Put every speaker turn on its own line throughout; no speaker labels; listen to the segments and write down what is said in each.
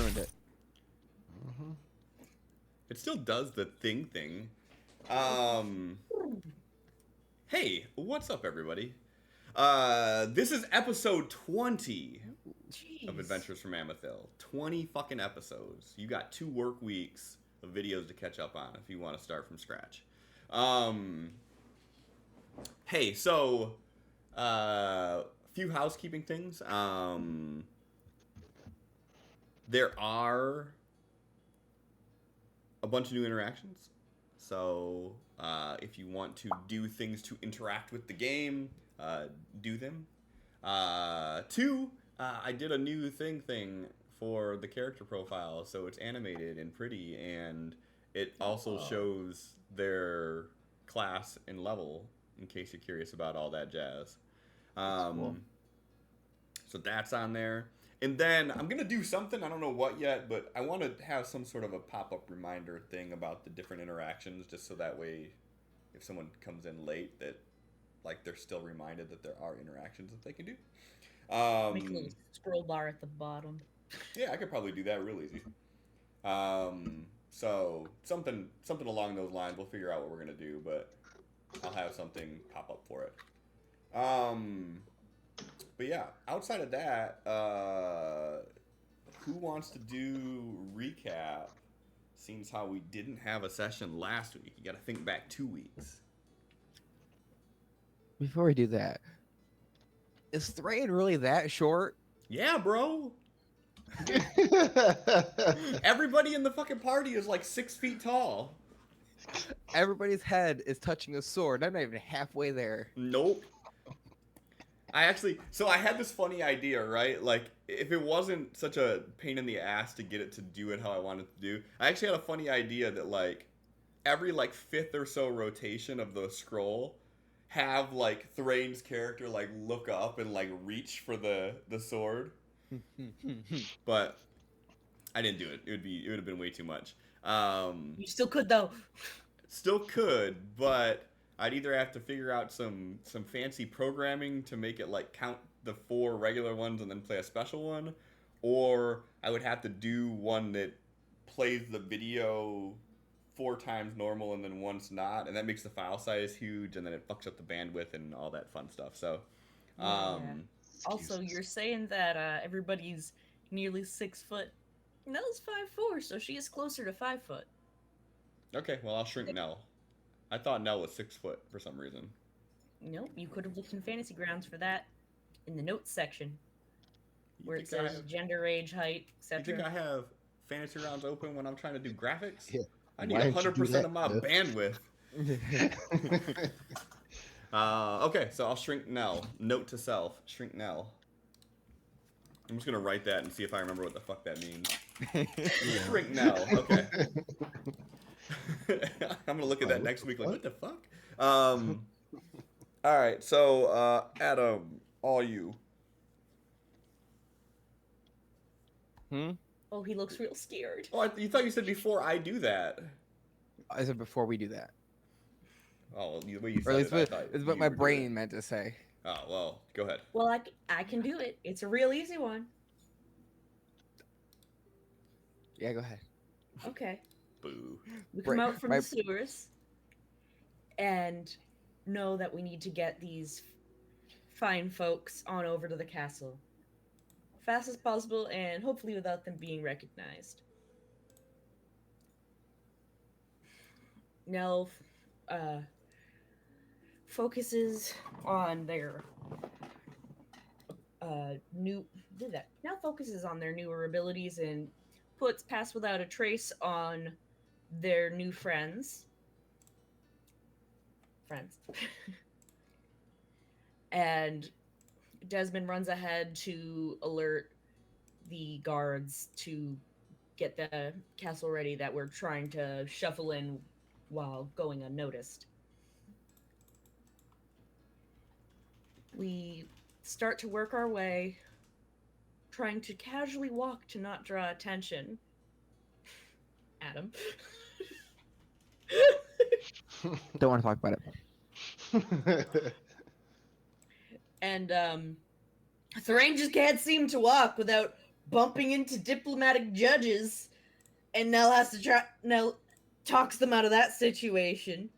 ruined it.
Mm-hmm.
It still does the thing. Hey, what's up, everybody? This is episode 20 of
Jeez.
Adventures from Amethil. 20 fucking episodes. You got 2 work weeks of videos to catch up on if you want to start from scratch. Hey, so a few housekeeping things. There are a bunch of new interactions. So if you want to do things to interact with the game, do them. 2, I did a new thing for the character profile, so it's animated and pretty, and it also shows their class and level, in case you're curious about all that jazz.
Cool.
So that's on there. And then I'm going to do something, I don't know what yet, but I want to have some sort of a pop-up reminder thing about the different interactions, just so that way if someone comes in late, that like they're still reminded that there are interactions that they can do.
Make a little scroll bar at the bottom.
Yeah, I could probably do that real easy. So something along those lines. We'll figure out what we're going to do, but I'll have something pop up for it. But yeah, outside of that, who wants to do recap? Seems how we didn't have a session last week. You got to think back 2 weeks.
Before we do that, is Thrain really that short?
Yeah, bro. Everybody in the fucking party is like 6 feet tall.
Everybody's head is touching a sword. I'm not even halfway there.
Nope. I had this funny idea, right? Like, if it wasn't such a pain in the ass to get it to do it how I wanted to do, I actually had a funny idea that, like, every, like, 5th or so rotation of the scroll, have, like, Thrain's character, like, look up and, like, reach for the sword. But I didn't do it. It would have been way too much.
You still could, though.
Still could, but I'd either have to figure out some fancy programming to make it like count the 4 regular ones and then play a special one, or I would have to do one that plays the video 4 times normal and then once not, and that makes the file size huge, and then it fucks up the bandwidth and all that fun stuff. So,
Also, you're saying that everybody's nearly 6 foot. Nell's 5'4", so she is closer to 5 foot.
Okay, well I'll shrink Nell. I thought Nell was 6 foot for some reason.
Nope, you could have looked in Fantasy Grounds for that in the notes section, where it
think I
says
have-
gender, age, height,
You think I
etc.
have fantasy rounds open when I'm trying to do graphics?
Yeah.
I need
Why don't you do
100%
that,
of my
Biff?
bandwidth. Okay, so I'll shrink Nell. Note to self, shrink Nell. I'm just gonna write that and see if I remember what the fuck that means. Shrink Nell, okay. I'm gonna look at that next week like, what the fuck? Alright, so, Adam, all you.
Oh, he looks real scared.
Oh, you thought you said before I do that.
I said before we do that.
Oh, the way you
Or
said
at least
it, I thought
it's what
you
my
were doing
brain
it.
meant to say.
Oh, well, go ahead.
Well, I can do it. It's a real easy one.
Yeah, go ahead.
Okay.
Boo.
We come
Right,
out from
my-
the sewers and know that we need to get these fine folks on over to the castle fast as possible, and hopefully without them being recognized. Nell focuses on their Now focuses on their newer abilities and puts Pass Without a Trace on their new friends. And Desmond runs ahead to alert the guards to get the castle ready that we're trying to shuffle in while going unnoticed. We start to work our way, trying to casually walk to not draw attention. Adam.
Don't want to talk about it.
And Thrain just can't seem to walk without bumping into diplomatic judges, and Nell has to try. Nell talks them out of that situation,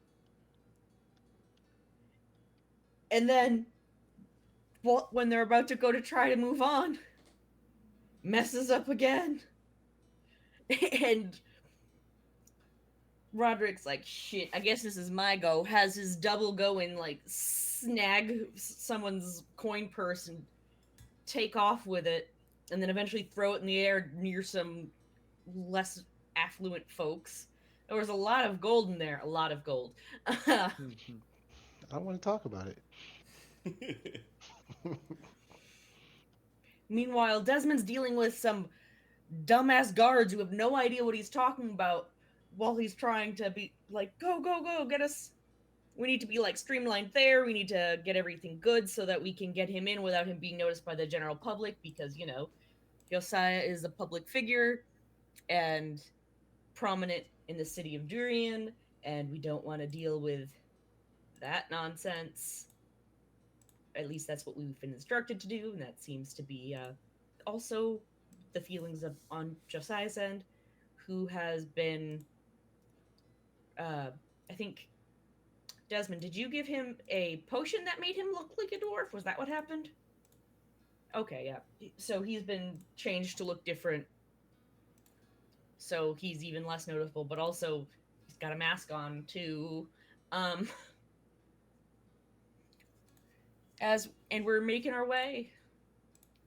and then when they're about to go to try to move on, messes up again, and Roderick's like, shit, I guess this is my go. Has his double go and like snag someone's coin purse and take off with it, and then eventually throw it in the air near some less affluent folks. There was a lot of gold in there, a lot of gold.
Mhm.
I don't want to talk about it.
Meanwhile, Desmond's dealing with some dumbass guards who have no idea what he's talking about while he's trying to be like, go, go, go, get us. We need to be like streamlined there. We need to get everything good so that we can get him in without him being noticed by the general public because, Josiah is a public figure and prominent in the city of Durien, and we don't want to deal with that nonsense. At least that's what we've been instructed to do, and that seems to be also the feelings of on Josiah's end, who has been, uh, I think, Desmond, did you give him a potion that made him look like a dwarf? Was that what happened? Okay, yeah. So he's been changed to look different, so he's even less noticeable, but also he's got a mask on too. Um, and we're making our way.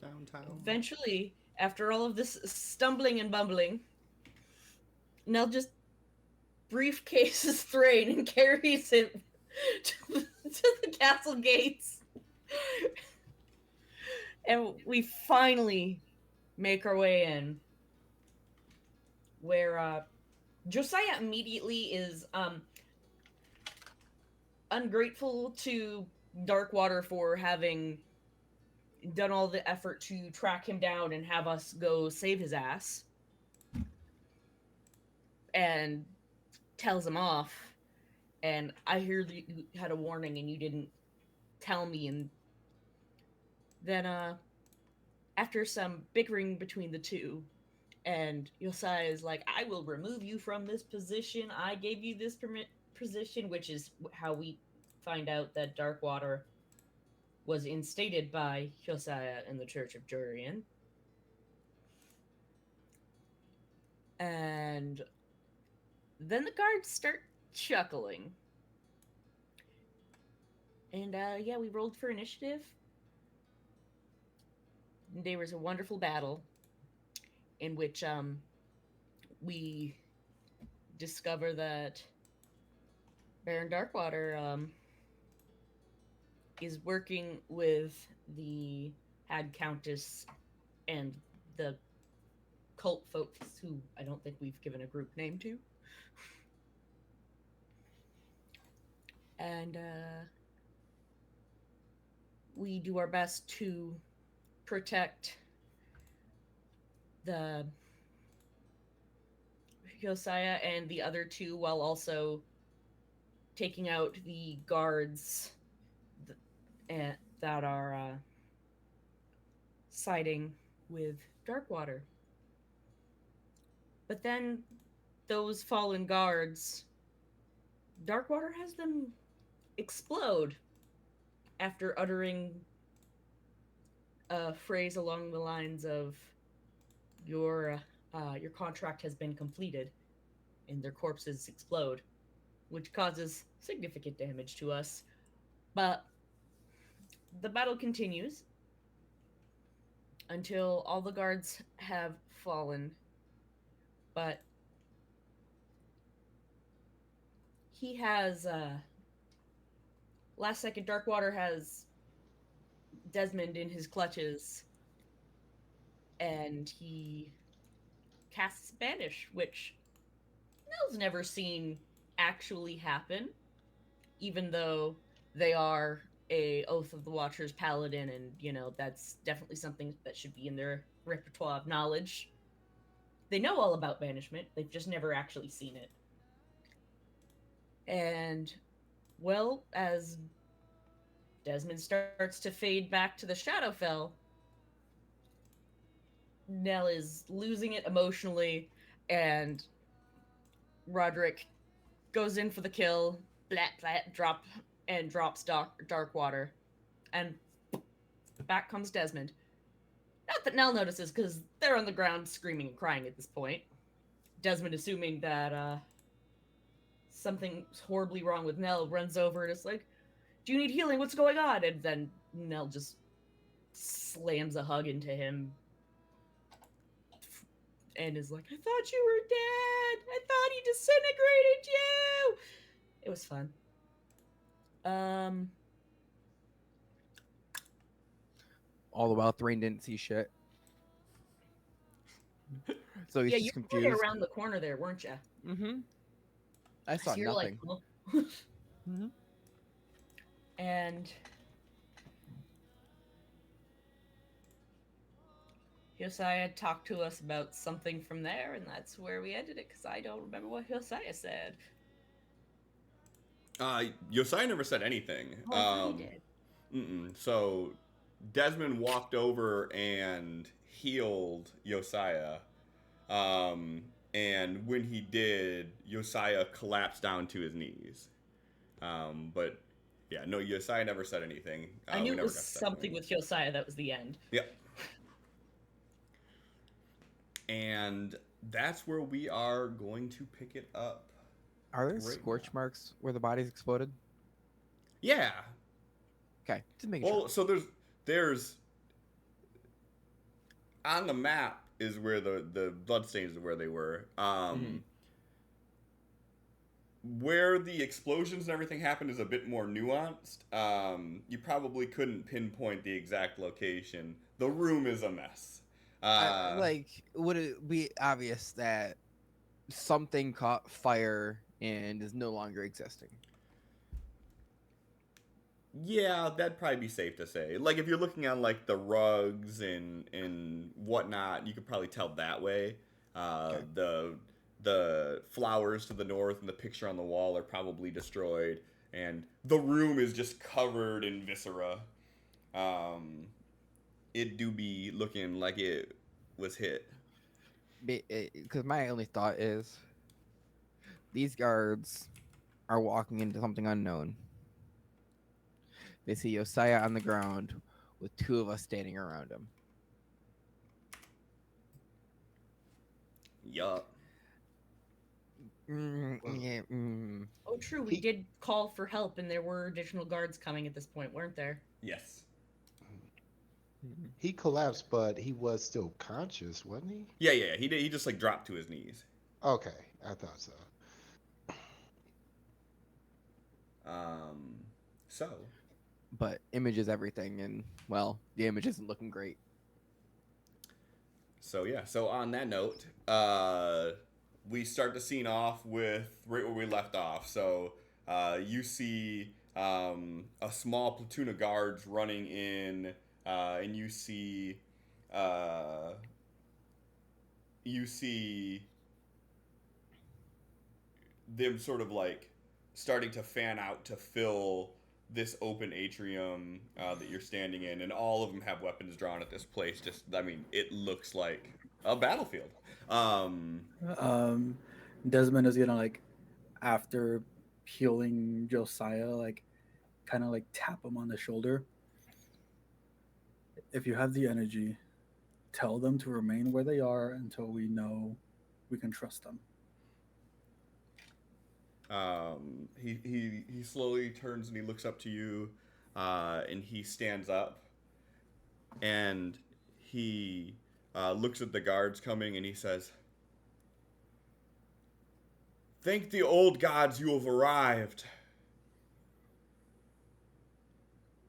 Downtown.
Eventually, after all of this stumbling and bumbling, Nell just briefcases Thrain and carries him to the castle gates. And we finally make our way in, where Josiah immediately is ungrateful to Darkwater for having done all the effort to track him down and have us go save his ass, and tells him off. And I hear that you had a warning and you didn't tell me. And then, after some bickering between the two, and Josiah is like, I will remove you from this position. I gave you this position, which is how we find out that Darkwater was instated by Josiah in the Church of Durien. And then the guards start chuckling. And yeah, we rolled for initiative. There was a wonderful battle in which we discover that Baron Darkwater is working with the Hag Countess and the cult folks who I don't think we've given a group name to. And we do our best to protect the Josiah and the other two while also taking out the guards that are siding with Darkwater. But then those fallen guards, Darkwater has them explode after uttering a phrase along the lines of your contract has been completed, and their corpses explode, which causes significant damage to us. But the battle continues until all the guards have fallen. But he has last second Darkwater has Desmond in his clutches, and he casts Banish, which Nell's never seen actually happen, even though they are a Oath of the Watchers paladin, and that's definitely something that should be in their repertoire of knowledge. They know all about banishment, they've just never actually seen it. And well, as Desmond starts to fade back to the Shadowfell, Nell is losing it emotionally, and Roderick goes in for the kill, blat blat, drops dark water, and back comes Desmond. Not that Nell notices, because they're on the ground screaming and crying at this point. Desmond, assuming that something's horribly wrong with Nell, runs over and is like, "Do you need healing? What's going on?" And then Nell just slams a hug into him and is like, "I thought you were dead. I thought he disintegrated you." It was fun.
All the while, Thrain didn't see shit, so he's
Yeah,
just
you were
confused.
around the corner there, weren't you?
Mm-hmm. I saw
So you're like,
nothing.
huh?
Mm-hmm.
And Josiah talked to us about something from there, and that's where we ended it, because I don't remember what Josiah said.
Josiah never said anything.
Oh, I thought he did.
So Desmond walked over and healed Josiah. And when he did, Josiah collapsed down to his knees. But yeah, no, Josiah never said anything.
I knew
we
it
never
was
got to that
something
point.
with Josiah that was the end.
Yep. And that's where we are going to pick it up.
Are there
Right
scorch
now.
marks where the bodies exploded?
Yeah.
Okay, just making
Well,
sure.
so there's on the map is where the bloodstains are where they were. Where the explosions and everything happened is a bit more nuanced. You probably couldn't pinpoint the exact location. The room is a mess.
Like, would it be obvious that something caught fire and is no longer existing?
Yeah, that'd probably be safe to say. Like if you're looking on like the rugs and whatnot, you could probably tell that way.
Okay.
The flowers to the north and the picture on the wall are probably destroyed, and the room is just covered in viscera. Um, it do be looking like it was hit.
Because my only thought is these guards are walking into something unknown. They see Josiah on the ground with two of us standing around him.
Yup.
Yeah,
Oh, true, we
He
did call for help, and there were additional guards coming at this point, weren't there?
Yes.
he collapsed, but he was still conscious, wasn't he?
Yeah. He did. He just like dropped to his knees.
Okay, I thought so.
Um. So
But image is everything, and well, the image isn't looking great.
So yeah, so on that note, we start the scene off with right where we left off. So you see a small platoon of guards running in, and you see them sort of like starting to fan out to fill this open atrium that you're standing in, and all of them have weapons drawn at this place. Just, I mean, it looks like a battlefield.
Um, Desmond is gonna like after healing Josiah, like kind of like tap him on the shoulder. If you have the energy, tell them to remain where they are until we know we can trust them.
He slowly turns and he looks up to you, and he stands up, and he looks at the guards coming, and he says, "Thank the old gods you have arrived.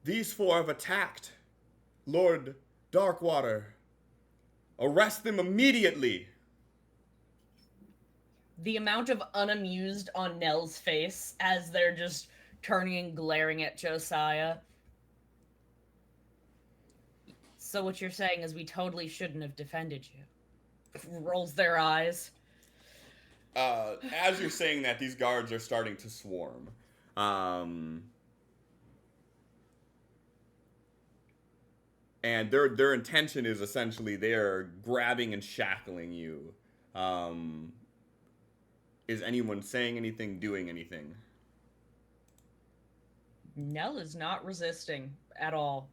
These four have attacked Lord Darkwater. Arrest them immediately."
The amount of unamused on Nell's face as they're just turning and glaring at Josiah. So what you're saying is we totally shouldn't have defended you. Rolls their eyes.
As you're saying that, these guards are starting to swarm. and their intention is essentially they're grabbing and shackling you. Um, is anyone saying anything, doing anything?
Nell is not resisting at all.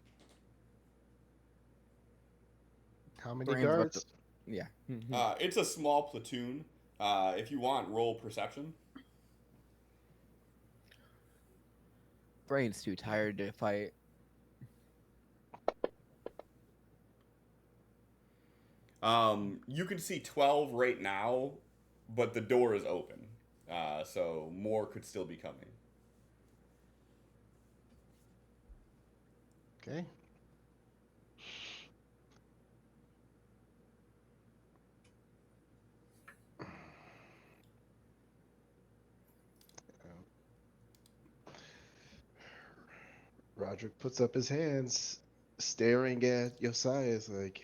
How many
Brain's about to.
guards?
Yeah.
It's a small platoon. If you want, roll perception.
Brain's too tired to fight.
You can see 12 right now, but the door is open. So more could still be coming.
Okay. Roderick puts up his hands, staring at Josiah. Is like,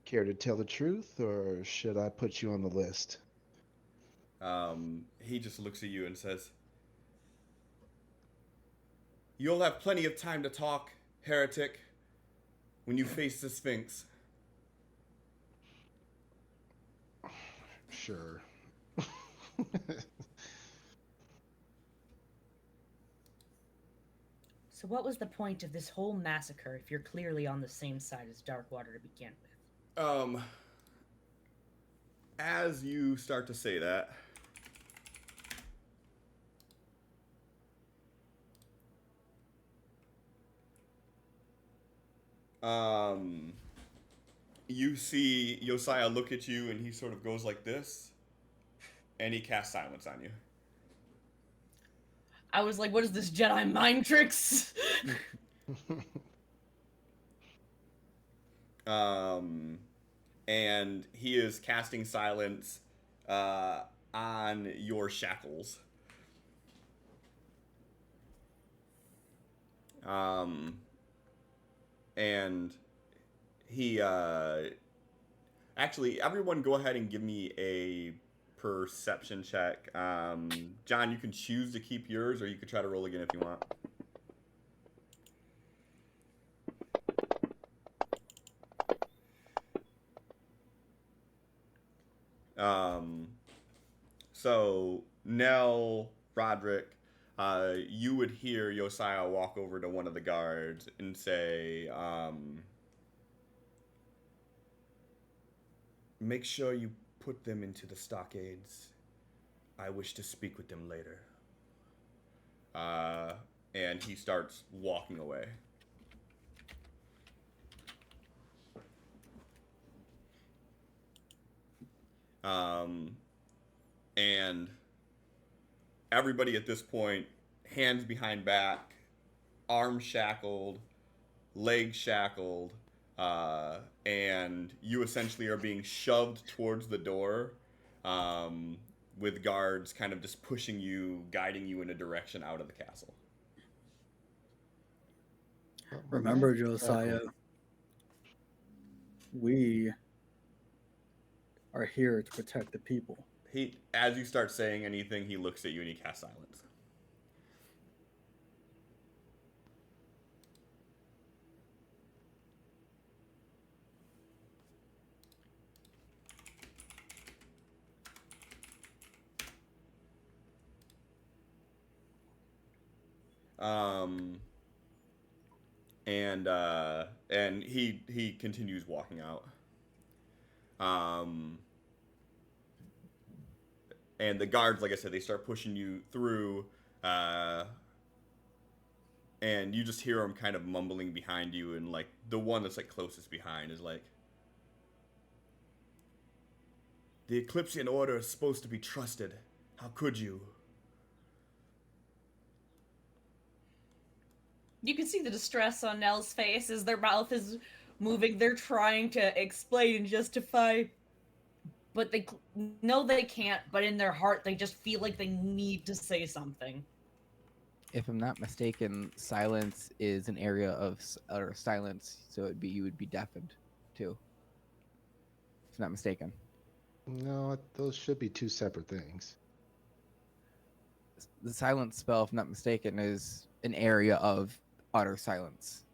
care to tell the truth, or should I put you on the list?
He just looks at you and says, "You'll have plenty of time to talk, heretic, when you face the Sphinx."
Sure.
So what was the point of this whole massacre if you're clearly on the same side as Darkwater to begin with?
As you start to say that, you see Josiah look at you and he sort of goes like this, and he casts silence on you.
I was like, what is this Jedi mind tricks?
And he is casting silence on your shackles. And he actually, everyone go ahead and give me a perception check. John, you can choose to keep yours, or you could try to roll again if you want. So Nell, Roderick, you would hear Josiah walk over to one of the guards and say, "Make sure you put them into the stockades. I wish to speak with them later." And he starts walking away. And everybody at this point, hands behind back, arms shackled, legs shackled, and you essentially are being shoved towards the door, with guards kind of just pushing you, guiding you in a direction out of the castle.
Remember, Josiah, we are here to protect the people.
He, as you start saying anything, he looks at you and he casts silence. And he continues walking out. And the guards, like I said, they start pushing you through, and you just hear them kind of mumbling behind you, and like the one that's like closest behind is like, "The Eclipsean Order is supposed to be trusted. How could you?"
You can see the distress on Nell's face as their mouth is moving. They're trying to explain and justify, but they know they can't, but in their heart they just feel like they need to say something.
If I'm not mistaken, silence is an area of utter silence, so you would be deafened too. If I'm not mistaken.
No, those should be two separate things.
The silence spell, if I'm not mistaken, is an area of utter silence.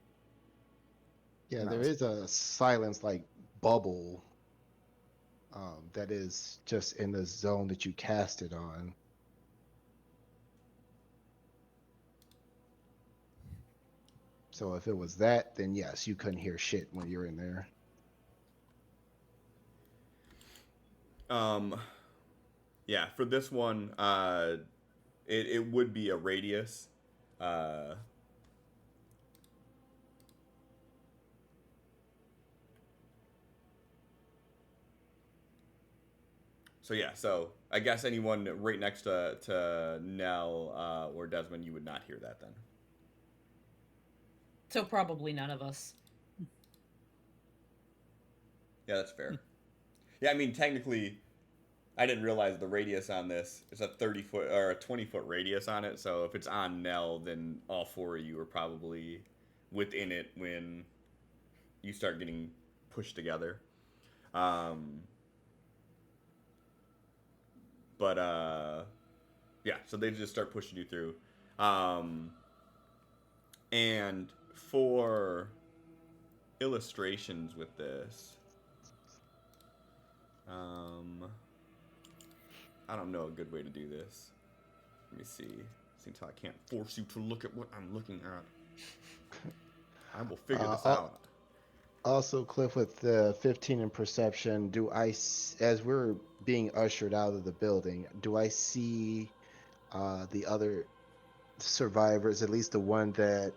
Yeah,
And that
there
was
is a silence like bubble that is just in the zone that you cast it on. So if it was that, then yes, you couldn't hear shit when you're in there.
Yeah, for this one, it would be a radius. Uh, so yeah, so I guess anyone right next to Nell or Desmond, you would not hear that then.
So probably none of us.
Yeah, that's fair. Yeah, I mean technically, I didn't realize the radius on this is a 30-foot or a 20-foot radius on it. So if it's on Nell, then all four of you are probably within it when you start getting pushed together. Um, but yeah, so they just start pushing you through. Um, and for illustrations with this, I don't know a good way to do this. Let me see. Seems how I can't force you to look at what I'm looking at. I will figure this out.
Also, Cliff, with the 15 in perception, as we're being ushered out of the building, do I see the other survivors, at least the one that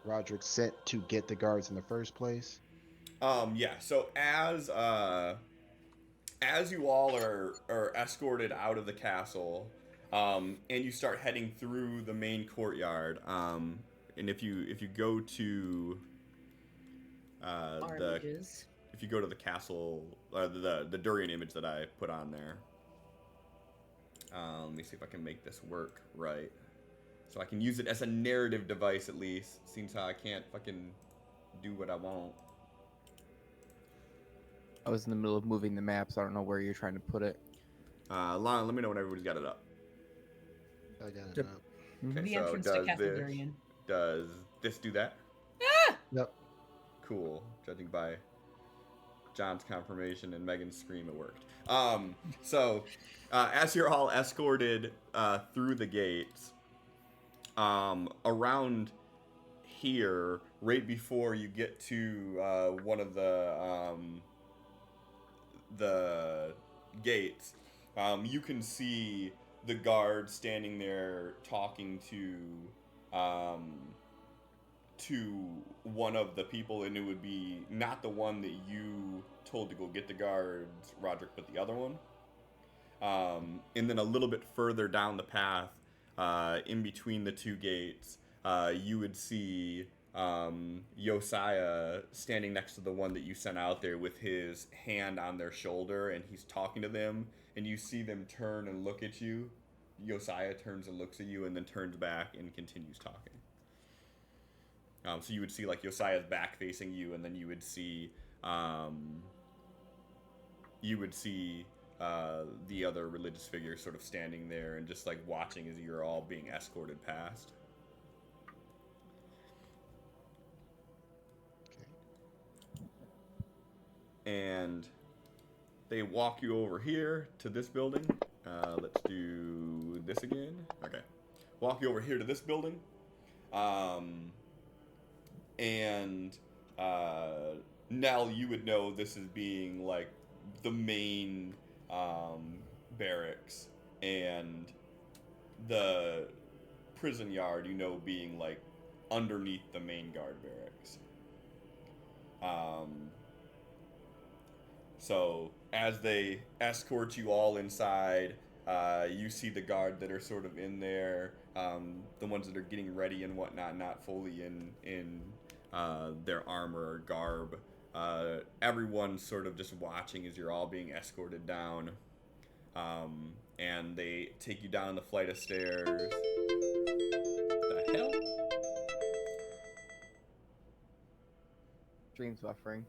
Roderick sent to get the guards in the first place?
Yeah. So as you all are escorted out of the castle, and you start heading through the main courtyard, and if you go to
Our
the
images.
if you go to the castle, the Durien image that I put on there, let me see if I can make this work right, so I can use it as a narrative device at least. Seems how I can't fucking do what I want.
I was in the middle of moving the map, so I don't know where you're trying to put it.
Lon, let me know when everybody's got it up.
I got it
Yep.
up.
Okay,
The
so
entrance to Castle Durien.
does this do that?
Ah!
Yep.
Cool. Judging by John's confirmation and Megan's scream, it worked. So as you're all escorted through the gates, around here, right before you get to one of the gates, you can see the guard standing there talking um, to one of the people, and it would be not the one that you told to go get the guards, Roderick, but the other one. And then a little bit further down the path, in between the two gates, you would see Josiah standing next to the one that you sent out there with his hand on their shoulder, and he's talking to them, and you see them turn and look at you. Josiah turns and looks at you, and then turns back and continues talking. So you would see like Josiah's back facing you, and then you would see the other religious figure sort of standing there and just like watching as you're all being escorted past. And they walk you over here to this building. Let's do this again. Okay. Walk you over here to this building. And Nell, you would know this as being like the main barracks, and the prison yard, you know, being like underneath the main guard barracks. So as they escort you all inside, you see the guard that are sort of in there, the ones that are getting ready and whatnot, not fully in their armor or garb. Everyone's sort of just watching as you're all being escorted down, and they take you down the flight of stairs. The hell?
Stream's buffering.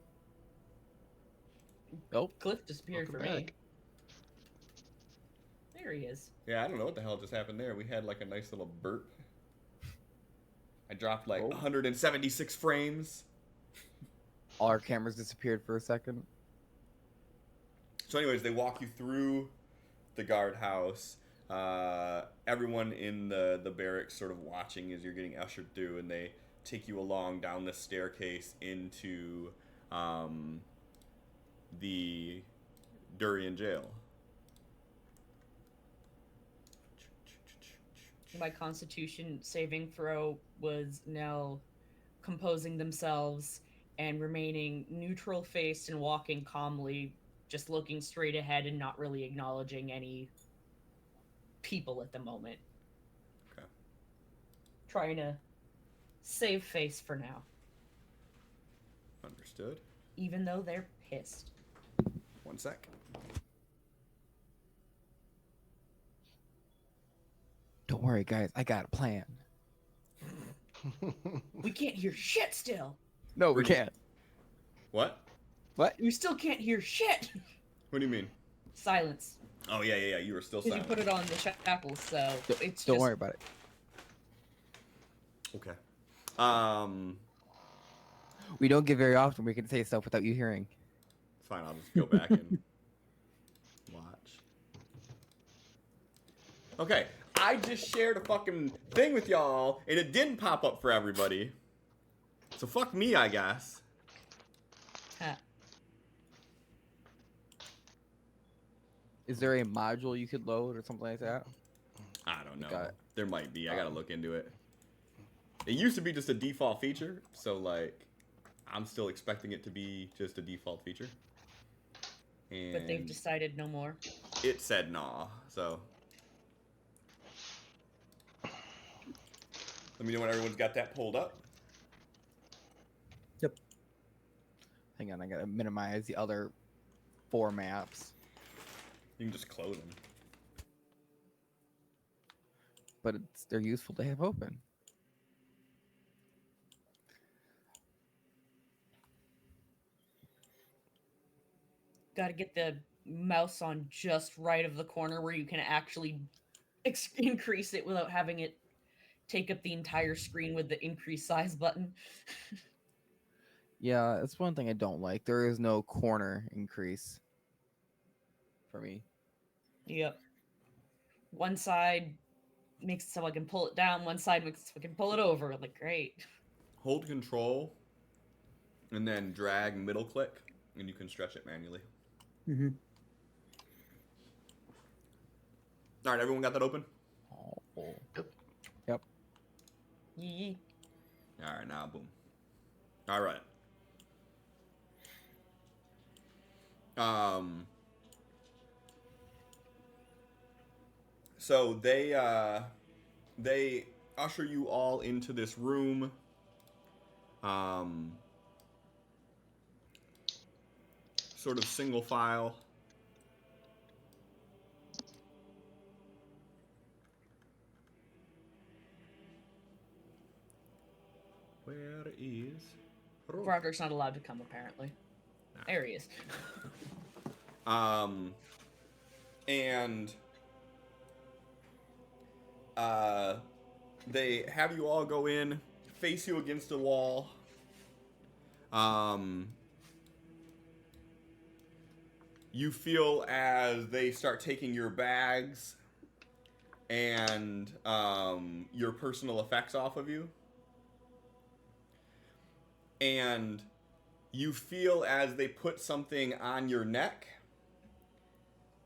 Nope.
Cliff disappeared
Welcome
for me.
back.
There he is.
Yeah, I don't know what the hell just happened there. We had like a nice little burp. I dropped like
Oh.
176 frames.
All our cameras disappeared for a second.
So, anyways, they walk you through the guardhouse. Everyone in the barracks sort of watching as you're getting ushered through, and they take you along down the staircase into the Durien jail.
My Constitution saving throw was now composing themselves and remaining neutral faced and walking calmly, just looking straight ahead and not really acknowledging any people at the moment.
Okay.
Trying to save face for now,
Understood.
even though they're pissed.
1 sec.
Don't worry, guys. I got a plan.
We can't hear shit still.
No, we can't.
What?
What?
We still can't hear shit.
What do you mean?
Silence.
Oh, yeah. You were still
Because you
silent.
put it on the shackles, so it's
Don't
just...
worry about it.
Okay.
We don't get very often. We can say stuff without you hearing.
It's fine. I'll just go back and watch. Okay. I just shared a fucking thing with y'all, and it didn't pop up for everybody. So fuck me, I guess.
Huh.
Is there a module you could load or something like that?
I don't know.
Got it.
There might be. I gotta look into it. It used to be just a default feature, so like, I'm still expecting it to be just a default feature. And
But they've decided no more.
it said nah, so. Let me know when everyone's got that pulled up.
Yep.
Hang on, I gotta minimize the other 4 maps.
You can just close them.
But they're useful to have open.
Got to get the mouse on just right of the corner where you can actually increase it without having it take up the entire screen with the increase size button.
Yeah, that's one thing I don't like. There is no corner increase for me.
Yep. One side makes it so I can pull it down. One side makes it so I can pull it over. Like, great.
Hold control, and then drag middle click, and you can stretch it manually.
Mm-hmm.
All right, everyone got that open?
Oh.
Yep.
Yee.
All right, now boom. All right. So they usher you all into this room. Sort of single file. Where is
Broderick's not allowed to come, apparently. There he is.
And they have you all go in, face you against a wall. You feel as they start taking your bags and your personal effects off of you. And you feel as they put something on your neck.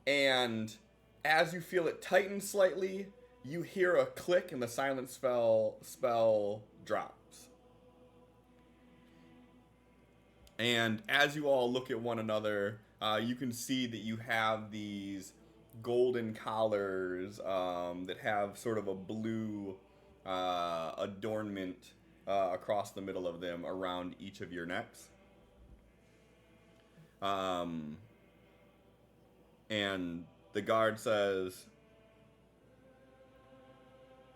And as you feel it tighten slightly, you hear a click and the silent spell drops. And as you all look at one another, you can see that you have these golden collars that have sort of a blue adornment across the middle of them around each of your necks. And the guard says,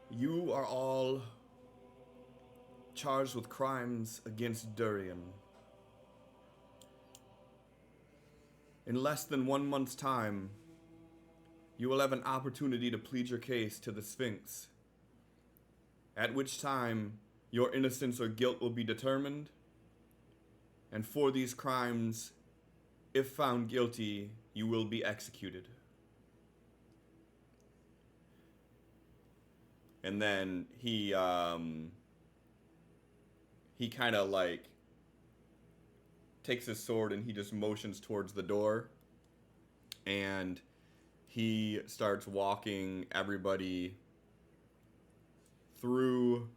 "You are all charged with crimes against Durien. In less than 1 month's time, you will have an opportunity to plead your case to the Sphinx, at which time your innocence or guilt will be determined, And for these crimes, if found guilty, you will be executed. And then he kind of like takes his sword and he just motions towards the door, and he starts walking everybody through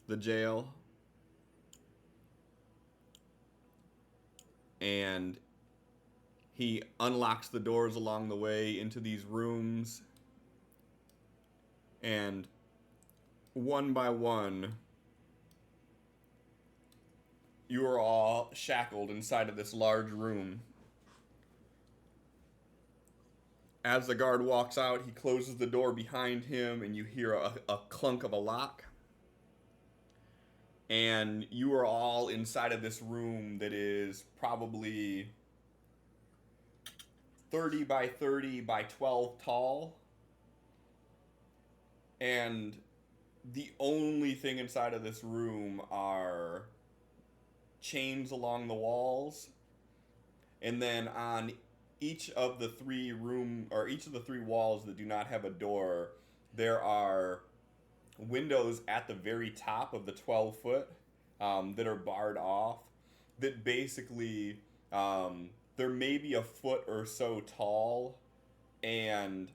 the jail, and he unlocks the doors along the way into these rooms, and one by one you are all shackled inside of this large room. As the guard walks out, he closes the door behind him, and you hear a clunk of a lock. And you are all inside of this room that is probably 30 by 30 by 12 tall. And the only thing inside of this room are chains along the walls. And then on each of the three walls that do not have a door, there are windows at the very top of the 12 foot that are barred off, that basically they're maybe a foot or so tall, and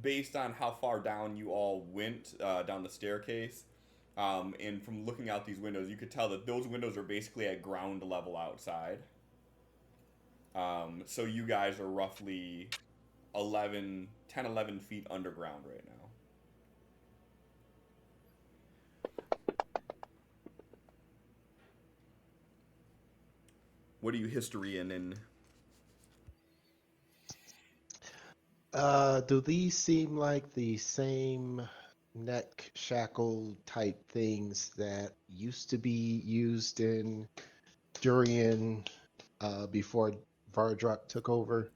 based on how far down you all went down the staircase, and from looking out these windows, you could tell that those windows are basically at ground level outside. So you guys are roughly 10, 11 feet underground right now. What are you history in?
Do these seem like the same neck shackle type things that used to be used in Durien before Vardrak took over?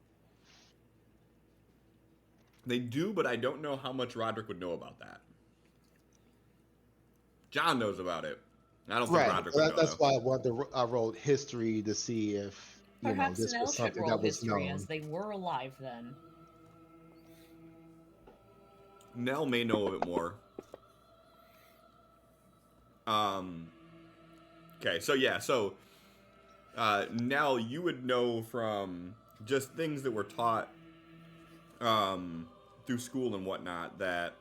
They do, but I don't know how much Roderick would know about that. John knows about it. I don't think
Right.
Roderick would know,
That's
though.
why I wrote history to see if,
Perhaps
this
Nell
was
should
something
roll
that was
history,
known.
as they were alive then.
Nell may know of it more. Okay, so Nell, you would know from just things that were taught through school and whatnot, that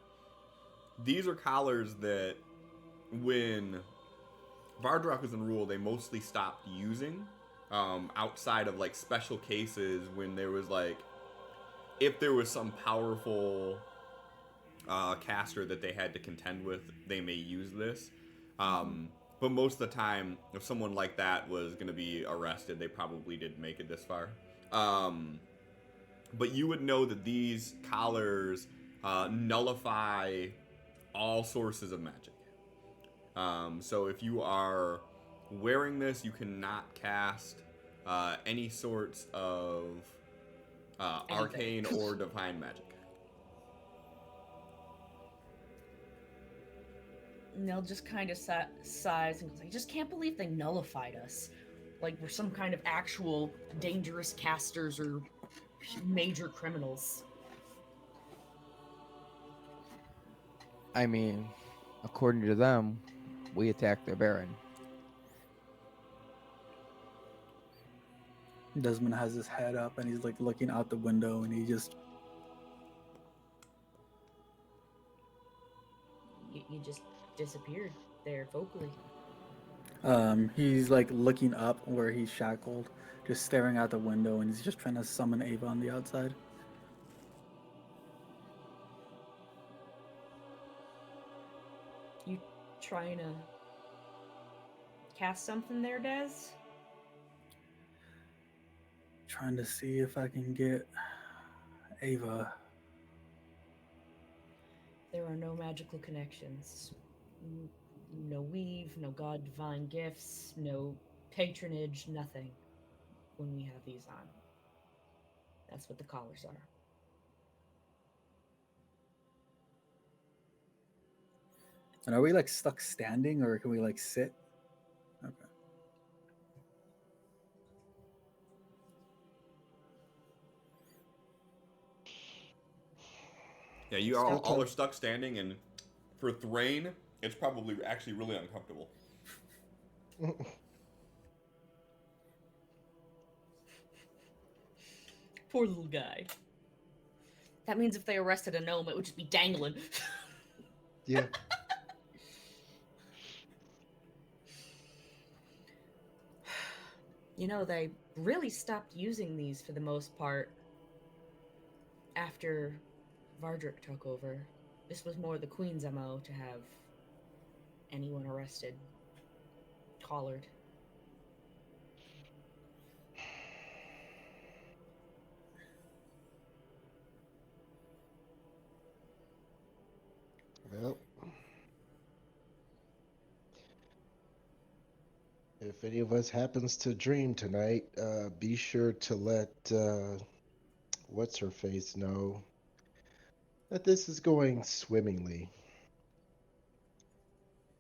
these are collars that when Vardrak was in rule, they mostly stopped using, outside of like special cases, when there was like, if there was some powerful caster that they had to contend with, they may use this. But most of the time, if someone like that was going to be arrested, they probably didn't make it this far. But you would know that these collars nullify all sources of magic. So if you are wearing this, you cannot cast any sorts of arcane or divine magic.
Nell just kind of sighs and goes, I just can't believe they nullified us. Like we're some kind of actual dangerous casters or major criminals.
I mean, according to them, we attacked their Baron.
Desmond has his head up and he's like looking out the window, and he just
You just disappeared there vocally.
he's like looking up where he's shackled, just staring out the window, and he's just trying to summon Ava on the outside.
You trying to cast something there, Des?
Trying to see if I can get Ava.
There are no magical connections. No weave, no god divine gifts, no patronage, nothing when we have these on. That's what the collars are.
And are we like stuck standing, or can we like sit? Okay.
Yeah, you
Still
all are
tough.
stuck standing, and for Thrain, it's probably actually really uncomfortable.
Poor little guy. That means if they arrested a gnome, it would just be dangling.
Yeah.
You know, they really stopped using these for the most part after Vardrick took over. This was more the Queen's MO to have anyone arrested collared.
Well, if any of us happens to dream tonight, be sure to let what's her face know that this is going swimmingly.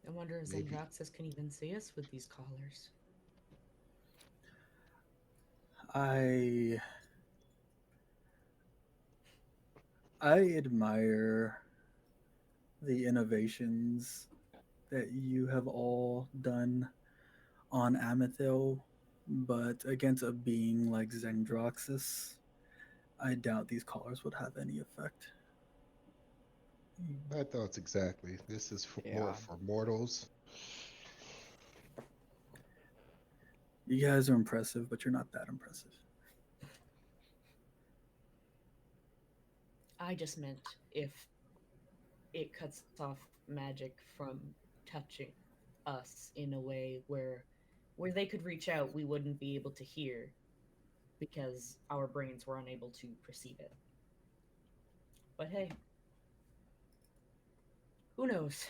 I wonder if
Maybe.
Zendraxis can even see us with these collars.
I I admire the innovations that you have all done on Amethil, but against a being like Zendroxus, I doubt these collars would have any effect.
My thoughts exactly. This is more
Yeah.
for mortals.
You guys are impressive, but you're not that impressive.
I just meant if it cuts off magic from touching us in a way where they could reach out, we wouldn't be able to hear because our brains were unable to perceive it. But hey, who knows?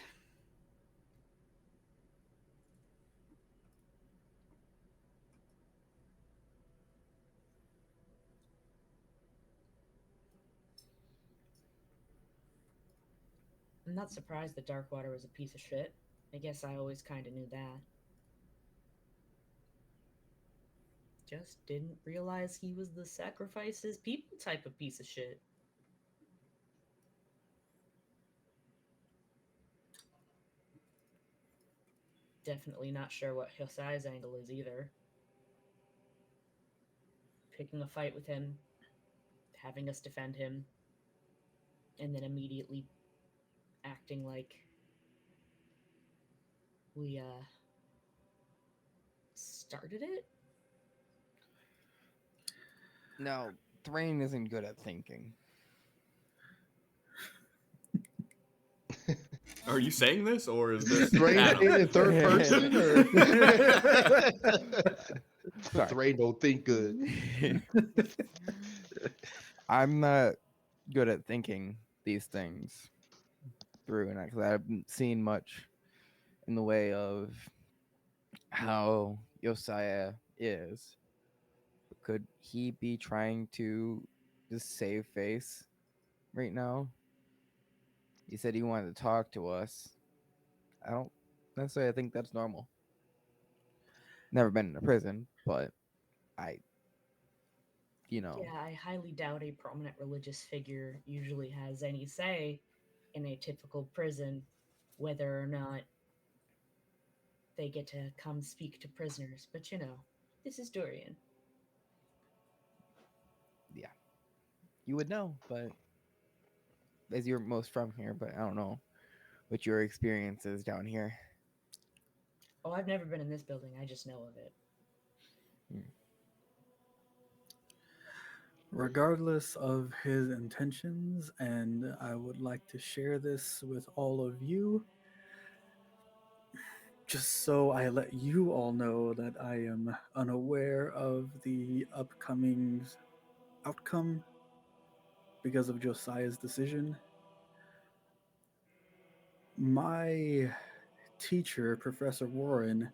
I'm not surprised that Darkwater was a piece of shit. I guess I always kind of knew that. Just didn't realize he was the sacrifice his people type of piece of shit. Definitely not sure what Hosai's angle is either. Picking a fight with him, having us defend him, and then immediately acting like we started it.
No, Thrain isn't good at thinking.
Are you saying this, or is this
Thrain
Adam?
in third person, or
Sorry.
Thrain don't think good.
I'm not good at thinking these things through, and because I haven't seen much in the way of how Josiah is. Could he be trying to just save face right now? He said he wanted to talk to us. I don't necessarily think that's normal. Never been in a prison, but I, you know,
Yeah, I highly doubt a prominent religious figure usually has any say in a typical prison whether or not they get to come speak to prisoners. But you know, this is Dorian.
yeah, you would know, but as you're most from here, but I don't know what your experience is down here.
Oh, I've never been in this building. I just know of it.
Hmm.
Regardless of his intentions, and I would like to share this with all of you, just so I let you all know that I am unaware of the upcoming outcome because of Josiah's decision. My teacher, Professor Warren,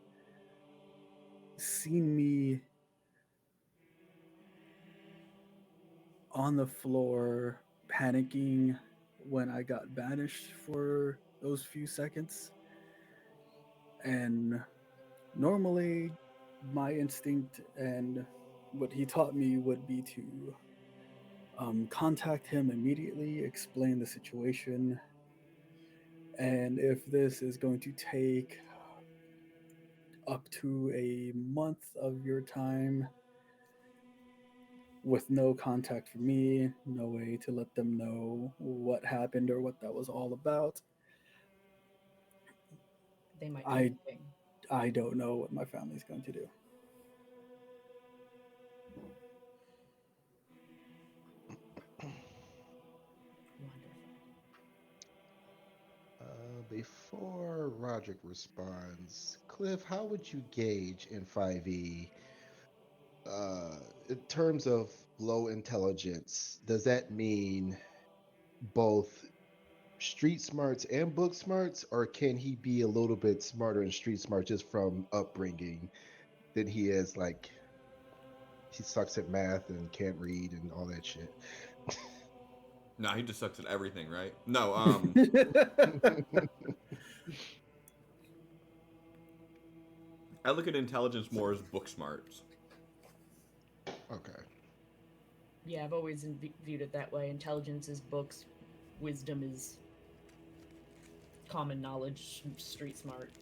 seen me on the floor panicking when I got banished for those few seconds. And normally, my instinct and what he taught me would be to contact him immediately, explain the situation, and if this is going to take up to a month of your time with no contact from me, no way to let them know what happened or what that was all about,
They might be
I
leaving.
I don't know what my family's going to do.
Wonderful.
Before Roderick responds, Cliff, how would you gauge in 5e uh, in terms of low intelligence? Does that mean both street smarts and book smarts, or can he be a little bit smarter in street smart just from upbringing than he is like he sucks at math and can't read and all that shit?
No, he just sucks at everything, right? No, I look at intelligence more as book smarts.
Okay.
Yeah, I've always viewed it that way. Intelligence is books, wisdom is common knowledge, street smart.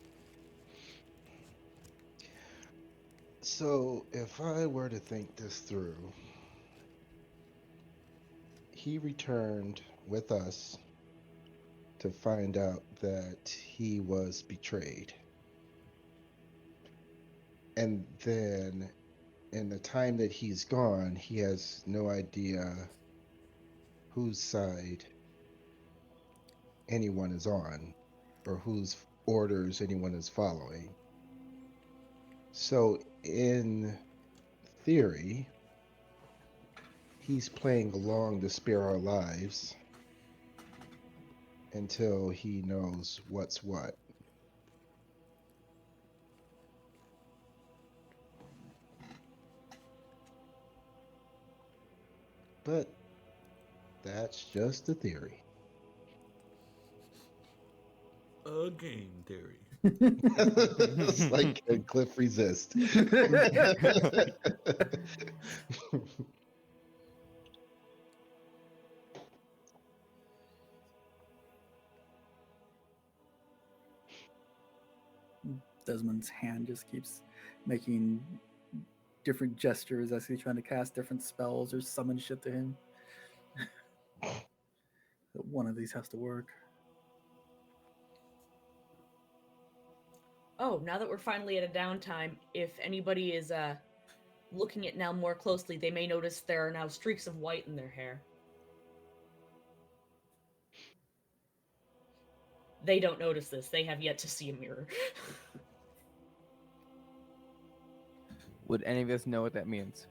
So if I were to think this through, he returned with us to find out that he was betrayed. And then in the time that he's gone, he has no idea whose side anyone is on or whose orders anyone is following. So, in theory, he's playing along to spare our lives until he knows what's what. But that's just a theory.
A game theory.
It's like, can Cliff resist?
Desmond's hand just keeps making different gestures as he's trying to cast different spells or summon shit to him. One of these has to work.
Oh, now that we're finally at a downtime, if anybody is looking at Nell more closely, they may notice there are now streaks of white in their hair. They don't notice this. They have yet to see a mirror.
Would any of us know what that means?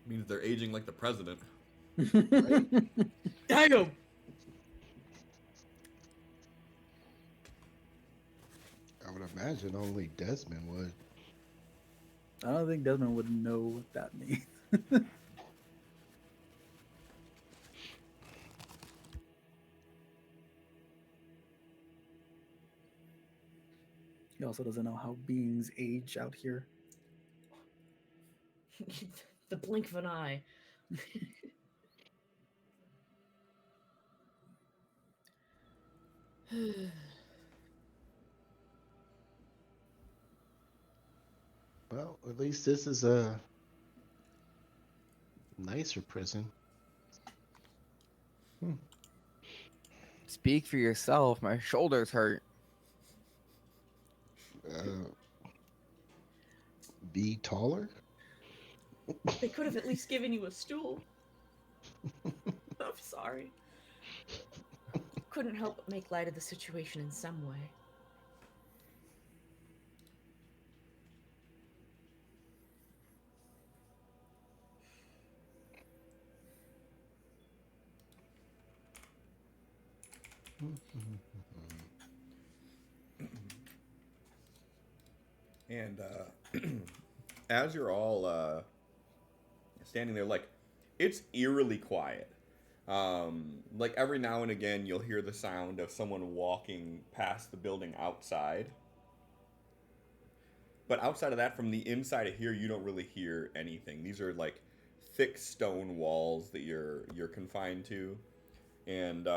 Means they're aging like the president.
Damn!
I would imagine only Desmond would.
I don't think Desmond would know what that means. He also doesn't know how beings age out here.
The blink of an eye.
Well, at least this is a nicer prison.
Speak for yourself. My shoulders hurt.
Uh, be taller?
They could have at least given you a stool. I'm sorry. Couldn't help but make light of the situation in some way.
And as you're all standing there, like, it's eerily quiet. Like, every now and again, you'll hear the sound of someone walking past the building outside. But outside of that, from the inside of here, you don't really hear anything. These are like thick stone walls that you're confined to, and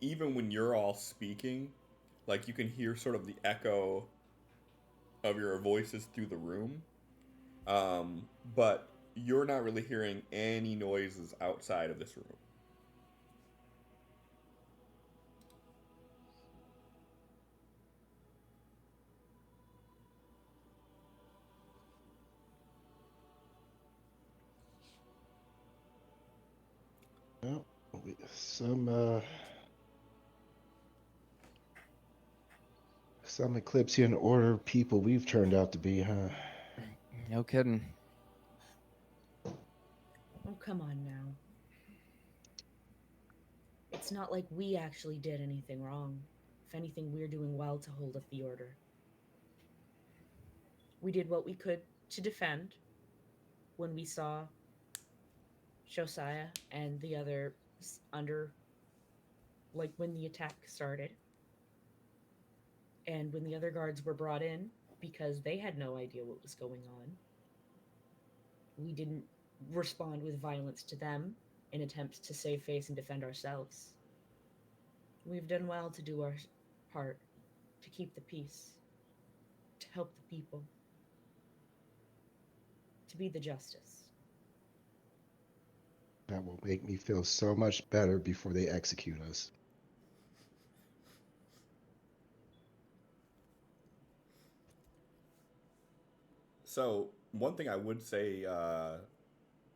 even when you're all speaking, like you can hear sort of the echo of your voices through the room. But you're not really hearing any noises outside of this room.
Well, some Eclipsean order people we've turned out to be, huh?
No kidding.
Oh, come on now. It's not like we actually did anything wrong. If anything, we're doing well to hold up the order. We did what we could to defend when we saw Josiah and the other under, like when the attack started. And when the other guards were brought in, because they had no idea what was going on, we didn't respond with violence to them in attempts to save face and defend ourselves. We've done well to do our part to keep the peace, to help the people, to be the justice.
That will make me feel so much better before they execute us.
So one thing I would say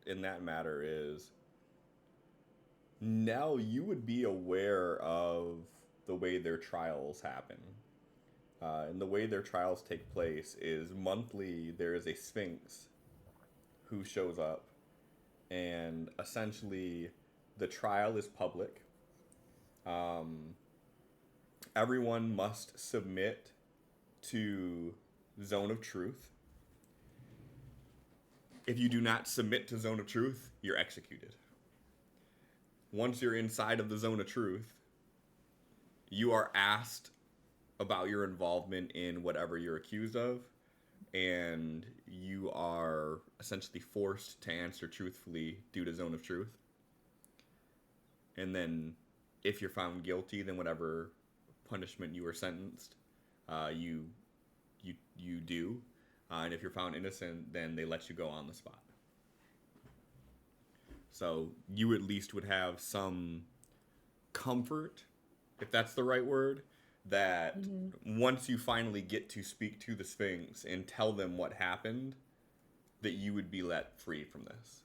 in that matter is now you would be aware of the way their trials happen. And the way their trials take place is monthly there is a sphinx who shows up, and essentially the trial is public. Um, Everyone must submit to Zone of Truth. If you do not submit to Zone of Truth, you're executed. Once you're inside of the Zone of Truth, you are asked about your involvement in whatever you're accused of, and you are essentially forced to answer truthfully due to Zone of Truth. And then, if you're found guilty, then whatever punishment you were sentenced, you you do. And if you're found innocent, then they let you go on the spot. So you at least would have some comfort, if that's the right word, that once you finally get to speak to the Sphinx and tell them what happened, that you would be let free from this.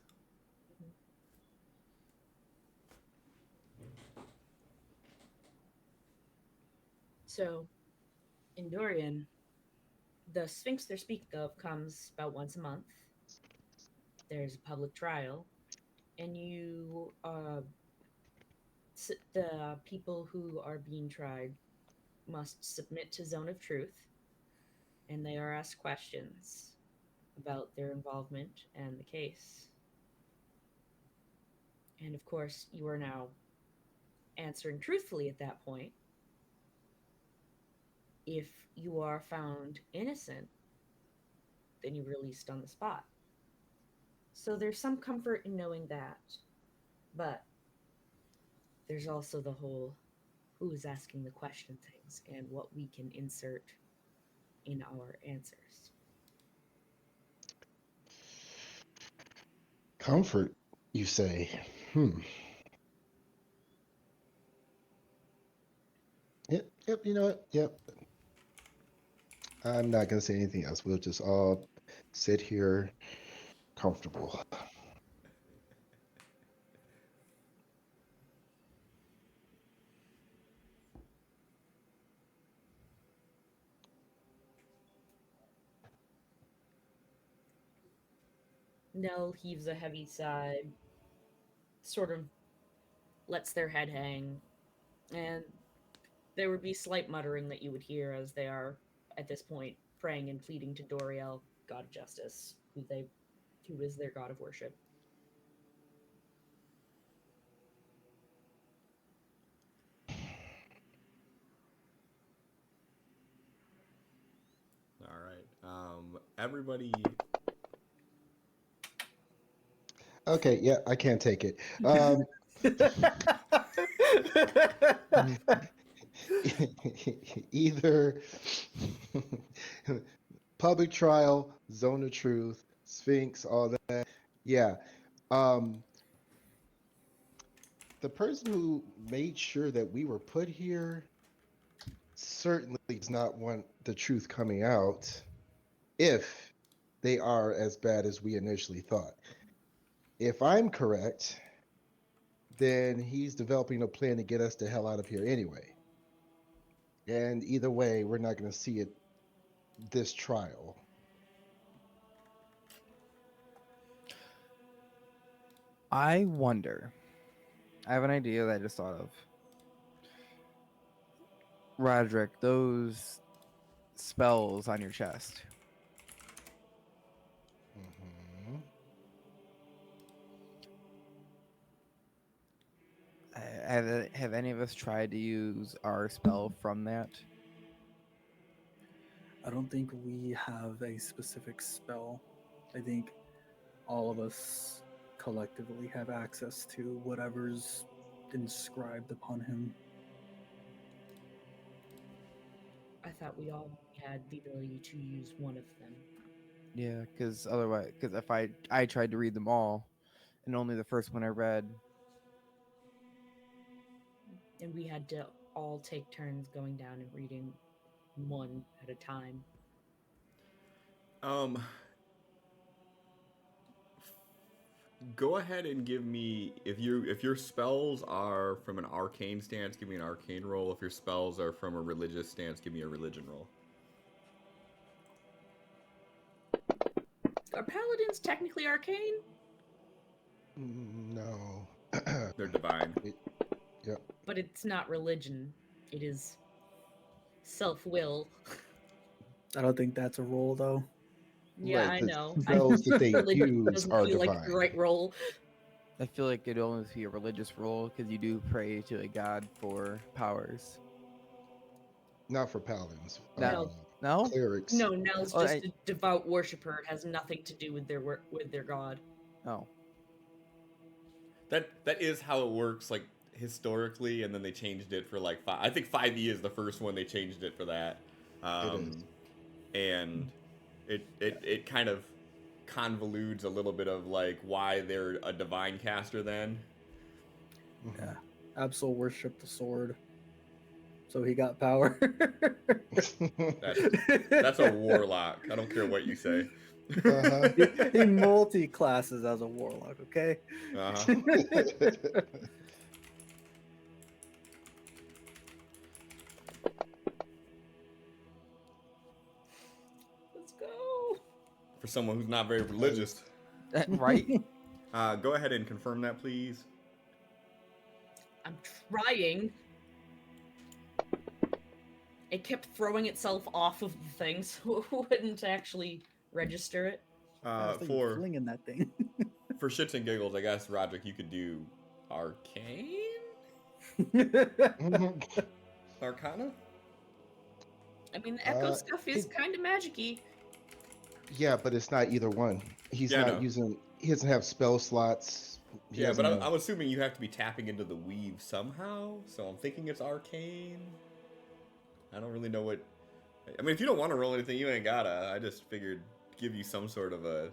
So, in Durien, the Sphinx they're speaking of comes about once a month. There's a public trial, and the people who are being tried must submit to Zone of Truth, and they are asked questions about their involvement and the case. And of course, you are now answering truthfully at that point. If you are found innocent, then you're released on the spot. So there's some comfort in knowing that. But there's also the whole who is asking the question things and what we can insert in our answers.
Comfort, you say? Hmm. Yep, yep, you know what? Yep. I'm not gonna say anything else. We'll just all sit here comfortable.
Nell heaves a heavy sigh, sort of lets their head hang, and there would be slight muttering that you would hear as they are, at this point, praying and pleading to Doriel, god of justice, who is their god of worship.
All right. everybody.
Okay, yeah, I can't take it. Either public trial, zone of truth, Sphinx, all that. Yeah. Um, the person who made sure that we were put here certainly does not want the truth coming out if they are as bad as we initially thought. If I'm correct, then he's developing a plan to get us the hell out of here anyway. And either way, we're not going to see it this trial.
I wonder. I have an idea that I just thought of. Roderick, those spells on your chest.
Mm-hmm.
Have any of us tried to use our spell from that?
I don't think we have a specific spell. I think all of us collectively have access to whatever's inscribed upon him.
I thought we all had the ability to use one of them.
Yeah, because otherwise, because if I tried to read them all, and only the first one I read.
And we had to all take turns going down and reading one at a time.
Um, go ahead and give me if your spells are from an arcane stance, give me an arcane roll. If your spells are from a religious stance, give me a religion roll.
Are paladins technically arcane?
No.
They're divine.
Yep.
But it's not religion. It is self-will.
I don't think that's a roll though.
Yeah,
Right,
I
the
know.
spells that they
Religion
use
doesn't
are
feel like
divine.
the right role.
I feel like it'd only be a religious role because you do pray to a god for powers.
Not for paladins.
No. No?
Clerics.
No, Nell's
Oh,
just
I-
a devout worshiper. It has nothing to do with their god.
Oh.
That is how it works, like historically, and then they changed it for like I think 5e is the first one they changed it for that.
It is.
And it kind of convolutes a little bit of like why they're a divine caster then.
Mhm.
Yeah. Absol worshipped the sword. So he got power.
That's a warlock. I don't care what you say.
Uh-huh.
He multi-classes as a warlock, okay?
Uh-huh.
Let's go.
For someone who's not very religious.
Right?
Go ahead and confirm that, please.
I'm trying. It kept throwing itself off of the thing, so it wouldn't actually register it.
For
flinging that thing.
for shits and giggles, I guess, Roderick, you could do arcane? Arcana?
I mean, the echo
Uh,
stuff is kind of magic-y.
Yeah, but it's not either one. He's
Yeah,
not
no.
using. He doesn't have spell slots. He
Yeah, but
doesn't-
I'm assuming you have to be tapping into the weave somehow, so I'm thinking it's arcane. I don't really know what... I mean, if you don't want to roll anything, you ain't gotta. I just figured give you some sort of a...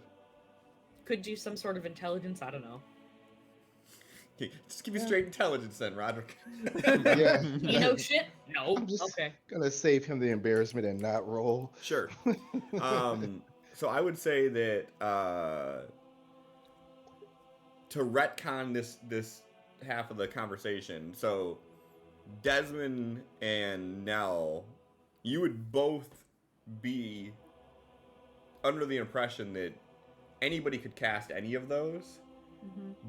Could do some sort of intelligence, I don't know.
Just give me straight intelligence then, Roderick.
Yeah.
You know shit? No.
I'm just
Okay.
gonna save him the embarrassment and not roll.
Sure. So I would say that to retcon this half of the conversation, so Desmond and Nell, you would both be under the impression that anybody could cast any of those,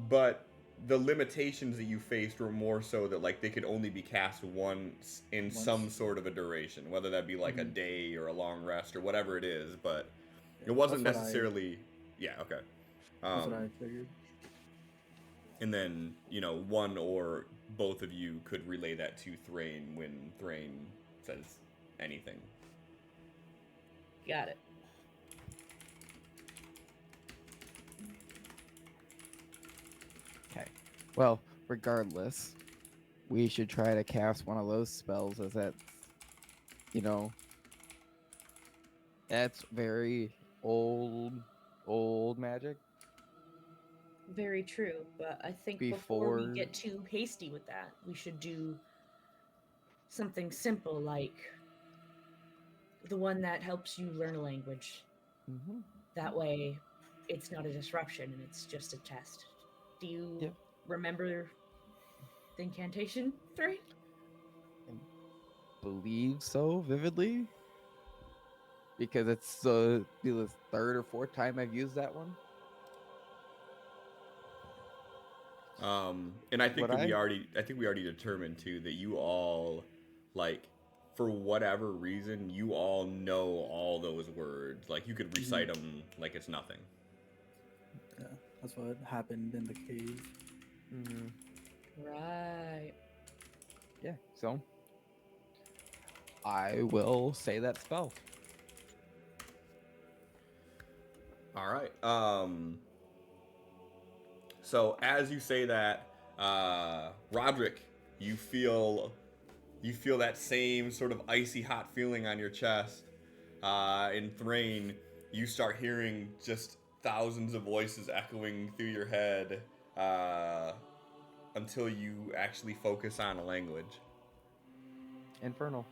but the limitations that you faced were more so that like they could only be cast once in some sort of a duration, whether that be like a day or a long rest or whatever it is, but it wasn't
That's what
necessarily yeah, okay.
That's what I figured.
And then, you know, one or both of you could relay that to Thrain when Thrain says anything.
Got it.
Well, regardless, we should try to cast one of those spells, as that's, you know, that's very old magic.
Very true, but I think before we
Before,
get too hasty with that, we should do something simple like the one that helps you learn a language.
hmm
That way, it's not a disruption and it's just a test. Do you
yeah,
remember the incantation, Three?
I believe so vividly because it's the third or fourth time I've used that one.
And
Would I?
I think we already determined too that you all, like, for whatever reason, you all know all those words. Like, you could
Mhm.
recite them like it's nothing.
Yeah, that's what happened in the cave.
Mm-hmm.
Right.
Yeah. So I will say that spell.
All right. So as you say that, Roderick, you feel you feel that same sort of icy hot feeling on your chest. In Thrain, you start hearing just thousands of voices echoing through your head uh, until you actually focus on a language.
Infernal.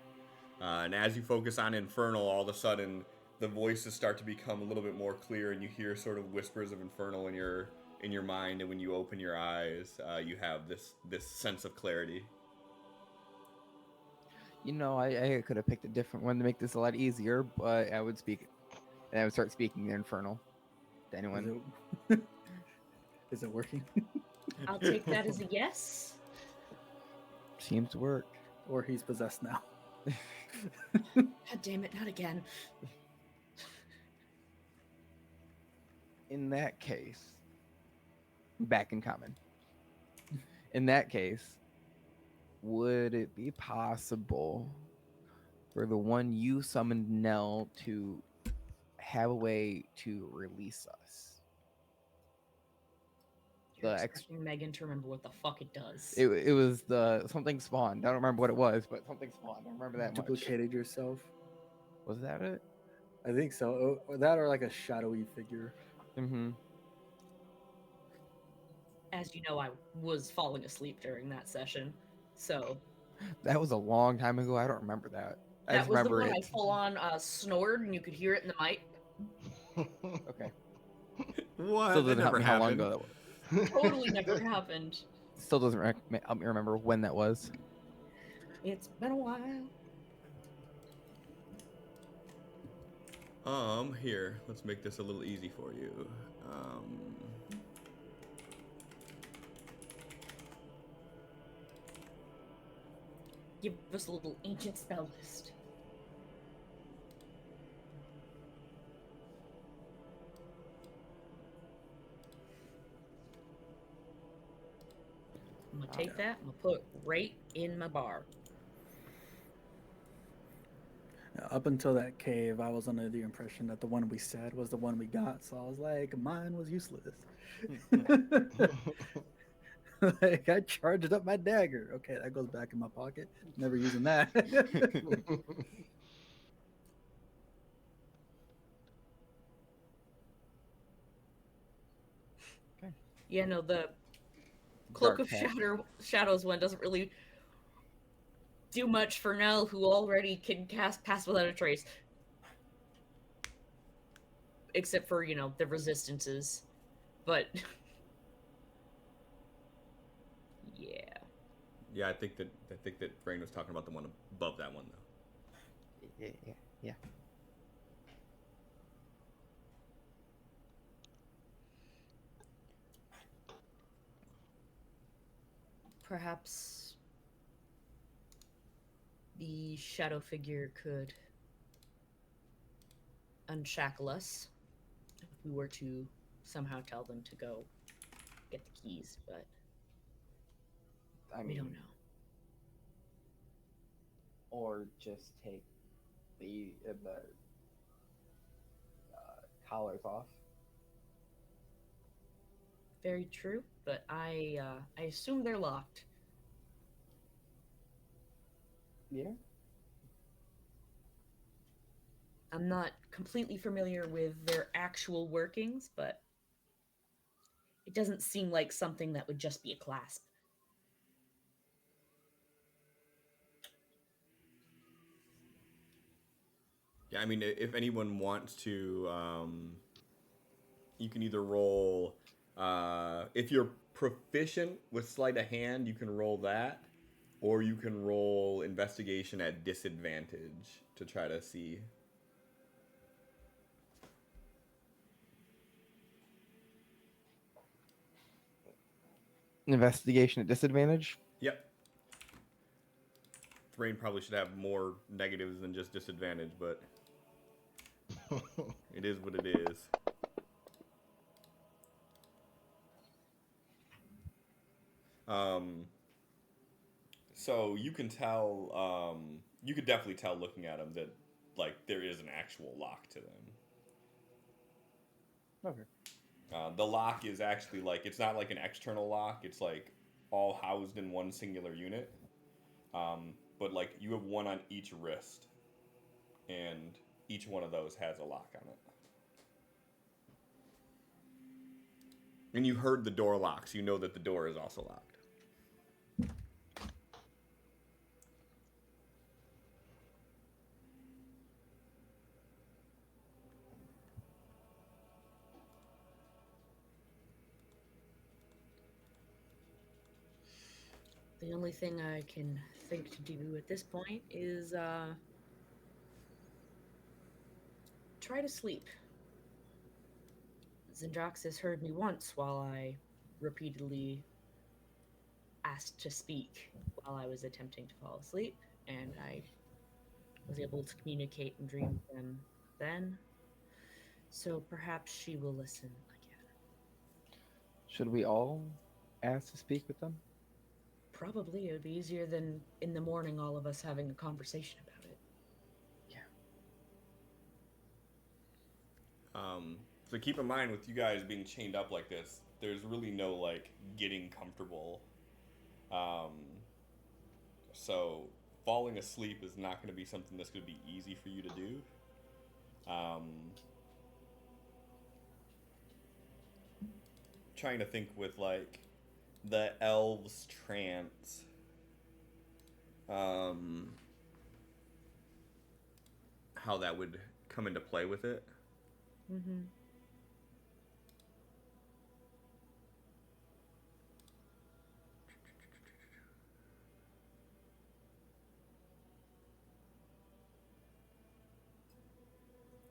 And as you focus on Infernal, all of a sudden the voices start to become a little bit more clear, and you hear sort of whispers of Infernal in your mind. And when you open your eyes, you have this sense of clarity.
You know, I could have picked a different one to make this a lot easier, but I would speak, and I would start speaking the infernal to
Is
anyone.
it is it working?
I'll take that as a yes.
Seems to work.
Or he's possessed now?
God damn it, not again.
In that case, back in common. In that case, would it be possible for the one you summoned Nell to have a way to release us?
You're
The
expecting Megan to remember what the fuck it does.
it was the something spawned. I don't remember what it was, but something spawned. I remember that much.
Duplicated yourself?
Was that it?
I think so. Or that or like a shadowy figure.
Mm-hmm.
As you know, I was falling asleep during that session. So
That was a long time ago. I don't remember that. I
that
just
was the
remember
one I
it.
full on snored and you could hear it in the mic.
Okay.
What?
Still
That
doesn't help
never
me how long
happened.
ago that was.
Totally never happened.
Still doesn't help me remember when that was.
It's been a while.
Here, let's make this a little easy for you.
Give us a little ancient spell list. I'm gonna take that. I'm gonna put right in my bar.
Up until that cave, I was under the impression that the one we said was the one we got. So I was like, mine was useless. Like I charged up my dagger. Okay, that goes back in my pocket. Never using that.
Yeah, no, the Cloak
Dark
of
Pact.
Shadows one doesn't really do much for Nell, who already can cast Pass Without a Trace. Except for, you know, the resistances. But yeah.
Yeah, I think that Brain was talking about the one above that one though.
Yeah.
Perhaps the shadow figure could unshackle us if we were to somehow tell them to go get the keys, but
I
we don't
mean,
know.
or just take the collars off.
Very true, but I assume they're locked.
Yeah.
I'm not completely familiar with their actual workings, but it doesn't seem like something that would just be a clasp.
Yeah, I mean, if anyone wants to, you can either roll. If you're proficient with sleight of hand, you can roll that, or you can roll investigation at disadvantage to try to see.
Investigation at disadvantage.
Yep. Thrain probably should have more negatives than just disadvantage, but it is what it is. Um, so you can tell, you could definitely tell looking at them that like there is an actual lock to them.
Okay.
The lock is actually like it's not like an external lock. It's like all housed in one singular unit. But like you have one on each wrist, and each one of those has a lock on it. And you heard the door lock, so you know that the door is also locked.
The only thing I can think to do at this point is try to sleep. Zendraxis heard me once while I repeatedly asked to speak while I was attempting to fall asleep, and I was able to communicate and dream with them then. So perhaps she will listen again.
Should we all ask to speak with them?
Probably it would be easier than in the morning all of us having a conversation about it.
So keep in mind with you guys being chained up like this, there's really no like getting comfortable. Um, so falling asleep is not going to be something that's going to be easy for you to do. Trying to think with like the elves trance. How that would come into play with it.
Mm-hmm.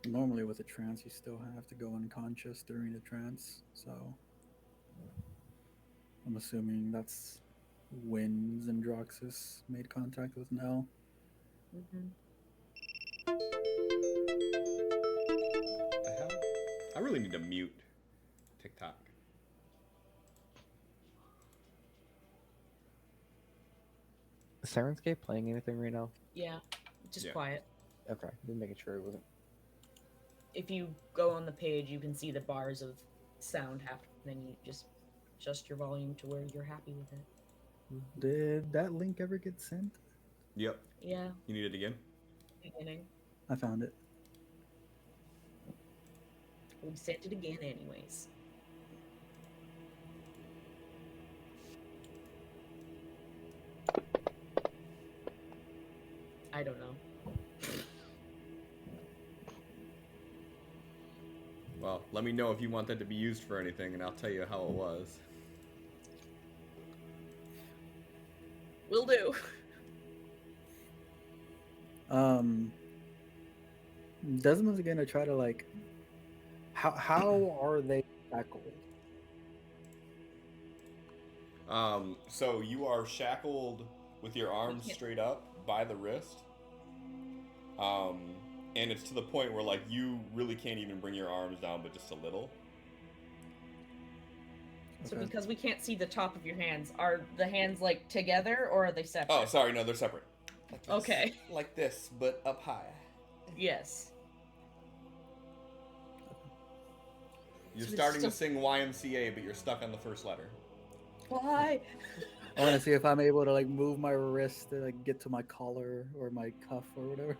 Normally, with a trance, you still have to go unconscious during the trance. So, I'm assuming that's when Zendraxis made contact with Nell.
Mm-hmm.
The hell? I really need to mute TikTok.
Is Sirenscape playing anything right now?
Yeah, just
Yeah.
quiet.
Okay, just making sure it wasn't.
If you go on the page, you can see the bars of sound happening. You just adjust your volume to where you're happy with it.
Did that link ever get sent?
Yep.
Yeah,
You need it again?
beginning.
I found it.
We sent it again, anyways. I don't know.
Well, let me know if you want that to be used for anything, and I'll tell you how it was.
Will do.
Desmond's gonna try to like. How are they shackled?
So you are shackled with your arms straight up by the wrist. And it's to the point where like you really can't even bring your arms down, but just a little.
So
Okay.
because we can't see the top of your hands, are the hands like together or are they separate?
Oh, sorry, no, they're separate. Like this.
Okay.
Like this, but up high.
Yes.
You're
So it's
starting to
still-
sing YMCA, but you're stuck on the first letter.
Why?
I want to see if I'm able to like move my wrist to like get to my collar or my cuff or whatever.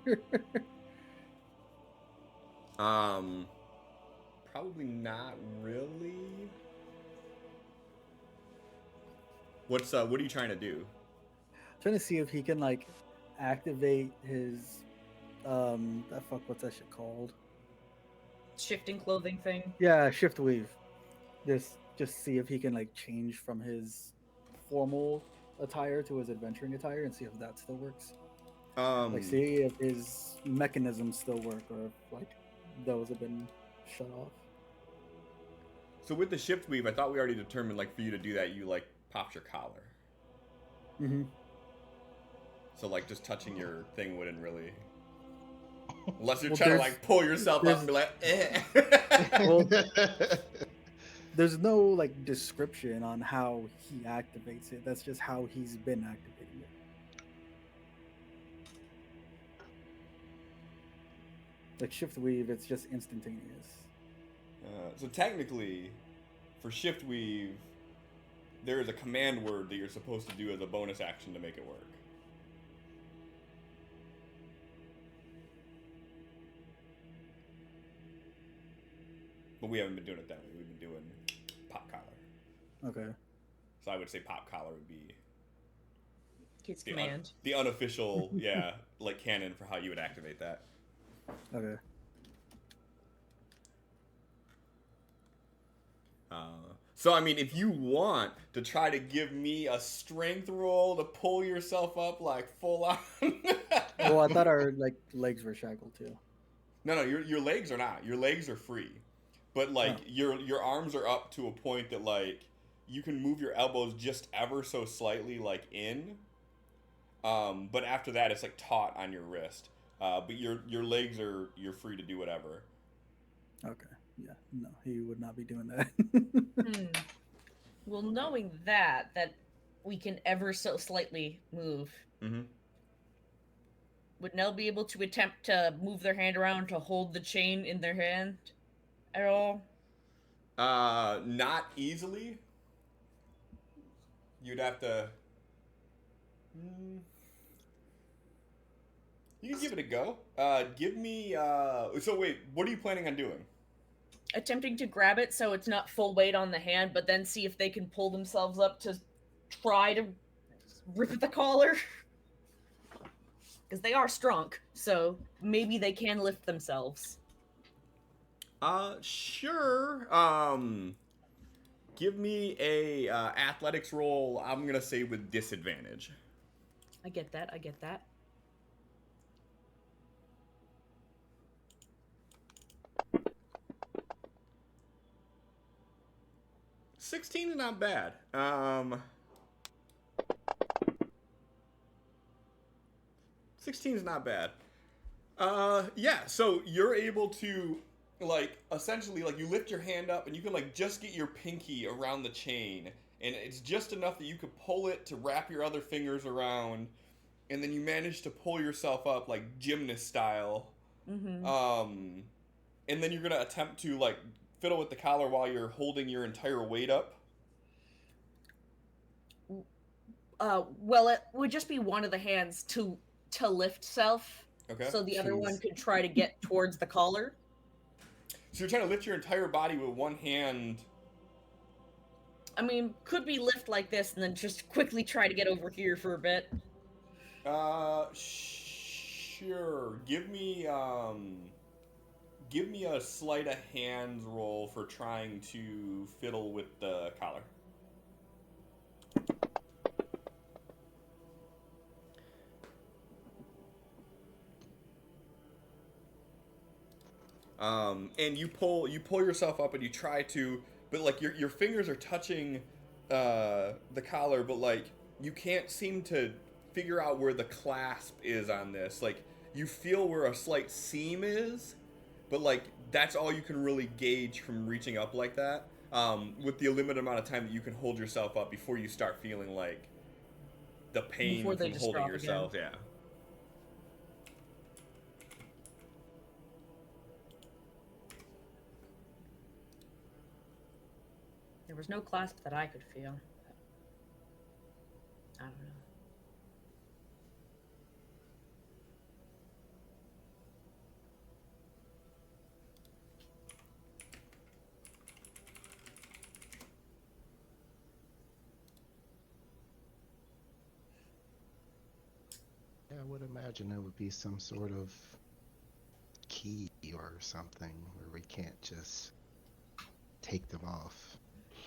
Probably not really. What are you trying to do?
Trying to see if he can like activate his what's that shit called?
Shifting clothing thing.
Yeah, shift weave. Just see if he can like change from his formal attire to his adventuring attire and see if that still works. Like see if his mechanisms still work or if like those have been shut off.
So with the shift weave, I thought we already determined like for you to do that, you like popped your collar.
Mm-hmm.
So like just touching your thing wouldn't really, unless you're
Well,
trying to
there's-
like pull yourself up and be like, eh.
Well, there's no like description on how he activates it. That's just how he's been activating it. Like shift weave, it's just instantaneous.
So technically, for shift weave, there is a command word that you're supposed to do as a bonus action to make it work. But we haven't been doing it that way. We've been doing pop collar.
Okay.
So I would say pop collar would be
His
the,
command.
the unofficial, yeah, like canon for how you would activate that.
Okay.
So I mean, if you want to try to give me a strength roll to pull yourself up like full on.
Well, I thought our like legs were shackled too.
No, your legs are not. Your legs are free, but like your arms are up to a point that like you can move your elbows just ever so slightly like in. But after that, it's like taut on your wrist. But your legs you're free to do whatever.
Okay. Yeah. No, he would not be doing that.
Well, knowing that we can ever so slightly move,
Mm-hmm.
would Nell be able to attempt to move their hand around to hold the chain in their hand at all?
Not easily. You'd have to. You can give it a go. Give me. So wait, what are you planning on doing?
Attempting to grab it so it's not full weight on the hand, but then see if they can pull themselves up to try to rip at the collar. Because they are strong, so maybe they can lift themselves.
Sure. Give me a athletics roll. I'm gonna say with disadvantage.
I get that.
16 is not bad. 16 is not bad. Yeah, so you're able to, like, essentially, like, you lift your hand up and you can, like, just get your pinky around the chain. And it's just enough that you could pull it to wrap your other fingers around. And then you manage to pull yourself up, like, gymnast style.
Mm-hmm.
And then you're going to attempt to, like, fiddle with the collar while you're holding your entire weight up.
Well, it would just be one of the hands to lift self.
Okay.
So the other
Jeez.
one could try to get towards the collar.
So you're trying to lift your entire body with one hand.
I mean, could be lift like this and then just quickly try to get over here for a bit.
Sure. Give me a sleight of hands roll for trying to fiddle with the collar. And you pull yourself up and you try to, but like your fingers are touching the collar, but like you can't seem to figure out where the clasp is on this. Like you feel where a slight seam is, but like that's all you can really gauge from reaching up like that. With the limited amount of time that you can hold yourself up before you start feeling like the pain
Before they
from
just
holding
drop
yourself. Yeah.
There was no clasp that I could feel. I don't know.
Yeah, I would imagine it would be some sort of key or something where we can't just take them off.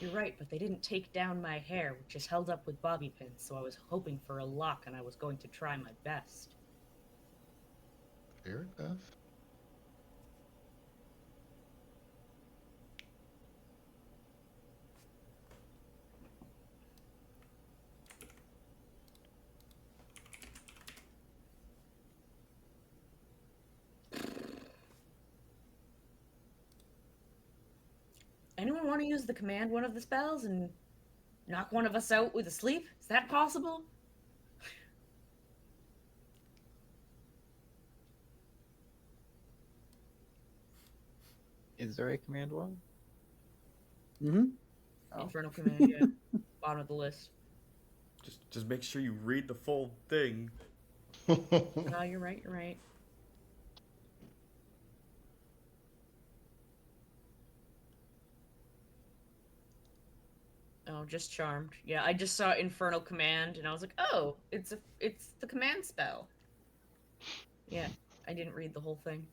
You're right, but they didn't take down my hair, which is held up with bobby pins, so I was hoping for a lock and I was going to try my best.
Fair enough.
Anyone want to use the command one of the spells and knock one of us out with a sleep? Is that possible?
Is there a command one?
Mm-hmm.
Oh.
Infernal command, yeah. Bottom of the list.
Just make sure you read the full thing.
No, you're right, you're right. Oh, just charmed. Yeah, I just saw infernal command and I was like, oh, it's the command spell. Yeah, I didn't read the whole thing.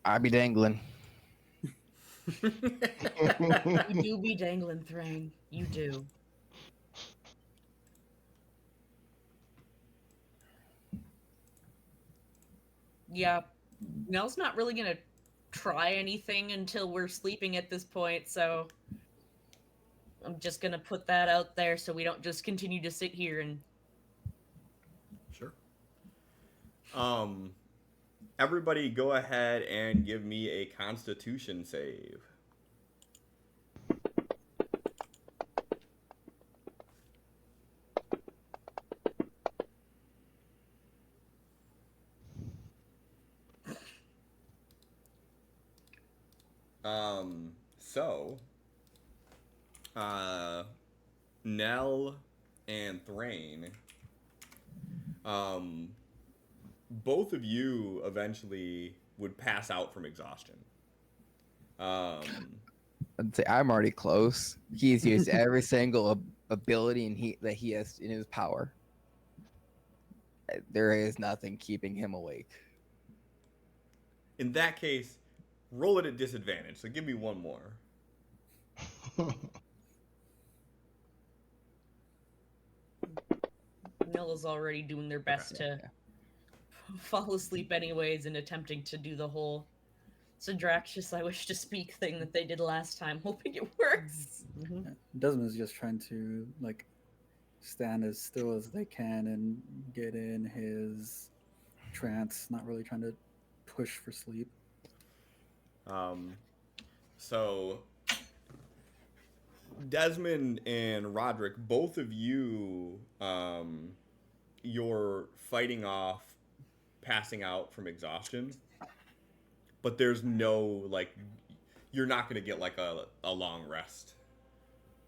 I be dangling.
You do be dangling, Thrain. You do. Yeah, Nell's not really gonna try anything until we're sleeping at this point, so I'm just gonna put that out there so we don't just continue to sit here and
Sure. Everybody go ahead and give me a constitution save. So, Nell and Thrain, um, both of you eventually would pass out from exhaustion.
I'd say I'm already close. He's used every single ability that he has in his power. There is nothing keeping him awake.
In that case, roll it at disadvantage. So give me one more.
Nella's already doing their best to fall asleep anyways and attempting to do the whole Sidraxis I wish to speak thing that they did last time, hoping it works.
Yeah, Desmond's just trying to like stand as still as they can and get in his trance, not really trying to push for sleep.
So Desmond and Roderick, both of you, you're fighting off passing out from exhaustion, but there's no like, you're not gonna get like a long rest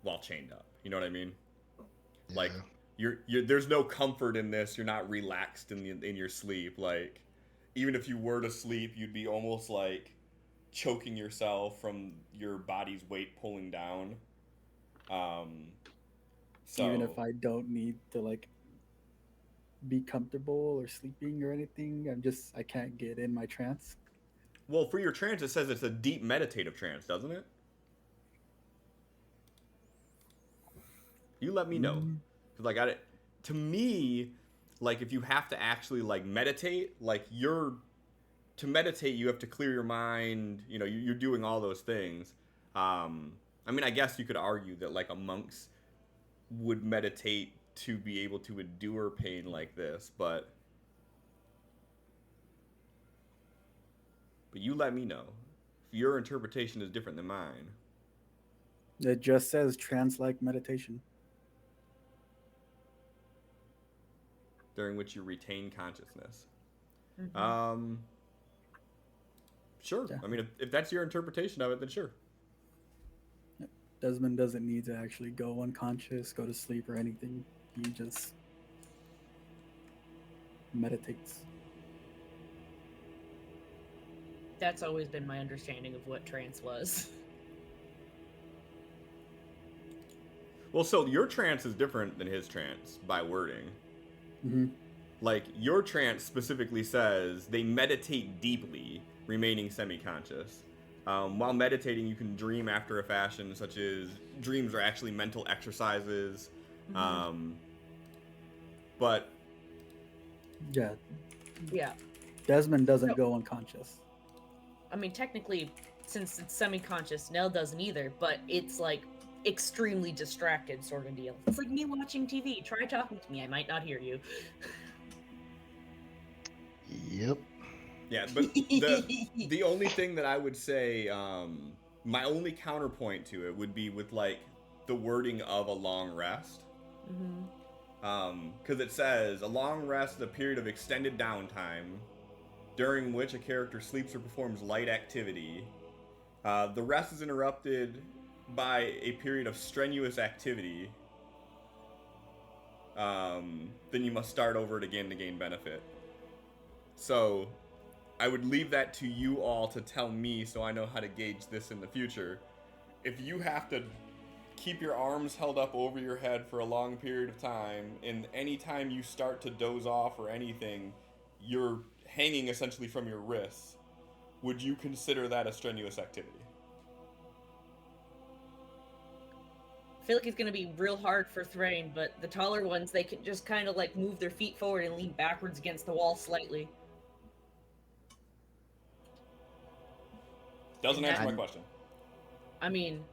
while chained up. You know what I mean? Like you're there's no comfort in this. You're not relaxed in your sleep. Like even if you were to sleep, you'd be almost like choking yourself from your body's weight pulling down. So
Even if I don't need to like be comfortable or sleeping or anything, I can't get in my trance.
well, for your trance, it says it's a deep meditative trance, doesn't it? You let me know. Like to me, like if you have to actually like meditate, like to meditate, you have to clear your mind. You know, you're doing all those things. I mean, I guess you could argue that like a monk's would meditate to be able to endure pain like this, but you let me know your interpretation is different than mine.
It just says trance-like meditation.
During which you retain consciousness.
Mhm.
Sure.
Yeah.
I mean, if that's your interpretation of it, then sure.
Desmond doesn't need to actually go unconscious, go to sleep, or anything. He just meditates.
That's always been my understanding of what trance was.
Well, so your trance is different than his trance by wording.
Mm-hmm.
Like, your trance specifically says they meditate deeply, remaining semi-conscious. While meditating, you can dream after a fashion, such as dreams are actually mental exercises. But
Yeah,
Yeah.
Desmond doesn't
So-
go unconscious.
I mean, technically, since it's semi-conscious, Nell doesn't either, but it's like extremely distracted sort of deal. It's like me watching TV. Try talking to me. I might not hear you.
Yep.
yeah, but the only thing that I would say, my only counterpoint to it would be with like the wording of a long rest. Because it says a long rest is a period of extended downtime during which a character sleeps or performs light activity. The rest is interrupted by a period of strenuous activity. Then you must start over it again to gain benefit. So I would leave that to you all to tell me so I know how to gauge this in the future. If you have to keep your arms held up over your head for a long period of time, and any time you start to doze off or anything, you're hanging essentially from your wrists, would you consider that a strenuous activity?
I feel like it's gonna be real hard for Thrain, but the taller ones, they can just kind of like move their feet forward and lean backwards against the wall slightly.
Doesn't answer my
I'm-
question.
I mean,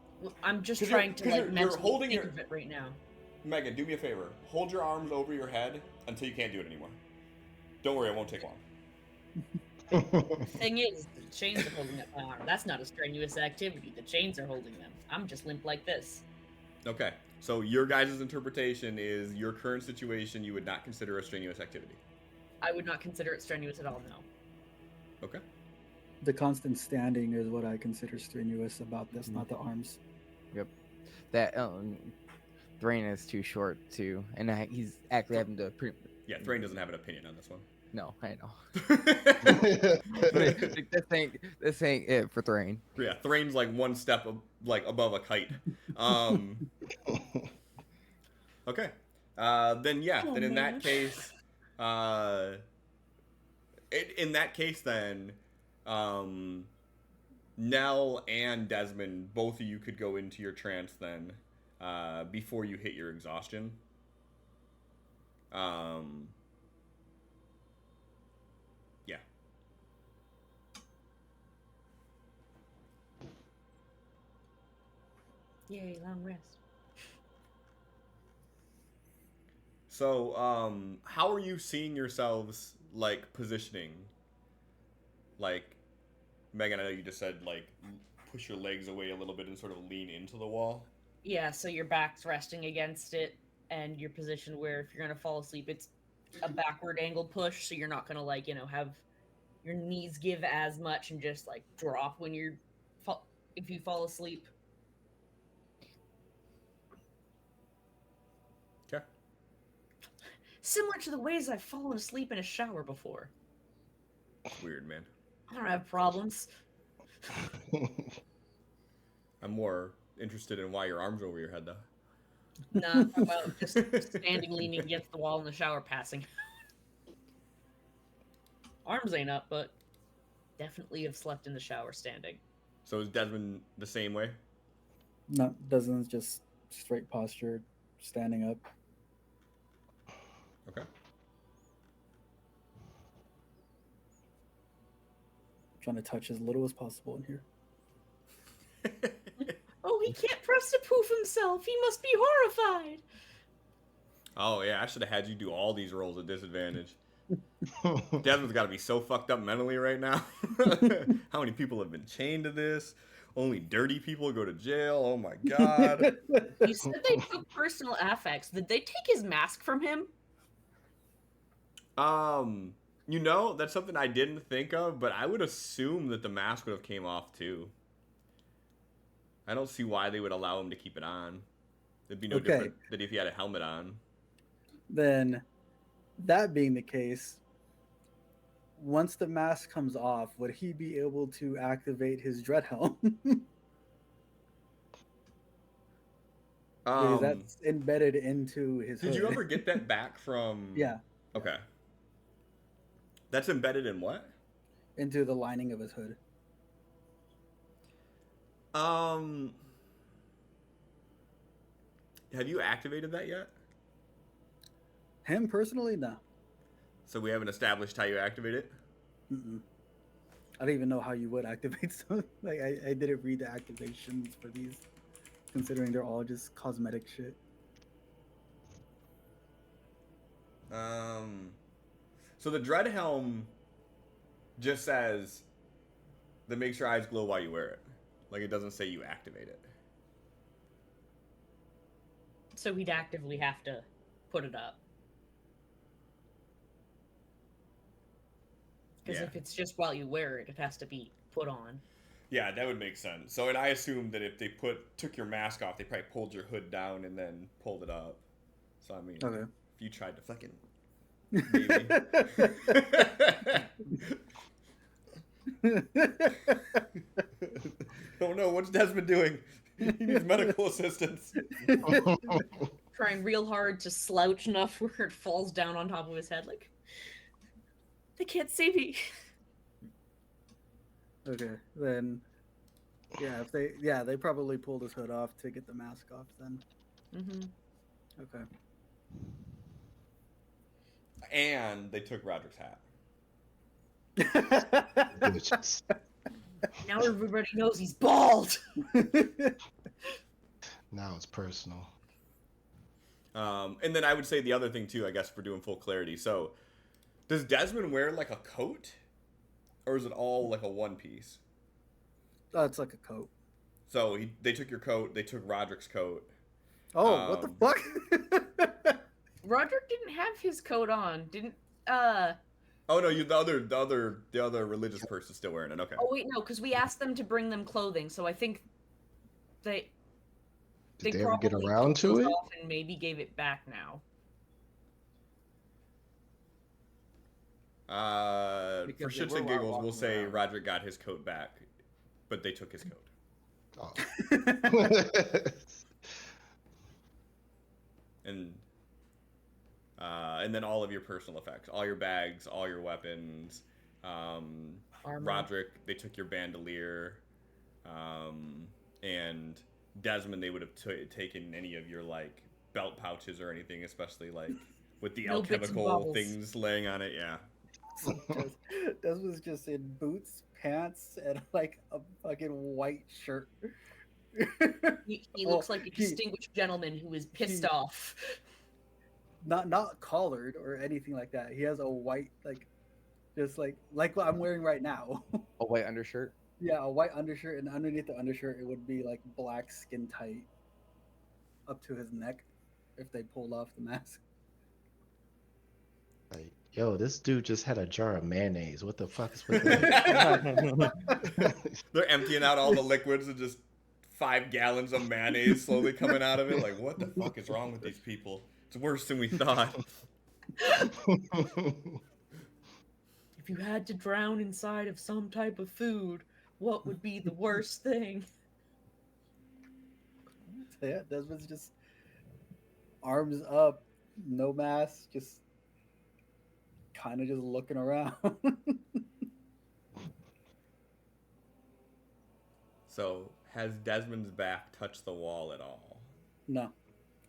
I'm just
'Cause
trying to
you're
like mentally
holding
think
your-
of it right now.
Megan, do me a favor. Hold your arms over your head until you can't do it anymore. Don't worry, it won't take long.
Thing is, the chains are holding up my arm. That's not a strenuous activity. The chains are holding them. I'm just limp like this.
Okay, so your guys' interpretation is your current situation you would not consider a strenuous activity.
I would not consider it strenuous at all, no.
Okay.
The constant standing is what I consider strenuous about this,
Mhm.
not the arms.
That Thrain is too short too, and he's actually having to.
Yeah, Thrain doesn't have an opinion on this one.
No, I know. This ain't it for Thrain.
Yeah, Thrain's like one step above a kite. Okay. Then yeah,
Oh,
then in that
man.
case, in that case then, Nell and Desmond, both of you could go into your trance then, before you hit your exhaustion. Yeah.
Yay, long rest.
So, how are you seeing yourselves, like, positioning? Like, Megan, I know you just said, like, push your legs away a little bit and sort of lean into the wall.
Yeah, so your back's resting against it, and you're positioned where if you're gonna fall asleep, it's a backward angle push, so you're not gonna like, have your knees give as much and just like drop when you're if you fall asleep.
Okay.
Similar to the ways I've fallen asleep in a shower before.
Weird, man.
I don't have problems.
I'm more interested in why your arms are over your head, though.
Nah, I'm about just standing leaning against the wall in the shower passing. Arms ain't up, but definitely have slept in the shower standing.
So is Desmond the same way?
Not doesn't just straight posture, standing up.
Okay.
Trying to touch as little as possible in here.
Oh, he can't press to poof himself. He must be horrified.
Oh, yeah, I should have had you do all these rolls at disadvantage. Desmond's got to be so fucked up mentally right now. How many people have been chained to this? Only dirty people go to jail. Oh my god.
You said they took personal affects. Did they take his mask from him?
You know, that's something I didn't think of, but I would assume that the mask would have came off too. I don't see why they would allow him to keep it on. It'd be no
Okay.
different than if he had a helmet on.
Then, that being the case, once the mask comes off, would he be able to activate his dread helm? Because that's embedded into his
Did
hood.
you ever get that back from?
Yeah.
Okay. That's embedded in what?
Into the lining of his hood.
Have you activated that yet?
Him personally, no.
So we haven't established how you activate it?
Mm-mm. I don't even know how you would activate something. Like I didn't read the activations for these, considering they're all just cosmetic shit.
So the dread helm just says that makes your eyes glow while you wear it. Like it doesn't say you activate it.
So he'd actively have to put it up. Because if it's just while you wear it, it has to be put on.
Yeah, that would make sense. So, and I assumed that if they took your mask off, they probably pulled your hood down and then pulled it up. So I mean,
Okay.
if you tried to fucking maybe. Oh no, what's Desmond doing? He needs medical assistance.
Trying real hard to slouch enough where it falls down on top of his head. Like, they can't see me.
Okay, then yeah, they probably pulled his hood off to get the mask off then.
Mm-hmm.
Okay.
And they took Roderick's hat.
Bitches.
Now everybody knows he's bald.
Now it's personal.
And then I would say the other thing too, I guess, for doing full clarity. So, does Desmond wear like a coat, or is it all like a one piece?
Oh, it's like a coat.
So they took your coat, they took Roderick's coat.
Oh, what the fuck?
Roderick didn't have his coat on. Didn't
Oh no, the other religious person's still wearing it. Okay.
Oh wait, no, because we asked them to bring them clothing, so I think
Did they ever
probably
get around
took
to
those
it?
off and maybe gave it back now.
For
Because they
shits
were
and giggles, we'll
walking
say
around.
Roderick got his coat back, but they took his coat.
Oh.
And then all of your personal effects, all your bags, all your weapons.
Armor.
Roderick, they took your bandolier, and Desmond, they would have taken any of your like belt pouches or anything, especially like with the
No bits and
alchemical
bobbles.
things laying on it. Yeah.
This was just in boots, pants, and like a fucking white shirt.
He looks like a distinguished gentleman who is pissed off.
Not collared or anything like that. He has a white just like what I'm wearing right now.
A white undershirt.
Yeah, a white undershirt, and underneath the undershirt it would be like black skin tight up to his neck if they pulled off the mask.
Like, yo, this dude just had a jar of mayonnaise. What the fuck is with that?
They're emptying out all the liquids and just 5 gallons of mayonnaise slowly coming out of it. Like, what the fuck is wrong with these people? It's worse than we thought.
If you had to drown inside of some type of food, what would be the worst thing?
So yeah, Desmond's just arms up, no mask, just kind of just looking around.
So, has Desmond's back touched the wall at all?
No,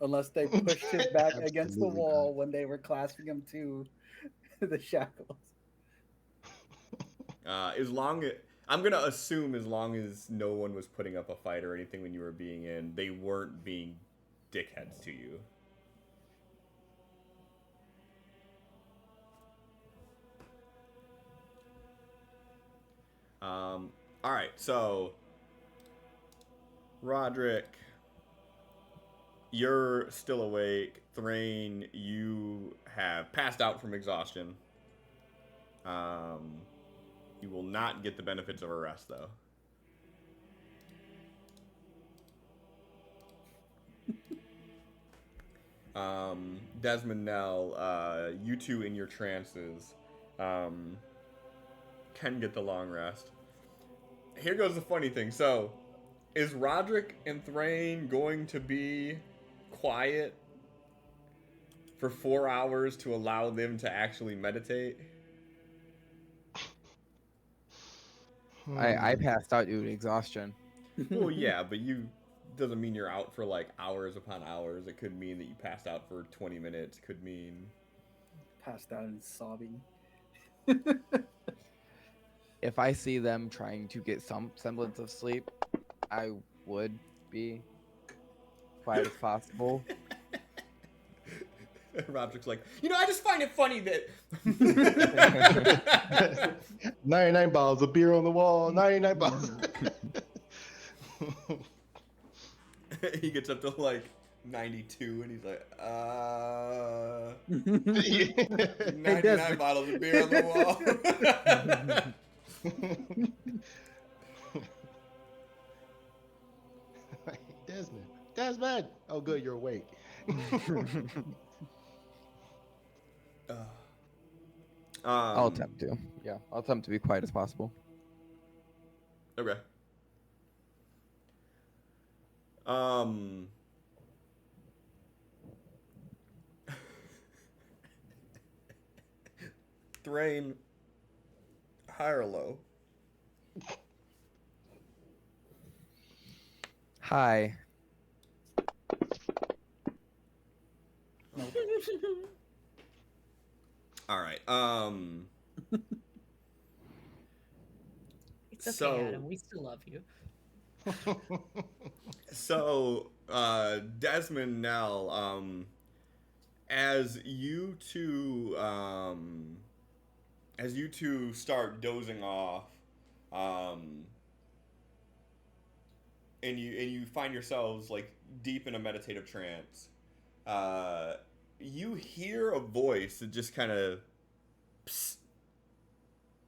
unless they pushed his back against the
Absolutely
wall when they were clasping him to the shackles.
I'm gonna assume as long as no one was putting up a fight or anything when you were being in, they weren't being dickheads to you. All right, so Roderick, you're still awake. Thrain, you have passed out from exhaustion. Um, you will not get the benefits of a rest, though. Desmond, Nell, you two in your trances can get the long rest. Here goes the funny thing. So, is Roderick and Thrain going to be quiet for 4 hours to allow them to actually meditate?
I passed out due to exhaustion.
Well, yeah, but you doesn't mean you're out for like hours upon hours. It could mean that you passed out for 20 minutes. It could mean
Passed out and sobbing.
If I see them trying to get some semblance of sleep, I would be quiet as possible.
Roderick's like, I just find it funny that
99 bottles of beer on the wall. 99 bottles.
he gets up to like 92 and he's like, 99
Desmond.
bottles of beer on the wall.
Desmond. Oh, good, you're awake.
I'll attempt to. Yeah, I'll attempt to be quiet as possible.
Okay. Thrain, high or low?
Hi.
All right.
It's okay,
So-
Adam. We still love you.
So, Desmond, Nell, as you two start dozing off, and you find yourselves like deep in a meditative trance, you hear a voice that just kind of, psst,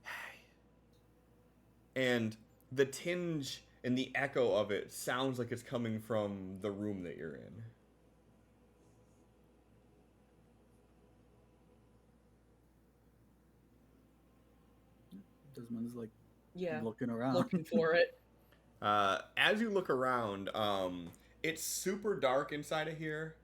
hey, and the tinge and the echo of it sounds like it's coming from the room that you're in.
Desmond's like
Yeah,
looking around.
looking for it.
As you look around, it's super dark inside of here.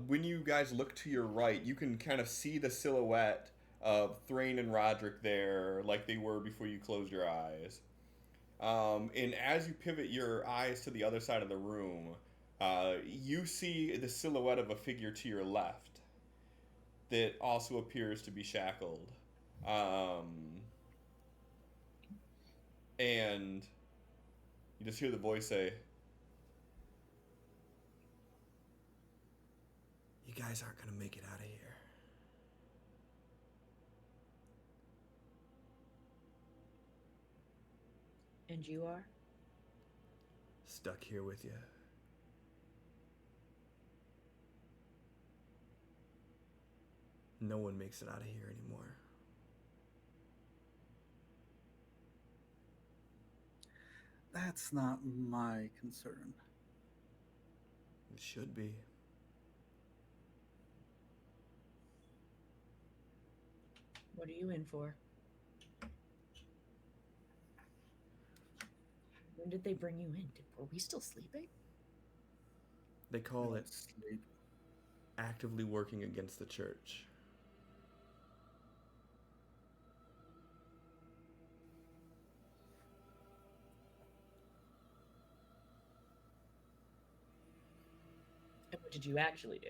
When you guys look to your right, you can kind of see the silhouette of Thrain and Roderick there, like they were before you closed your eyes. And as you pivot your eyes to the other side of the room, you see the silhouette of a figure to your left that also appears to be shackled. And you just hear the voice say, "You guys aren't going to make it out of here."
And you are?
Stuck here with you. No one makes it out of here anymore.
That's not my concern.
It should be.
What are you in for? When did they bring you in? Were we still sleeping?
They call it
Sleep.
actively working against the church.
And what did you actually do?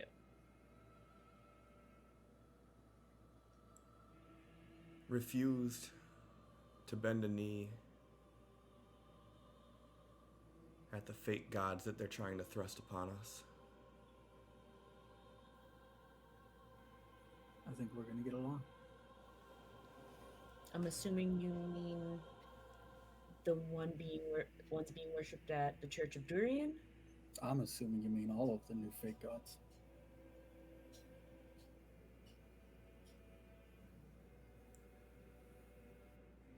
Refused to bend a knee at the fake gods that they're trying to thrust upon us.
I think we're gonna get along.
I'm assuming you mean The ones being worshipped at the Church of Durien?
I'm assuming you mean all of the new fake gods.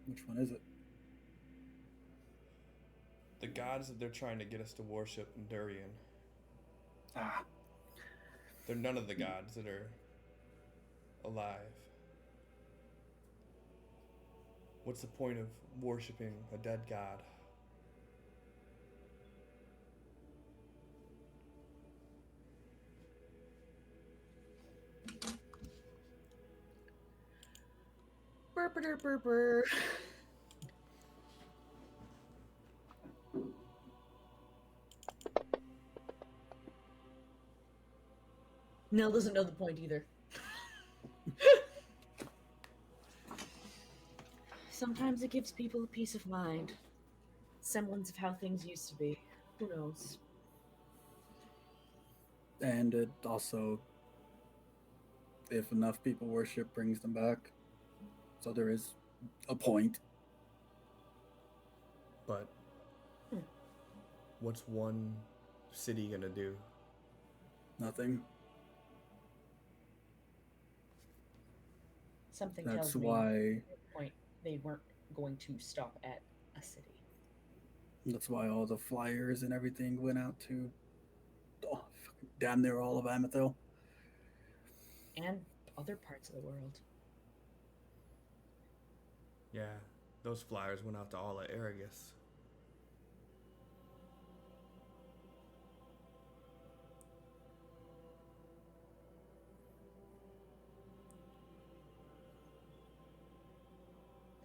Which one is it?
The gods that they're trying to get us to worship in Durien.
Ah,
They're none of the gods that are alive. What's the point of worshiping a dead god?
Burr, burr, burr. Nell doesn't know the point either. Sometimes it gives people a peace of mind. Semblance of how things used to be. Who knows?
and it also, if enough people worship, brings them back. So there is a point.
But what's one city gonna do?
Nothing.
Something
That's
tells me
why.
at this point they weren't going to stop at a city.
That's why all the flyers and everything went out to damn near all of Amethil.
And other parts of the world.
Yeah, those flyers went out to all of Aragus.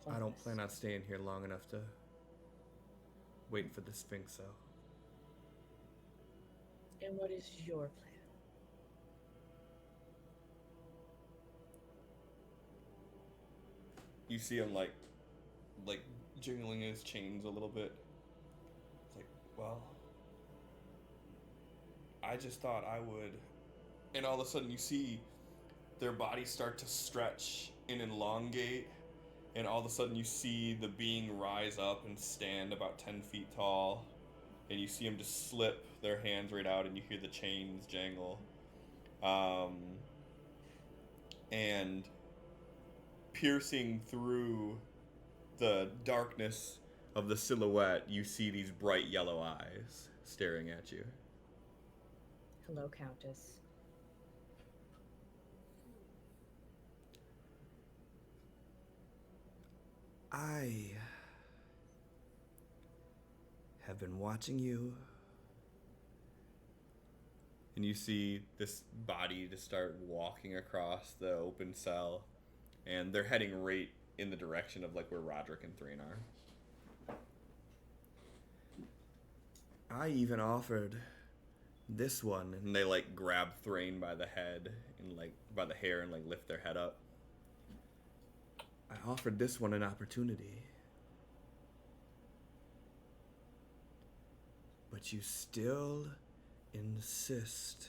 I don't plan on staying here long enough to wait for the Sphinx, though.
And what is your plan?
You see him like jingling his chains a little bit. It's like, well, I just thought I would. And all of a sudden, you see their bodies start to stretch and elongate, and all of a sudden, you see the being rise up and stand about 10 feet tall, and you see them just slip their hands right out, and you hear the chains jangle. And piercing through the darkness of the silhouette, you see these bright yellow eyes staring at you.
Hello, Countess.
I have been watching you. And you see this body just start walking across the open cell, and they're heading right in the direction of like where Roderick and Thrain are. I even offered this one, and they like grab Thrain by the head and like by the hair and like lift their head up. I offered this one an opportunity. But you still insist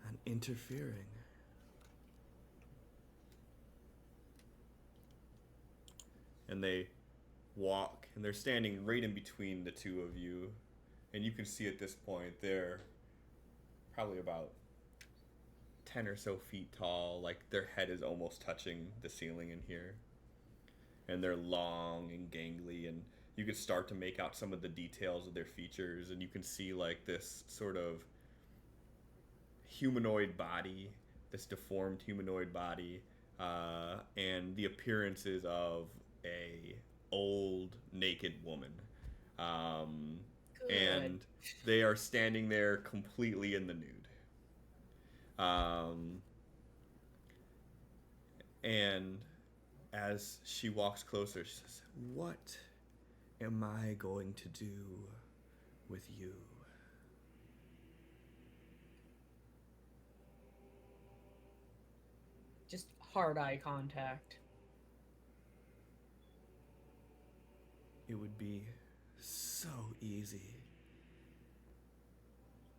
on interfering. And they walk, and they're standing right in between the two of you. And you can see at this point they're probably about 10 or so feet tall. Like their head is almost touching the ceiling in here. And they're long and gangly, and you can start to make out some of the details of their features, and you can see like this sort of humanoid body, this deformed humanoid body, and the appearances of a old naked woman. And they are standing there completely in the nude. And as she walks closer, she says, "What am I going to do with you?"
Just hard eye contact.
It would be so easy.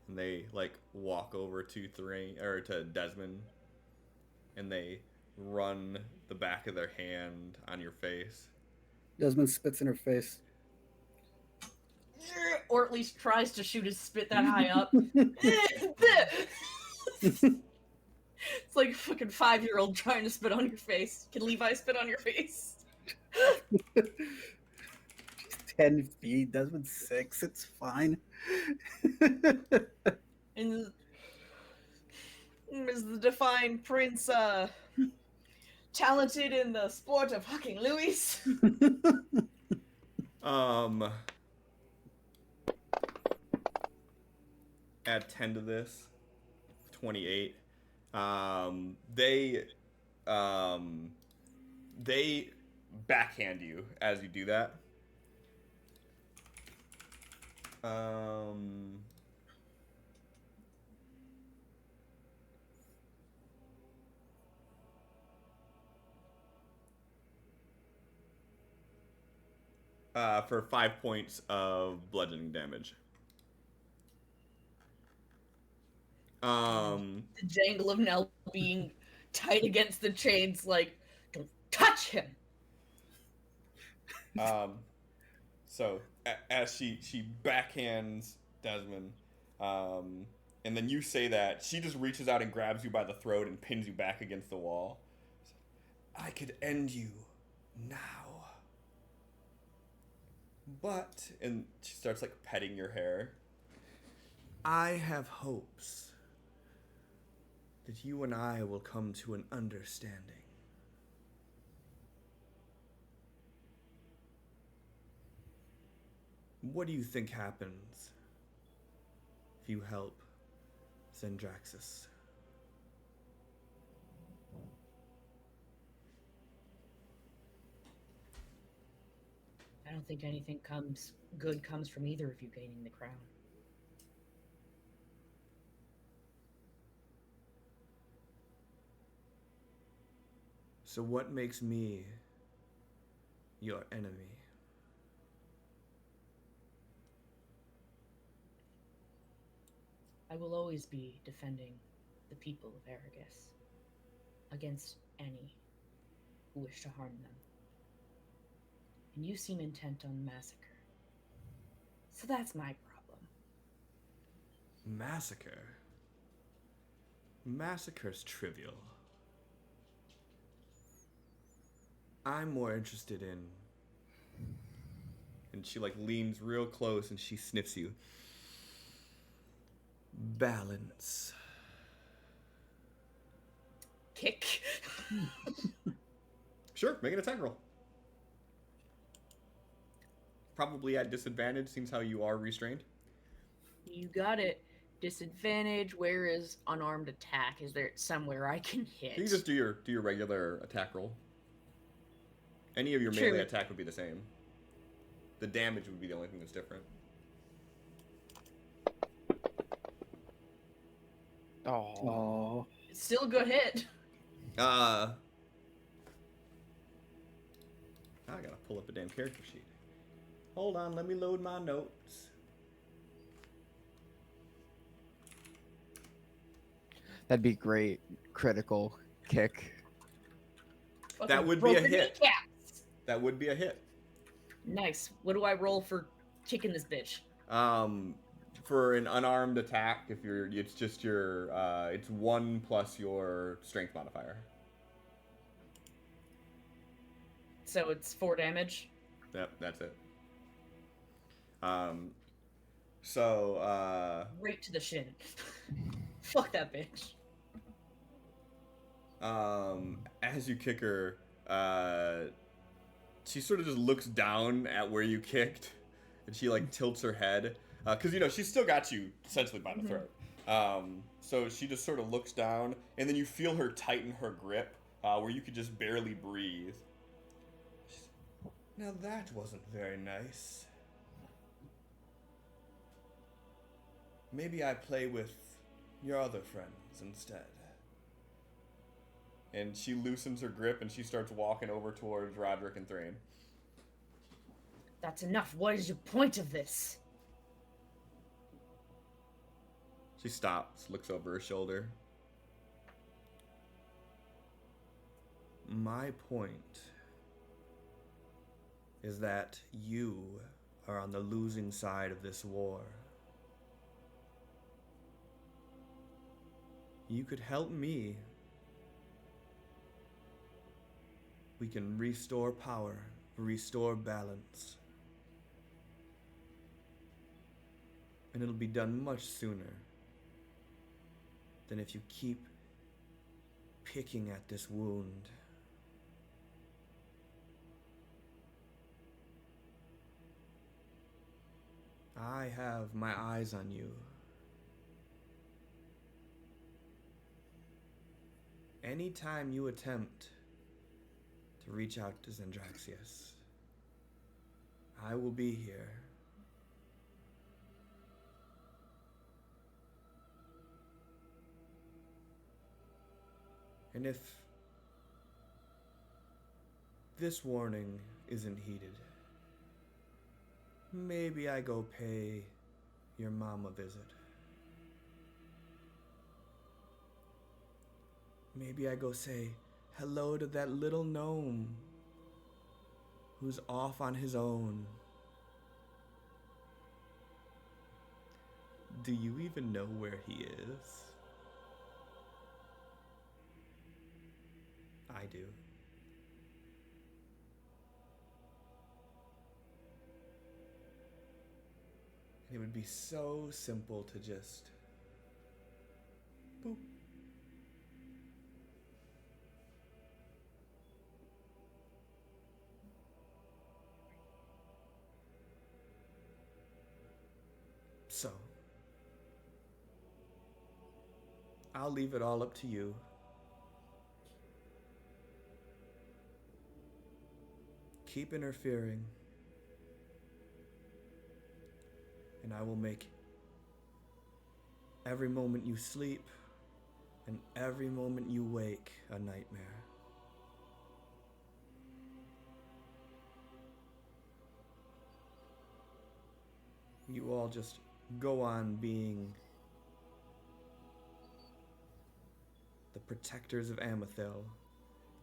And they like walk over to Thrain or to Desmond, and they run the back of their hand on your face.
Desmond spits in her face.
or at least tries to shoot his spit that high up. It's like a fucking 5-year-old trying to spit on your face. Can Levi spit on your face?
10 feet. Desmond's 6. It's fine.
And is the defined prince talented in the sport of hucking Louis?
Add 10 to this. 28. They they backhand you as you do that. For 5 points of bludgeoning damage.
The jangle of Nell being tight against the chains, like, don't touch him.
So as she backhands Desmond, and then you say that, she just reaches out and grabs you by the throat and pins you back against the wall. I could end you now. But, and she starts like petting your hair. I have hopes that you and I will come to an understanding. What do you think happens if you help Zendraxis?
I don't think anything good comes from either of you gaining the crown.
So what makes me your enemy?
I will always be defending the people of Arrakis against any who wish to harm them. And you seem intent on massacre. So that's my problem.
Massacre? Massacre's trivial. I'm more interested in... And she like leans real close and she sniffs you. Balance.
Kick.
Sure, make an attack roll. Probably at disadvantage, seems how you are restrained.
You got it. Disadvantage. Where is unarmed attack? Is there somewhere I can hit?
You can just do your regular attack roll. Any of your
True.
melee attack would be the same. The damage would be the only thing that's different.
Oh.
It's still a good hit.
I gotta pull up a damn character sheet. Hold on, let me load my notes.
That'd be great. Critical kick.
That would be
Broke
a
the
hit.
kneecaps.
That would be a hit.
Nice. What do I roll for kicking this bitch?
For an unarmed attack, it's just your, it's 1 plus your strength modifier.
So it's 4 damage.
Yep, that's it.
Right to the shin. Fuck that bitch.
As you kick her, she sort of just looks down at where you kicked, and she like tilts her head, because she's still got you essentially by the throat. So she just sort of looks down, and then you feel her tighten her grip, where you could just barely breathe. Now that wasn't very nice. Maybe I play with your other friends instead. And she loosens her grip and she starts walking over towards Roderick and Thrain.
That's enough. What is your point of this?
She stops, looks over her shoulder. My point is that you are on the losing side of this war. You could help me. We can restore power, restore balance. And it'll be done much sooner than if you keep picking at this wound. I have my eyes on you. Anytime you attempt to reach out to Zendraxius, I will be here. And if this warning isn't heeded, maybe I go pay your mom a visit. Maybe I go say hello to that little gnome who's off on his own. Do you even know where he is? I do. It would be so simple to just boop. So, I'll leave it all up to you. Keep interfering, and I will make every moment you sleep and every moment you wake a nightmare. You all just go on being the protectors of Amethil.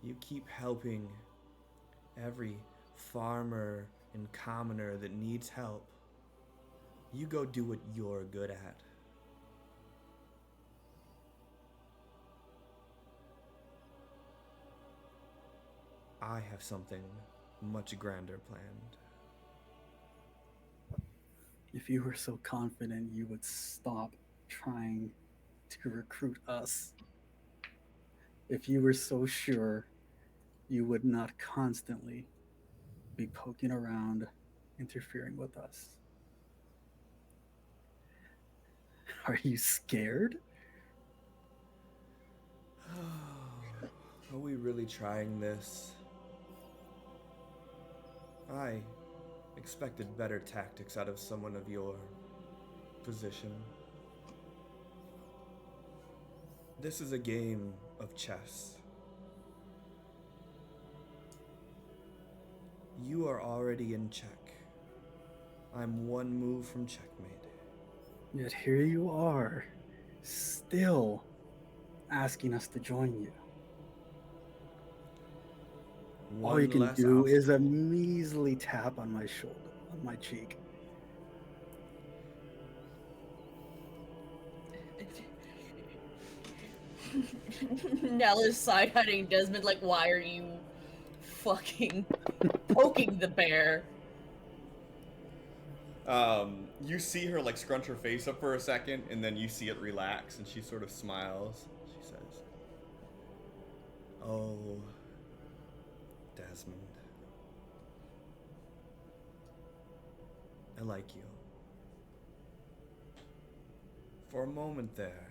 You keep helping every farmer and commoner that needs help. You go do what you're good at. I have something much grander planned.
If you were so confident, you would stop trying to recruit us. If you were so sure, you would not constantly be poking around, interfering with us. Are you scared?
Are we really trying this? I expected better tactics out of someone of your position. This is a game of chess. You are already in check. I'm one move from checkmate.
Yet here you are, still asking us to join you. All you
One
can
less
do is a
obstacle.
measly tap on my shoulder, on my cheek.
Nella's side-eyeing Desmond like, why are you fucking poking the bear?
You see her like scrunch her face up for a second, and then you see it relax, and she sort of smiles. She says, "Oh, Desmond, I like you." For a moment there,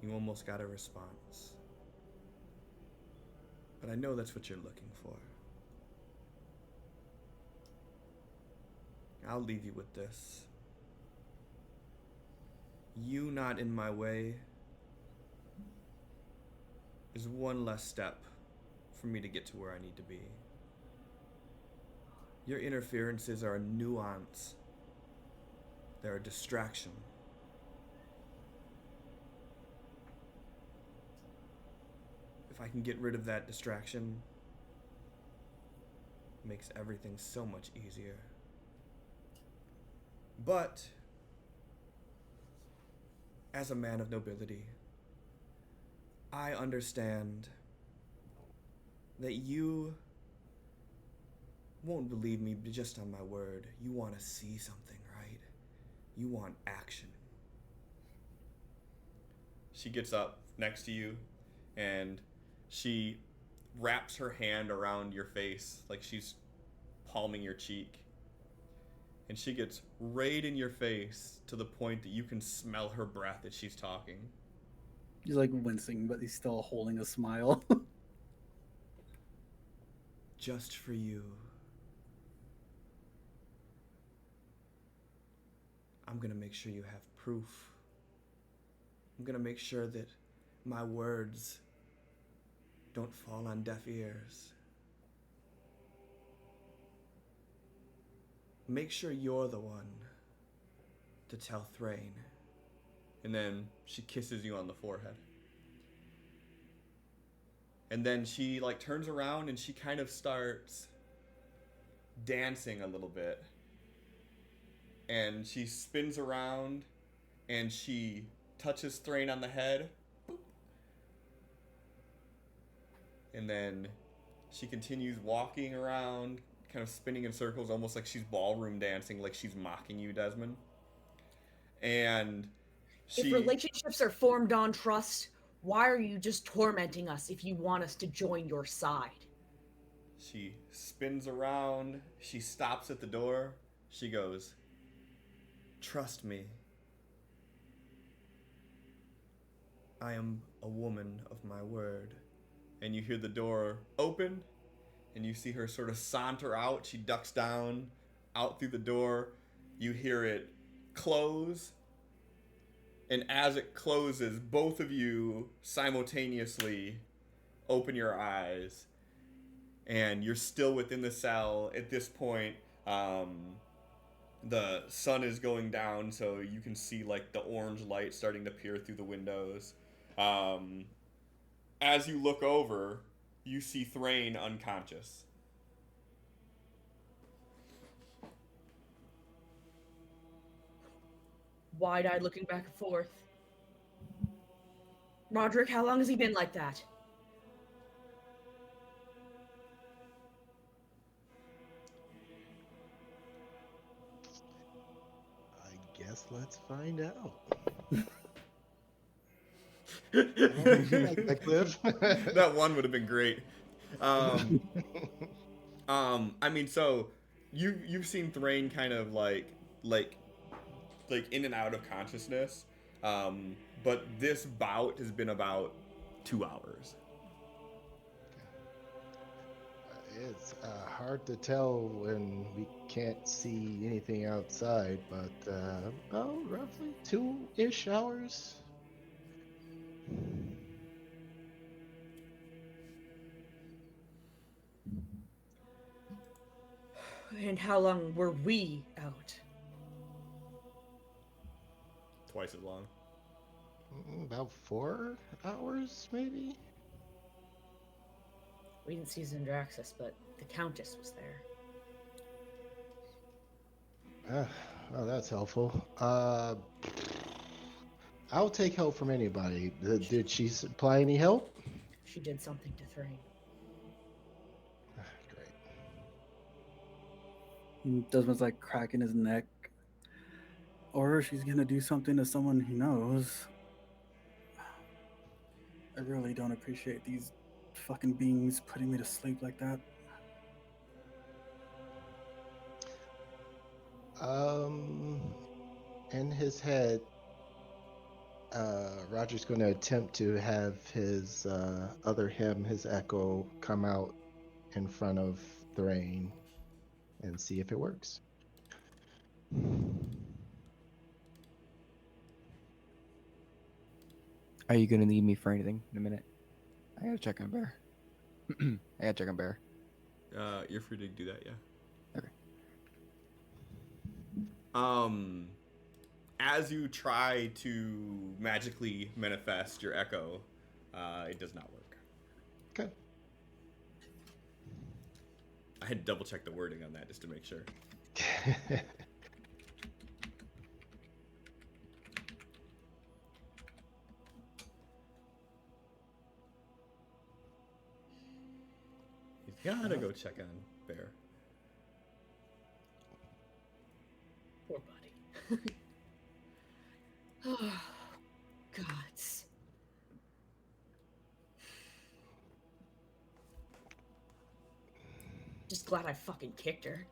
you almost got a response. But I know that's what you're looking for. I'll leave you with this. You not in my way is one less step for me to get to where I need to be. Your interferences are a nuance. They're a distraction. If I can get rid of that distraction, makes everything so much easier. But as a man of nobility, I understand that you won't believe me just on my word. You want to see something, right? You want action. She gets up next to you and she wraps her hand around your face like she's palming your cheek. And she gets right in your face to the point that you can smell her breath as she's talking.
He's like wincing, but he's still holding a smile.
Just for you. I'm gonna make sure you have proof. I'm gonna make sure that my words don't fall on deaf ears. Make sure you're the one to tell Thrain. And then she kisses you on the forehead. And then she like turns around and she kind of starts dancing a little bit. And she spins around and she touches Thrain on the head. And then she continues walking around, kind of spinning in circles, almost like she's ballroom dancing, like she's mocking you, Desmond. And
If relationships are formed on trust, why are you just tormenting us if you want us to join your side?
She spins around. She stops at the door. She goes, "Trust me. I am a woman of my word." And you hear the door open, and you see her sort of saunter out. She ducks down, out through the door. You hear it close. And as it closes, both of you simultaneously open your eyes. And you're still within the cell. At this point, the sun is going down, so you can see like the orange light starting to peer through the windows. As you look over, you see Thrain unconscious.
Wide-eyed looking back and forth. Roderick, how long has he been like that?
I guess let's find out.
That
Cliff.
one would have been great. I mean, so you've seen Thrain kind of like in and out of consciousness, but this bout has been about 2 hours.
It's hard to tell when we can't see anything outside, but about roughly 2-ish hours.
And how long were we out?
Twice as long.
About 4 hours, maybe?
We didn't see Zendraxis, but the Countess was there.
Oh, that's helpful. I'll take help from anybody. Did she supply any help?
She did something to Thrain.
Great.
Desmond's like cracking his neck. Or she's gonna do something to someone he knows. I really don't appreciate these fucking beings putting me to sleep like that.
In his head, Roger's going to attempt to have his other him, his echo, come out in front of Thrain and see if it works.
Are you gonna need me for anything in a minute? I gotta check on Bear. I gotta check on Bear.
You're free to do that, yeah.
Okay.
As you try to magically manifest your echo, it does not work.
Okay.
I had to double check the wording on that just to make sure. He's gotta go check on Bear.
Poor buddy. Oh, gods. Just glad I fucking kicked her.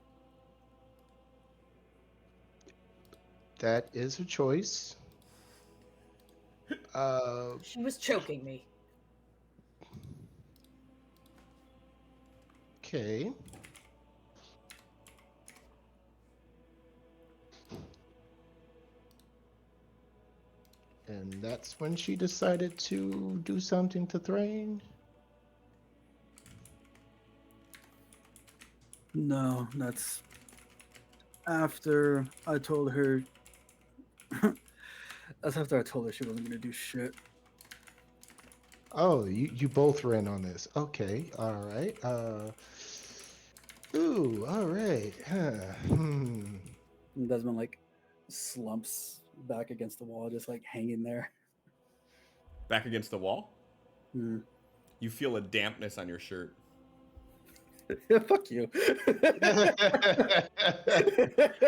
That is a choice.
She was choking me.
Okay. And that's when she decided to do something to Thrain.
No, that's after I told her. That's after I told her she wasn't gonna do shit.
Oh, you both ran on this. Okay, all right. Ooh, all right.
And Desmond like slumps back against the wall, just like hanging there.
Back against the wall.
Hmm.
You feel a dampness on your shirt.
Fuck you.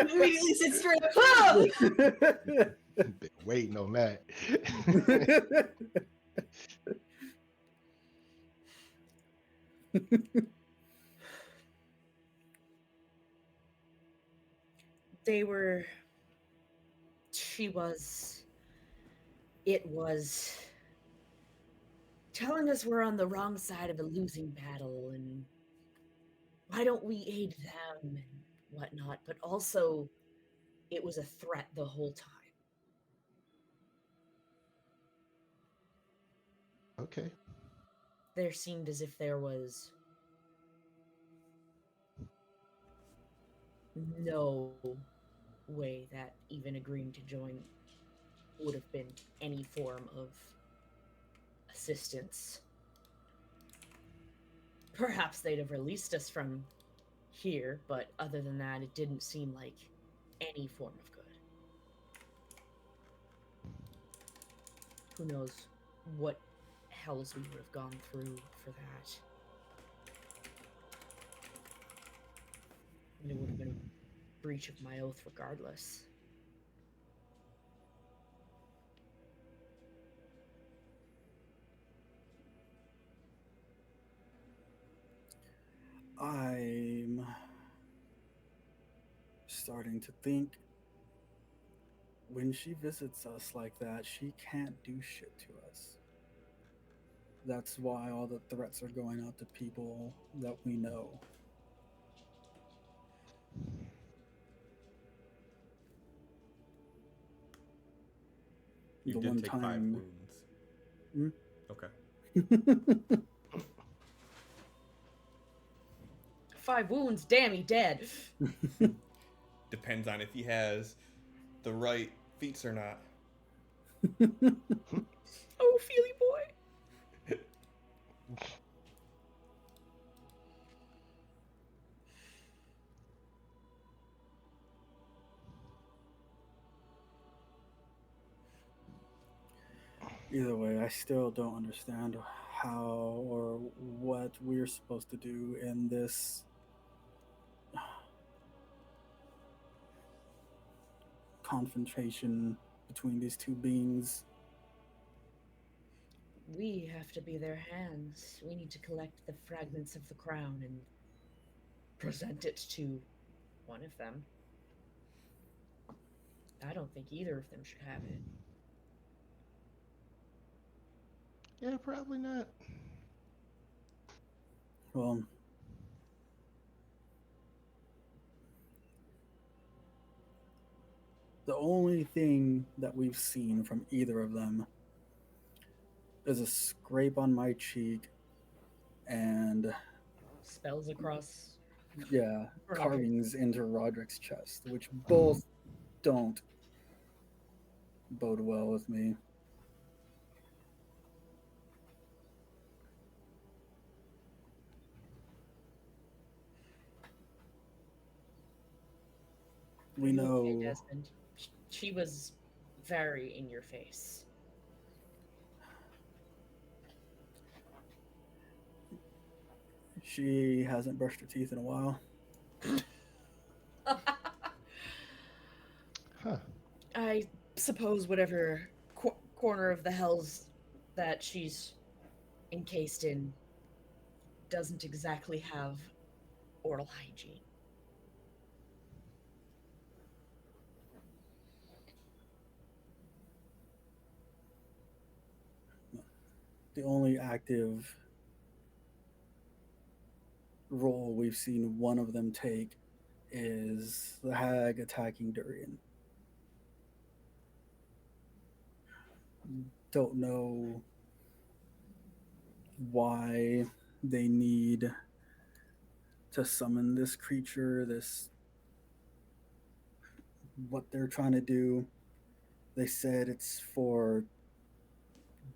Immediately sit straight up. Oh!
Been waiting on that.
They were. She was. It was. Telling us we're on the wrong side of a losing battle and why don't we aid them and whatnot, but also it was a threat the whole time.
Okay.
There seemed as if there was no way that even agreeing to join would have been any form of assistance. Perhaps they'd have released us from here, but other than that, it didn't seem like any form of good. Who knows what hells we would have gone through for that. And it would have been a breach of my oath regardless.
I'm starting to think when she visits us like that, she can't do shit to us. That's why all the threats are going out to people that we know.
You
The
did
one
take 5
time.
wounds.
Hmm?
Okay.
5 wounds, damn, he dead.
Depends on if he has the right feats or not.
Oh, Feely boy.
Either way, I still don't understand how or what we're supposed to do in this confrontation between these two beings.
We have to be their hands. We need to collect the fragments of the crown and present it to one of them. I don't think either of them should have it.
Yeah, probably not.
Well, the only thing that we've seen from either of them is a scrape on my cheek and,
Spells across.
yeah,
Roderick.
carvings into Roderick's chest, which both don't bode well with me. We
Are you okay,
know
Desmond? She was very in your face.
she hasn't brushed her teeth in a while.
Huh.
I suppose whatever corner of the hells that she's encased in doesn't exactly have oral hygiene.
The only active role we've seen one of them take is the hag attacking Durien. Don't know why they need to summon this creature, this what they're trying to do. They said it's for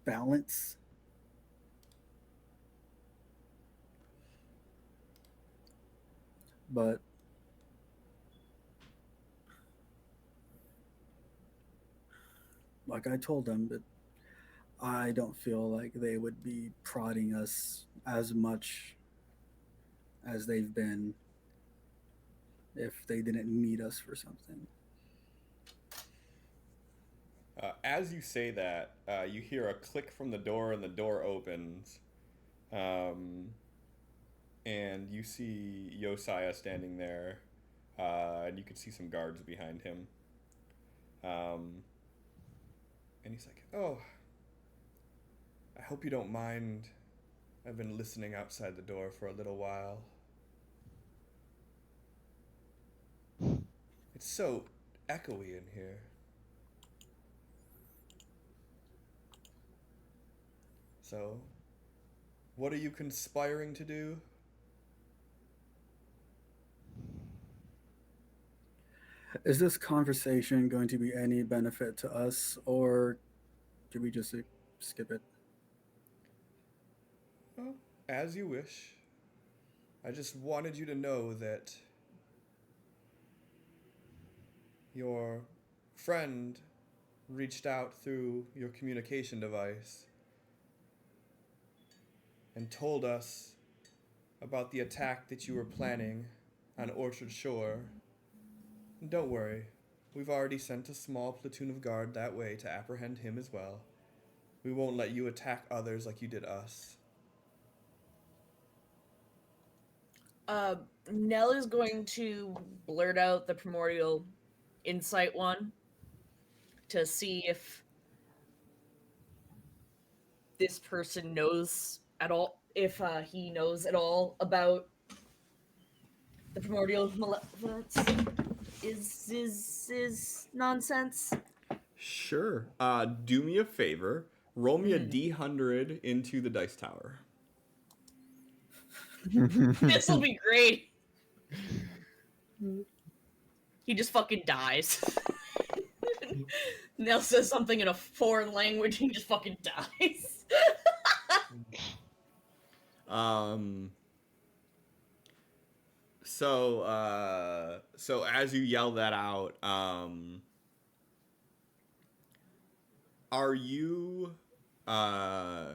balance, but like I told them that I don't feel like they would be prodding us as much as they've been if they didn't need us for something.
As you say that, you hear a click from the door, and the door opens. Um, and you see Josiah standing there, and you can see some guards behind him. And he's like, "Oh, I hope you don't mind. I've been listening outside the door for a little while. It's so echoey in here." So, what are you conspiring to do?
Is this conversation going to be any benefit to us, or do we just skip it?
Well, as you wish. I just wanted you to know that your friend reached out through your communication device and told us about the attack that you were planning on Orchard Shore. And don't worry, we've already sent a small platoon of guard that way to apprehend him as well. We won't let you attack others like you did us.
Uh, Nell is going to blurt out the primordial insight one to see if this person knows at all, if he knows at all about the primordial malevolence is nonsense.
Sure. Do me a favor. Roll me a
Mm.
D100 into the dice tower.
This will be great. He just fucking dies. Nell says something in a foreign language, he just fucking dies.
Um. So as you yell that out, are you, uh,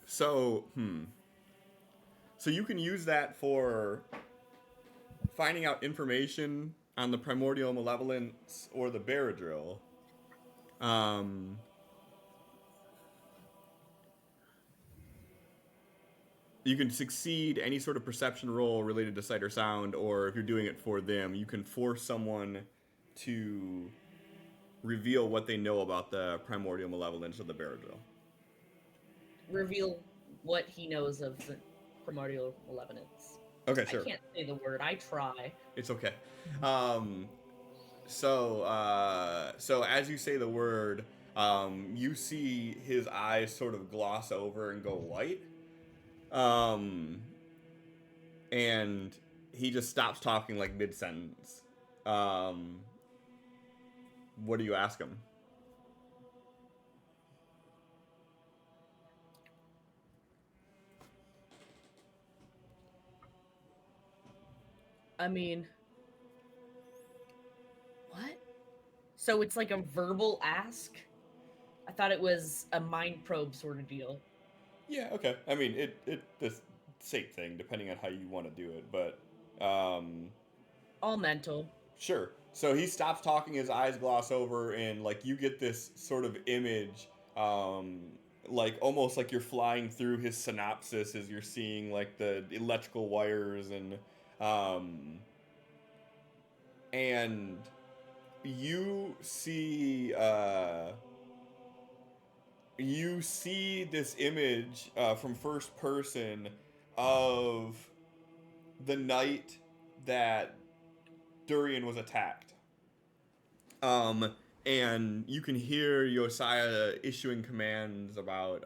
so hmm. So you can use that for finding out information on the primordial malevolence or the Baradrill. Um, you can succeed any sort of perception roll related to sight or sound, or if you're doing it for them, you can force someone to reveal what they know about the primordial malevolence of the Baradrill.
Reveal what he knows of the primordial malevolence.
Okay,
I
sure.
can't say the word. I try.
It's okay. So as you say the word, you see his eyes sort of gloss over and go white. Um, and he just stops talking like mid sentence. Um, what do you ask him?
I mean, what? So it's like a verbal ask? I thought it was a mind probe sort of deal.
Yeah, okay. I mean, it the same thing depending on how you want to do it, but um,
All mental.
sure. So he stops talking, his eyes gloss over, and like you get this sort of image, like almost like you're flying through his synopsis as you're seeing like the electrical wires um, and you see this image from first person of the night that Durien was attacked. Um, and you can hear Josiah issuing commands about,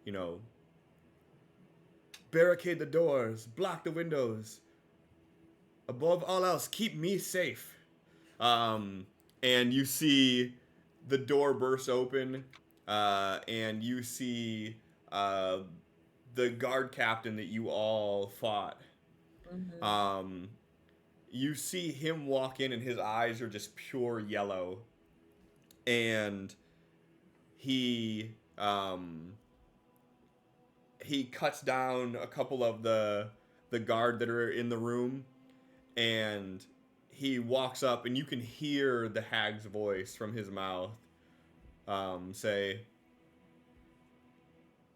you know, barricade the doors, block the windows. Above all else, keep me safe. Um, and you see the door burst open, and you see uh, the guard captain that you all fought.
Mm-hmm.
Um, you see him walk in, and his eyes are just pure yellow, and he he cuts down a couple of the guard that are in the room, and he walks up, and you can hear the hag's voice from his mouth say,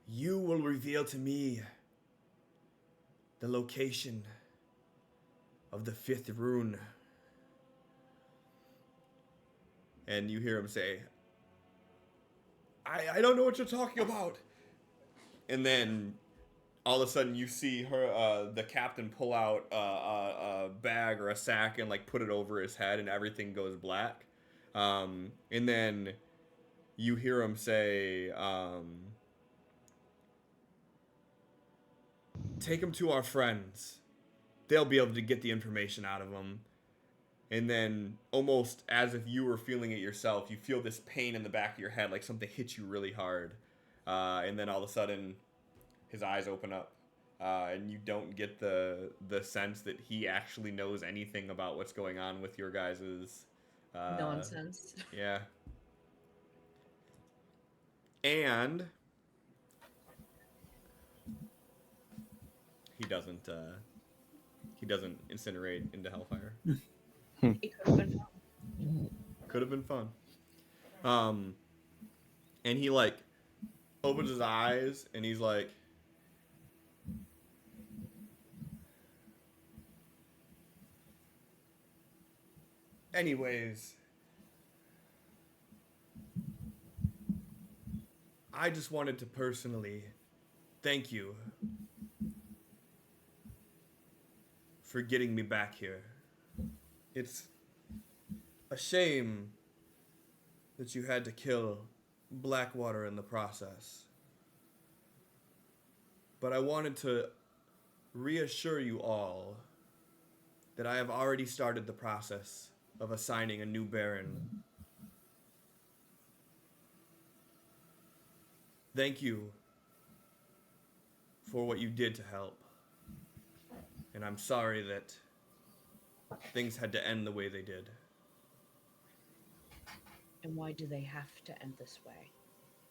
"You will reveal to me the location of the fifth rune." And you hear him say, I don't know what you're talking about. And then all of a sudden you see the captain pull out a bag or a sack and like put it over his head, and everything goes black. And then you hear him say, "Take him to our friends. They'll be able to get the information out of him." And then, almost as if you were feeling it yourself, you feel this pain in the back of your head, like something hits you really hard. And then all of a sudden, his eyes open up, and you don't get the sense that he actually knows anything about what's going on with your guys's.
Nonsense.
Yeah. And he doesn't. He doesn't incinerate into hellfire.
It could have been fun.
Could have been fun. Um, and he like opens his eyes, and he's like, "Anyways, I just wanted to personally thank you for getting me back here. It's a shame that you had to kill Blackwater in the process. But I wanted to reassure you all that I have already started the process of assigning a new Baron. Thank you for what you did to help. And I'm sorry that things had to end the way they did."
And why do they have to end this way?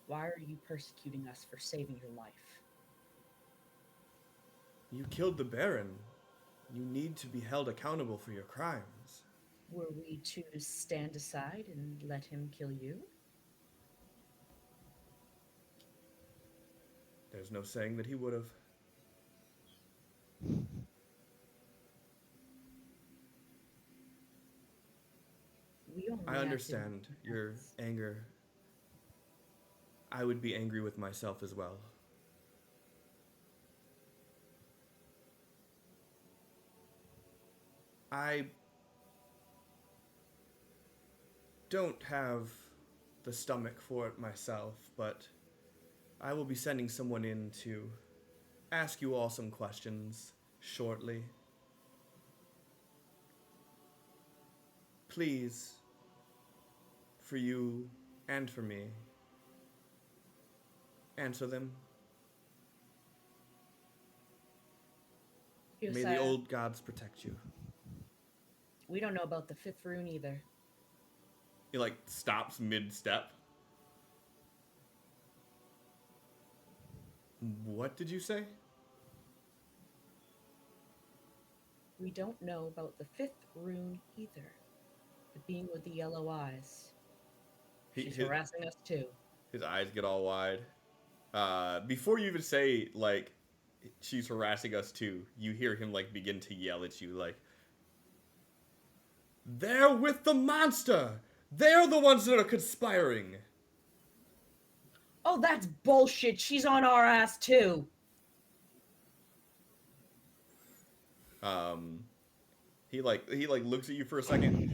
Why are you persecuting us for saving your life?
You killed the Baron. You need to be held accountable for your crimes.
Were we to stand aside and let him kill you?
There's no saying that he would have.
We only
I
acted in
understand your
defense.
anger. I would be angry with myself as well. I don't have the stomach for it myself, but I will be sending someone in to ask you all some questions shortly. Please, for you and for me, answer them. May the old gods protect you.
We don't know about the 5th rune either.
He like stops mid-step. What did you say?
We don't know about the 5th rune either. The being with the yellow eyes. She's harassing us too.
His eyes get all wide. Before you even say like she's harassing us too, you hear him like begin to yell at you like, "They're with the monster! They're the ones that are conspiring!"
Oh, that's bullshit. She's on our ass too.
He looks at you for a second.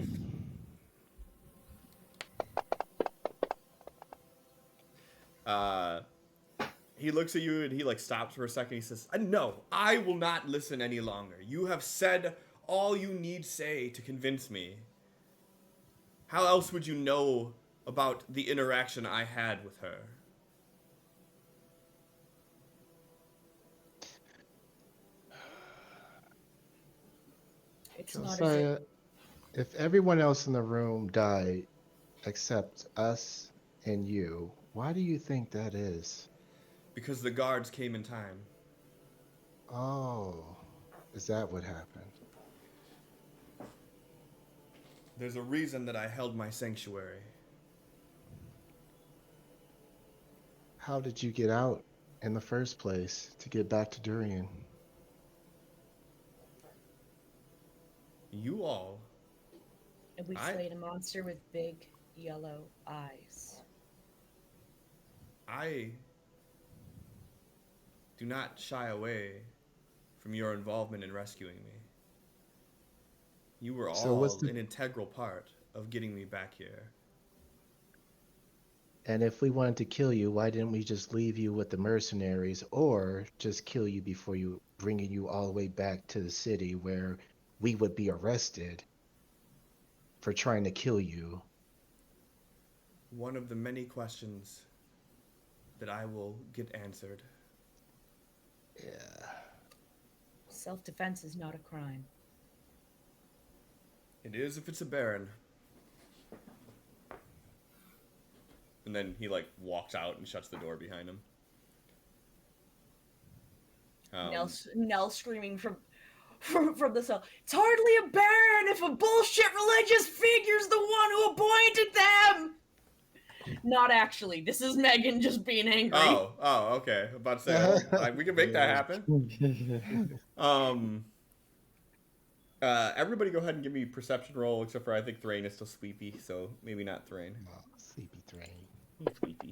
He looks at you and he like stops for a second. He says, "No, I will not listen any longer. You have said all you need say to convince me. How else would you know about the interaction I had with her?"
It's not as if
Josiah, if everyone else in the room died except us and you, why do you think that is?
Because the guards came in time.
Oh, is that what happened?
There's a reason that I held my sanctuary.
How did you get out in the first place to get back to Durien?
You all.
and we slayed a monster with big yellow eyes.
I do not shy away from your involvement in rescuing me. You were all an integral part of getting me back here.
And if we wanted to kill you, why didn't we just leave you with the mercenaries or just kill you before bringing you all the way back to the city where we would be arrested for trying to kill you?
One of the many questions that I will get answered.
Yeah.
Self-defense is not a crime.
It is if it's a Baron. And then he like walks out and shuts the door behind him.
Nell screaming from the cell. It's hardly a Baron if a bullshit religious figure's the one who appointed them! Not actually. This is Megan just being angry.
Oh, okay. I'm about to say, we can make that happen. Everybody go ahead and give me a perception roll, except for I think Thrain is still sleepy, so maybe not Thrain.
Oh, sleepy Thrain.
He's sleepy.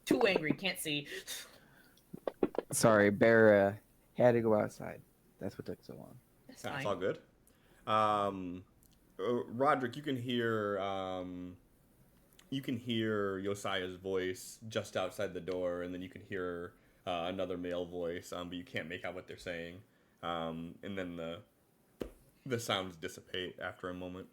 Too angry, can't see.
Sorry, Bear had to go outside. That's what took so long.
That's
That's
fine.
all good. Roderick, you can hear Josiah's voice just outside the door, and then you can hear another male voice, but you can't make out what they're saying. And then the sounds dissipate after a moment.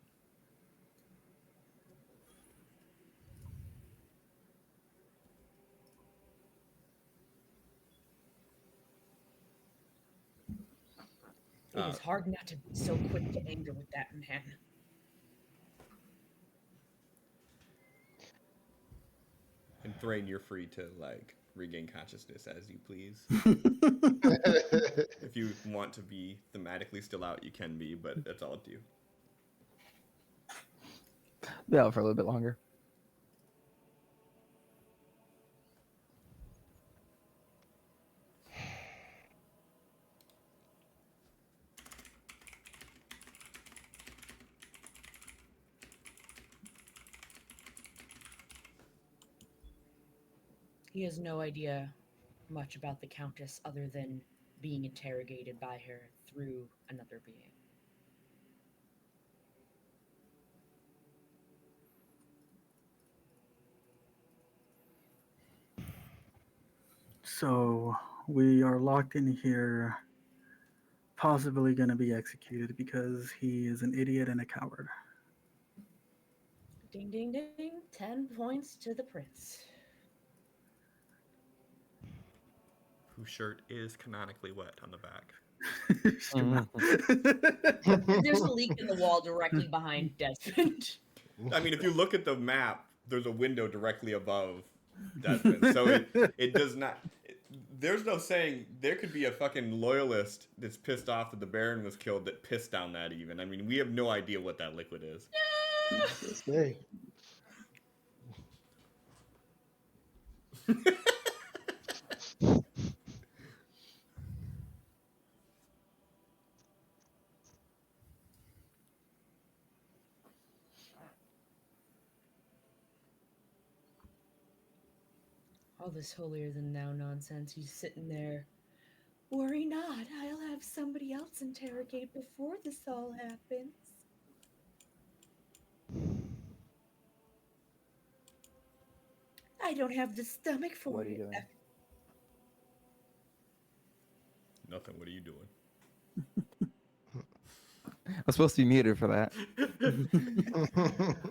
It is hard not to be so quick to anger with that man.
And Thrain, you're free to like regain consciousness as you please. If you want to be thematically still out, you can be, but it's all up to you.
Be out for a little bit longer.
He has no idea much about the Countess other than being interrogated by her through another being.
So we are locked in here, possibly going to be executed because he is an idiot and a coward.
Ding, ding, ding. 10 points to the prince.
whose shirt is canonically wet on the back.
There's a leak in the wall directly behind Desmond.
I mean, if you look at the map, there's a window directly above Desmond, so it does not. There's no saying there could be a fucking loyalist that's pissed off that the Baron was killed that pissed down that even. I mean, we have no idea what that liquid is.
Let's say.
All this holier than thou nonsense. He's sitting there. Worry not, I'll have somebody else interrogate before this all happens. I don't have the stomach for
What are you
it.
doing?
Nothing. What are you doing?
I'm supposed to be muted for that.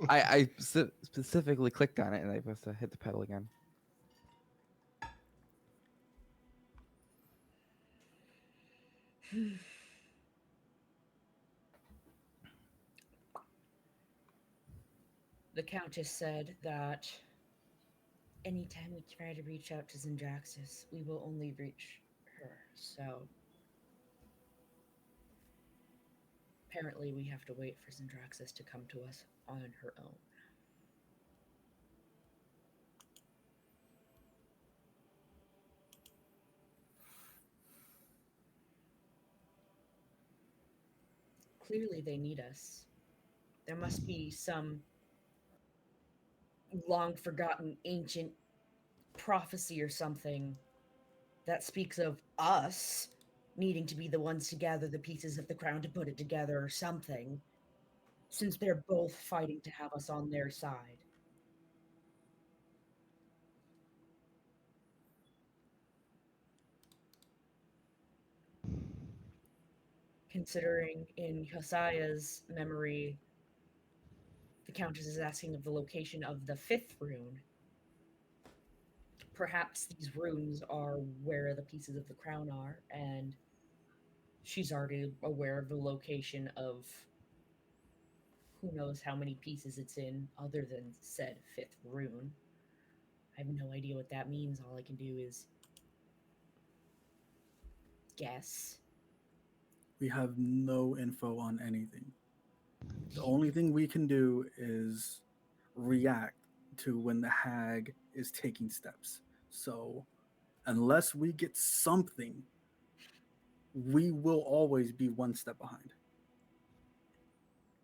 I specifically clicked on it and I supposed to hit the pedal again.
The Countess said that anytime we try to reach out to Zendraxis, we will only reach her. So apparently we have to wait for Zendraxis to come to us on her own. Clearly they need us. There must be some long forgotten ancient prophecy or something that speaks of us needing to be the ones to gather the pieces of the crown to put it together or something, since they're both fighting to have us on their side. Considering in Hosaya's memory, the Countess is asking of the location of the 5th rune. Perhaps these runes are where the pieces of the crown are, and she's already aware of the location of who knows how many pieces it's in other than said 5th rune. I have no idea what that means. All I can do is guess.
We have no info on anything. The only thing we can do is react to when the hag is taking steps. So, unless we get something, we will always be one step behind.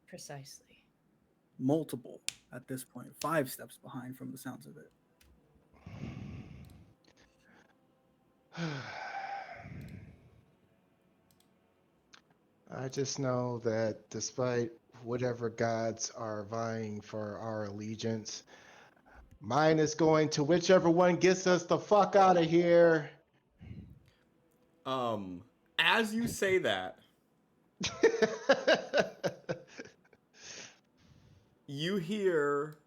Precisely.
Multiple at this point, 5 steps behind from the sounds of it.
I just know that despite whatever gods are vying for our allegiance, mine is going to whichever one gets us the fuck out of here.
As you say that, you hear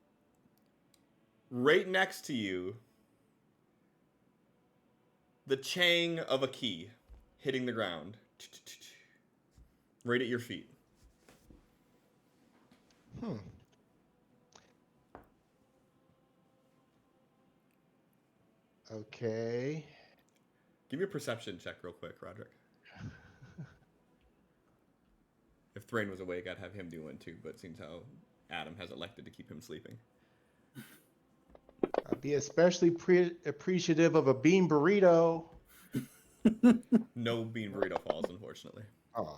right next to you the chang of a key hitting the ground. Right at your feet.
Okay.
Give me a perception check real quick, Roderick. If Thrain was awake, I'd have him do one too, but seems how Adam has elected to keep him sleeping.
I'd be especially appreciative of a bean burrito.
No bean burrito falls, unfortunately.
Oh.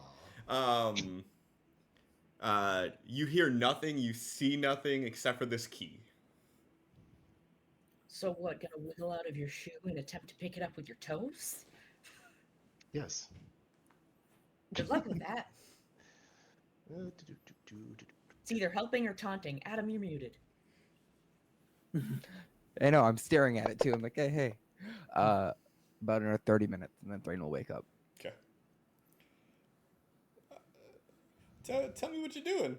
You hear nothing, you see nothing except for this key.
So what, gonna wiggle out of your shoe and attempt to pick it up with your toes?
Yes.
Good luck with that. It's either helping or taunting. Adam, you're muted.
I know, I'm staring at it too. I'm like, hey. About another 30 minutes and then Thrain will wake up.
Okay. Tell me what you're doing.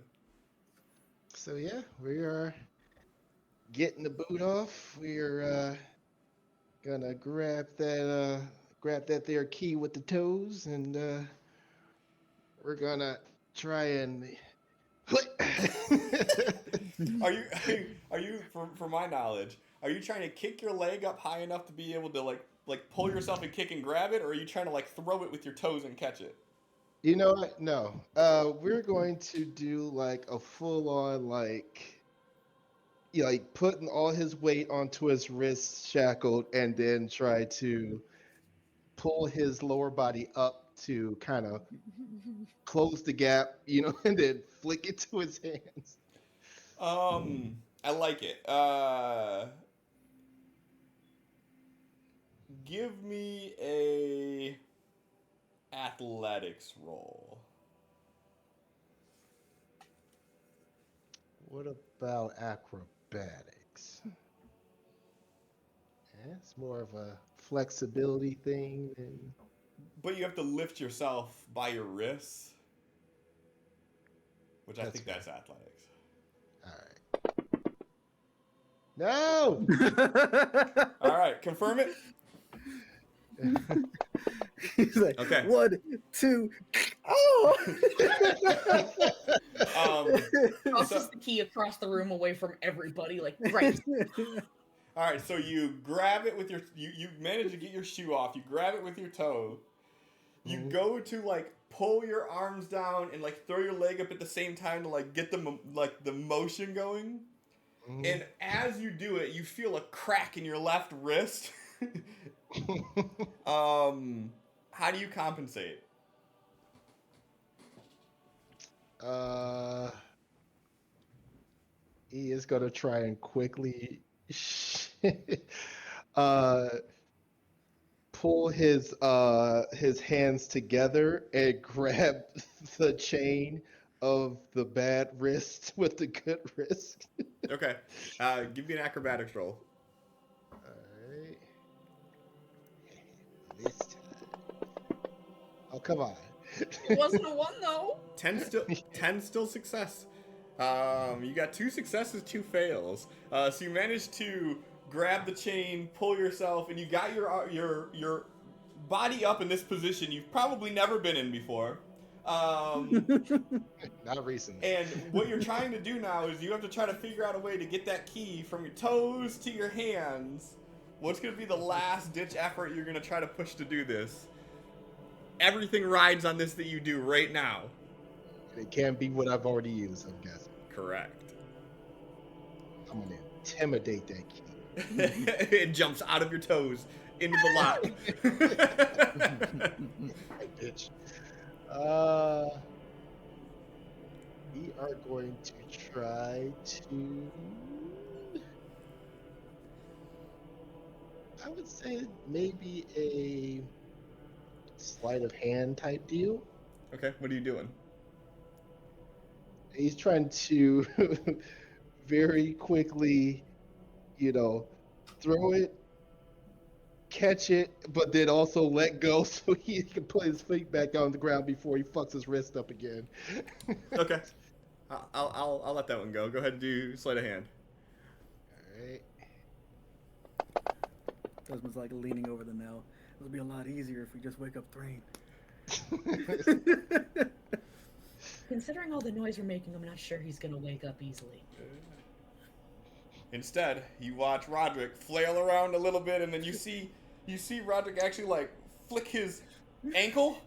So yeah, we are getting the boot off. We are gonna grab that grab that there key with the toes, and we're gonna try and.
Are you for my knowledge, are you trying to kick your leg up high enough to be able to like pull yourself and kick and grab it, or are you trying to like throw it with your toes and catch it?
You know what? No. We're going to do like a full on like putting all his weight onto his wrist shackled and then try to pull his lower body up to kind of close the gap, and then flick it to his hands.
I like it. Give me a athletics roll.
What about acrobatics? It's more of a flexibility thing than.
But you have to lift yourself by your wrists, which I
That's
think that's athletics.
All right. No!
All right, confirm it.
He's like,
Okay.
1, 2, oh!
Tosses the key across the room away from everybody, like, right.
All right, so you grab it with your you manage to get your shoe off. You grab it with your toe. You go to like pull your arms down and like throw your leg up at the same time to like get the motion going. And as you do it, you feel a crack in your left wrist. How do you compensate?
He is gonna try and quickly uh pull his hands together and grab the chain of the bad wrist with the good wrist.
Okay. Give me an acrobatics roll.
Alright. This time. Oh, come on.
It wasn't a 1, though.
10 still success. You got 2 successes, 2 fails. So you managed to grab the chain, pull yourself, and you got your body up in this position you've probably never been in before.
Not recently.
And what you're trying to do now is you have to try to figure out a way to get that key from your toes to your hands. What's going to be the last ditch effort you're going to try to push to do this? Everything rides on this that you do right now.
It can't be what I've already used, I'm guessing.
Correct.
I'm gonna intimidate that key.
It jumps out of your toes into the lock.
Right, bitch. We are going to try to. I would say maybe a sleight of hand type deal.
Okay, what are you doing?
He's trying to very quickly, throw it, catch it, but then also let go so he can put his feet back on the ground before he fucks his wrist up again.
Okay, I'll let that one go. Go ahead and do sleight of hand.
All right.
Desmond's like leaning over the nail. It'll be a lot easier if we just wake up Thrain.
Considering all the noise we're making, I'm not sure he's gonna wake up easily.
Instead, you watch Roderick flail around a little bit, and then you see Roderick actually like flick his ankle.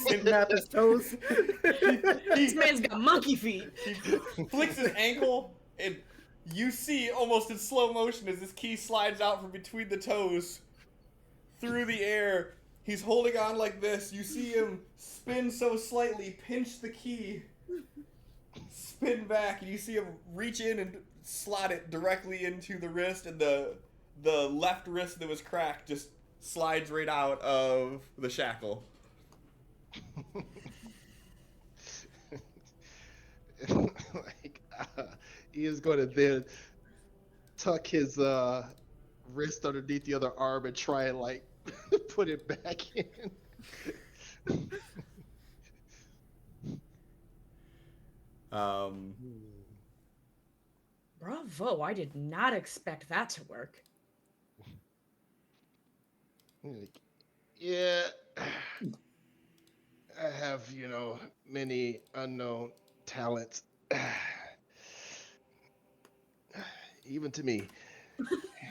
Snap his toes.
This man's got monkey feet.
He flicks his ankle, and you see almost in slow motion as this key slides out from between the toes through the air. He's holding on like this. You see him spin so slightly, pinch the key, spin back, and you see him reach in and slot it directly into the wrist, and the left wrist that was cracked just slides right out of the shackle.
He is going to then tuck his wrist underneath the other arm and try and put it back in.
Bravo, I did not expect that to work.
Like, yeah, I have, many unknown talents. Even to me.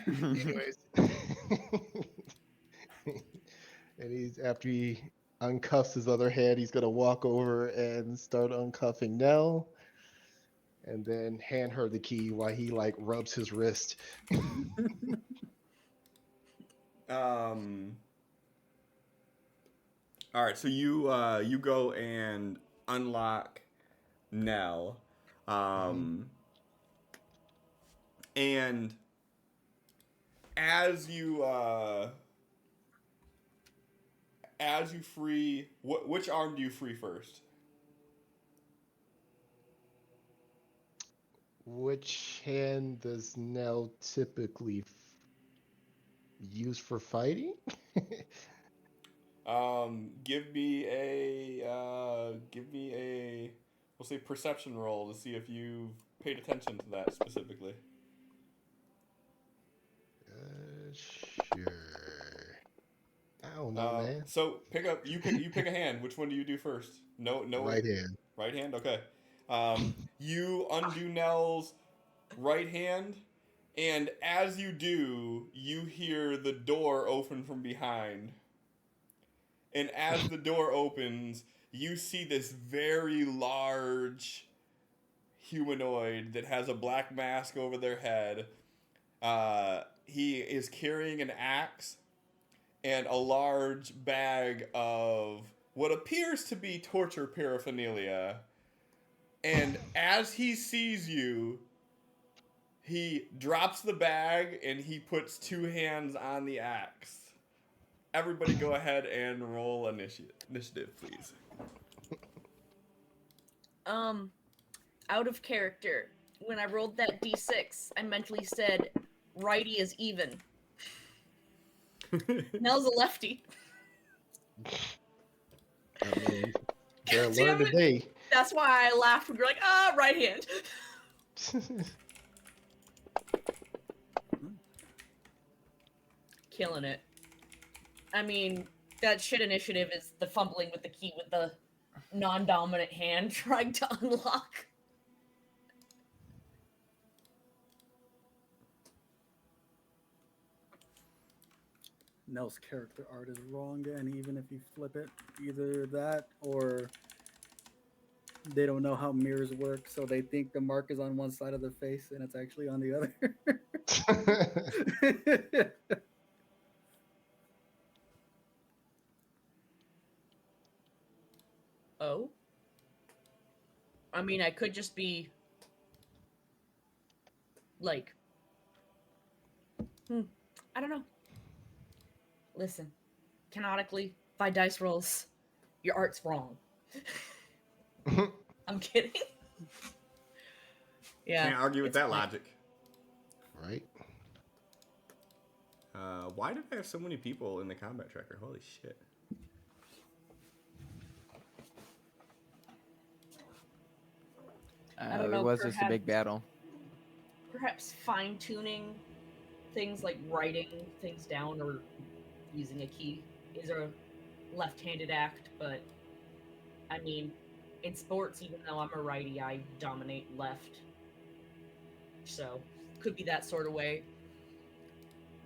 Anyways. And after he uncuffs his other hand, he's gonna walk over and start uncuffing Nell, and then hand her the key while he like rubs his wrist.
Um. All right, so you go and unlock Nell,
Mhm.
and as you uh, as you free, which arm do you free first?
Which hand does Nell typically use for fighting?
Give me a we'll say perception roll to see if you've paid attention to that specifically.
Sure. I don't know, man.
So you pick a hand. Which one do you do first? No,
Right hand.
right hand. Okay. You undo Nell's right hand, and as you do, you hear the door open from behind. And as the door opens, you see this very large humanoid that has a black mask over their head. He is carrying an axe and a large bag of what appears to be torture paraphernalia. And as he sees you, he drops the bag and he puts two hands on the axe. Everybody go ahead and roll initiative, please.
Out of character. When I rolled that d6, I mentally said, righty is even. Nell's a lefty.
I mean, better
Damn
learn
it.
today.
That's why I laughed when you're like, right hand. Killing it. I mean, that shit initiative is the fumbling with the key with the non-dominant hand trying to unlock.
Nell's character art is wrong, and even if you flip it, either that or they don't know how mirrors work, so they think the mark is on one side of the face and it's actually on the other.
Oh? I mean, I could just be like, I don't know. Listen, canonically, by dice rolls, your art's wrong. I'm kidding. Yeah.
Can't argue with
it's
that
fine.
logic.
Right?
Why did I have so many people in the combat tracker? Holy shit.
I don't
It
know,
was just a big battle.
Perhaps fine-tuning things like writing things down or using a key is a left-handed act, but I mean, in sports, even though I'm a righty, I dominate left. So, could be that sort of way.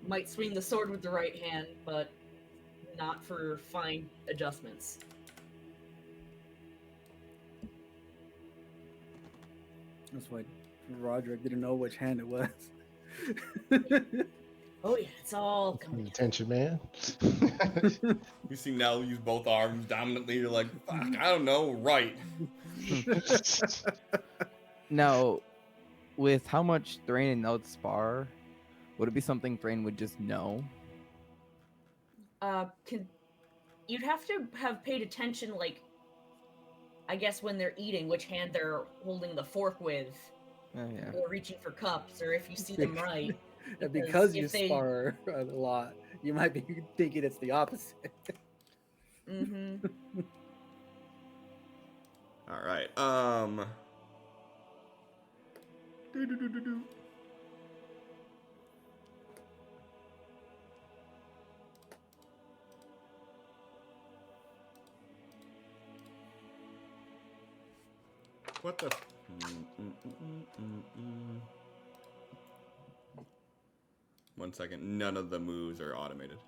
Might swing the sword with the right hand, but not for fine adjustments.
That's why Roderick didn't know which hand it was.
Oh yeah, it's all coming.
Attention, man.
You see Nell use both arms dominantly. You're like, fuck, I don't know, right.
Now, with how much Thrain and Neld spar, would it be something Thrain would just know?
You'd have to have paid attention, like, I guess when they're eating, which hand they're holding the fork with,
Yeah.
or reaching for cups, or if you see them right.
Because you
if they-
spar a lot, you might be thinking it's the opposite.
Mm-hmm.
All right. Do-do-do-do-do. What the? Mm. 1 second. None of the moves are automated.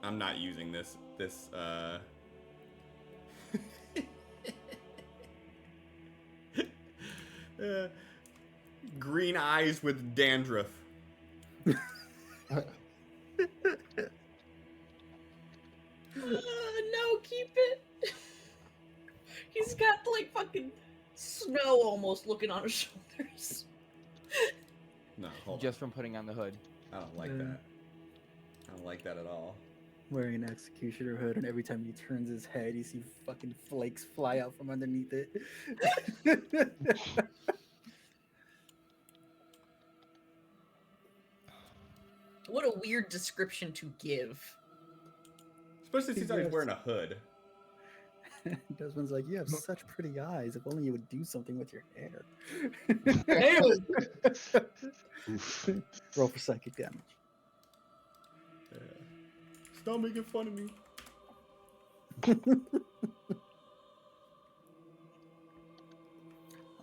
I'm not using this green eyes with dandruff.
No, keep it. He's got like fucking snow almost looking on his shoulders.
No, hold
Just from putting on the hood.
on. I don't like that. I don't like that at all.
Wearing an executioner hood, and every time he turns his head, you see fucking flakes fly out from underneath it.
What a weird description to give.
Especially since he's wearing a hood.
Desmond's like, you have such pretty eyes. If only you would do something with your hair. Roll for psychic damage.
Yeah. Stop making fun of me.
I'm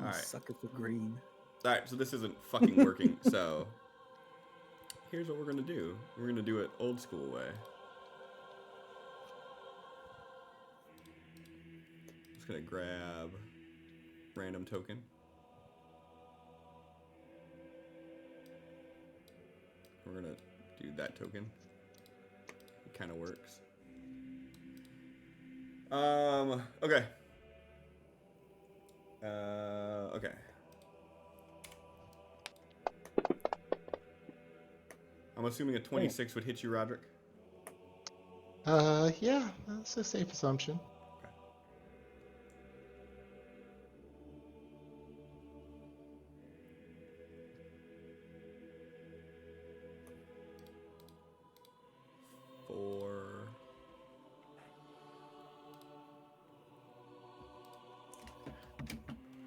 All
a
right.
sucker for green.
All right, so this isn't fucking working. So here's what we're gonna do. We're gonna do it old school way. Just gonna grab random token. We're gonna do that token. It kind of works. Okay. Okay. I'm assuming a 26 would hit you, Roderick.
Yeah, that's a safe assumption.
Okay. Four.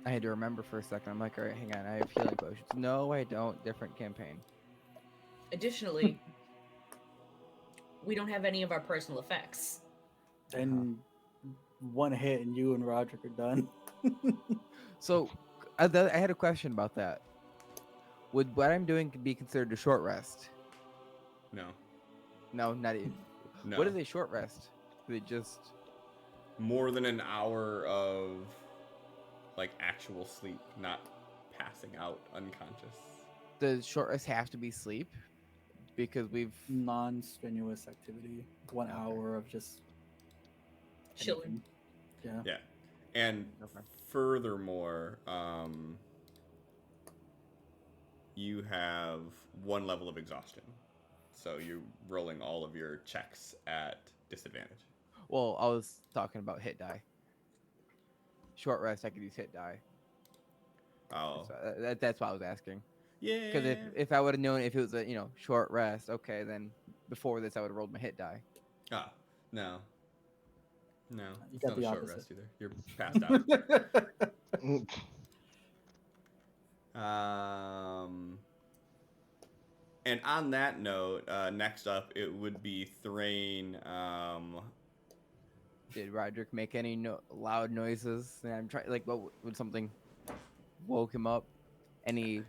I had to remember for a second. I'm like, all right, hang on. I have healing potions. No, I don't. Different campaign.
Additionally, we don't have any of our personal effects.
And one hit, and you and Roderick are done.
So, I had a question about that. Would what I'm doing be considered a short rest?
No.
No, not even.
No.
What is a short rest? They just
More than an hour of like actual sleep, not passing out unconscious.
does short rest have to be sleep? Because we've
Non-strenuous activity. 1
Okay.
hour of just
Chilling.
anything. Yeah.
Yeah. And
Okay.
furthermore, you have 1 level of exhaustion. So you're rolling all of your checks at disadvantage.
Well, I was talking about hit die. Short rest, I could use hit die.
Oh.
So that's why I was asking.
Yeah.
Because if I would have known if it was a short rest, okay, then before this I would have rolled my hit die.
Ah, no. No.
You
It's
got
not a
the
short
opposite.
rest either. You're passed out. And on that note, next up it would be Thrain.
Did Roderick make any loud noises? And I'm trying, like, what would something woke him up? Any?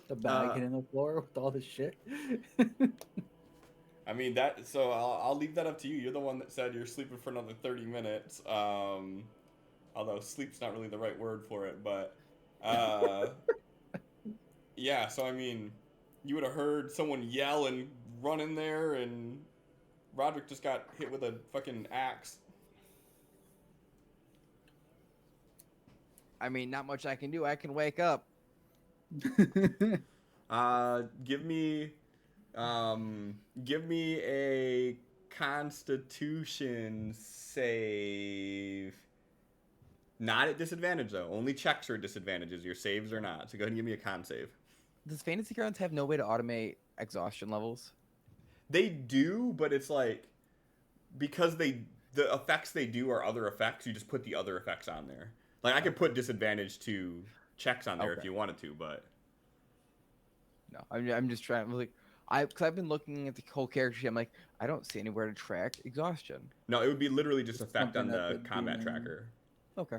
The bag hitting the floor with all this shit.
I mean that. So I'll leave that up to you. You're the one that said you're sleeping for another 30 minutes. Although sleep's not really the right word for it, but yeah. So I mean, you would have heard someone yell and run in there, and Roderick just got hit with a fucking axe.
I mean, not much I can do. I can wake up.
Give me a Constitution save. Not at disadvantage though. Only checks are disadvantages. Your saves are not. So go ahead and give me a con save.
Does Fantasy Grounds have no way to automate exhaustion levels?
They do, but it's like because the effects they do are other effects. You just put the other effects on there. Like I could put disadvantage to checks on there if
Okay.
you wanted to, but
No, I'm just trying. Like, because I've been looking at the whole character sheet. I'm like, I don't see anywhere to track exhaustion.
no, it would be literally just
It's
effect on
something that
the
the
combat
demon-
tracker.
Okay.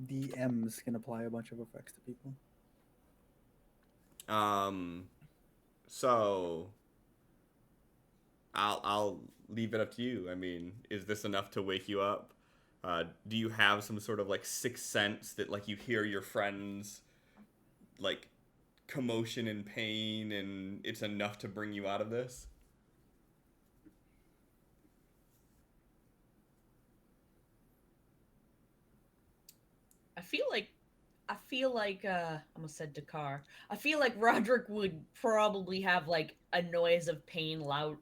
DMs can apply a bunch of effects to people.
So I'll leave it up to you. I mean, is this enough to wake you up? Do you have some sort of like sixth sense that like you hear your friends like commotion and pain and it's enough to bring you out of this?
I feel like I almost said Dakar. I feel like Roderick would probably have like a noise of pain loud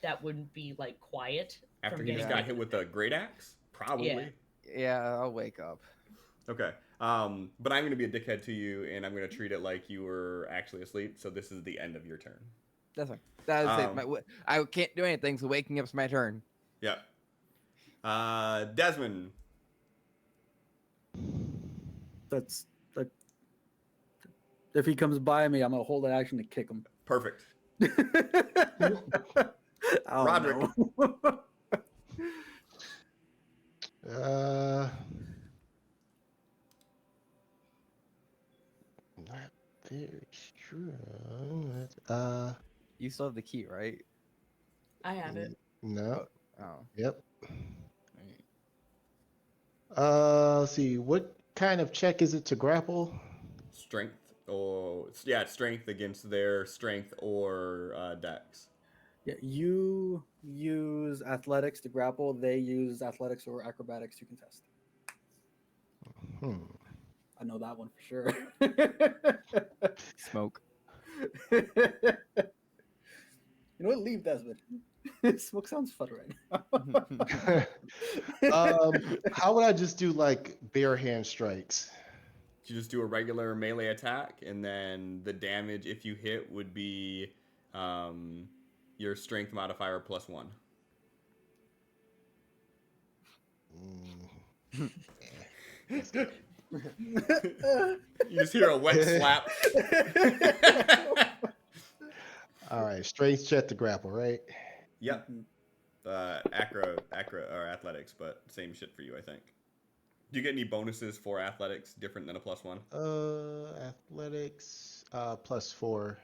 that wouldn't be like quiet.
After
from
he just
getting
got hit with a great axe? Probably.
Yeah, I'll wake up.
Okay. But I'm going to be a dickhead to you, and I'm going to treat it like you were actually asleep, so this is the end of your turn.
That's fine. That's it. I can't do anything, so waking up's my turn.
Yeah. Desmond.
That's like, if he comes by me, I'm gonna hold an action to kick him.
Perfect.
Roderick.
Not very strong.
You still have the key, right?
I have it.
No.
Oh.
Yep.
Right.
Let's see. What kind of check is it to grapple?
Strength or yeah, strength against their strength or dex.
Yeah, you use athletics to grapple. They use athletics or acrobatics to contest. I know that one for sure.
Smoke.
You know what? Leave Desmond. Smoke sounds fun right now.
How would I just do like bare hand strikes?
You just do a regular melee attack, and then the damage if you hit would be your strength modifier plus 1. You just hear a wet slap.
All right, strength check to grapple, right?
Yep. Acro or athletics, but same shit for you, I think. Do you get any bonuses for athletics different than a plus 1?
Athletics +4.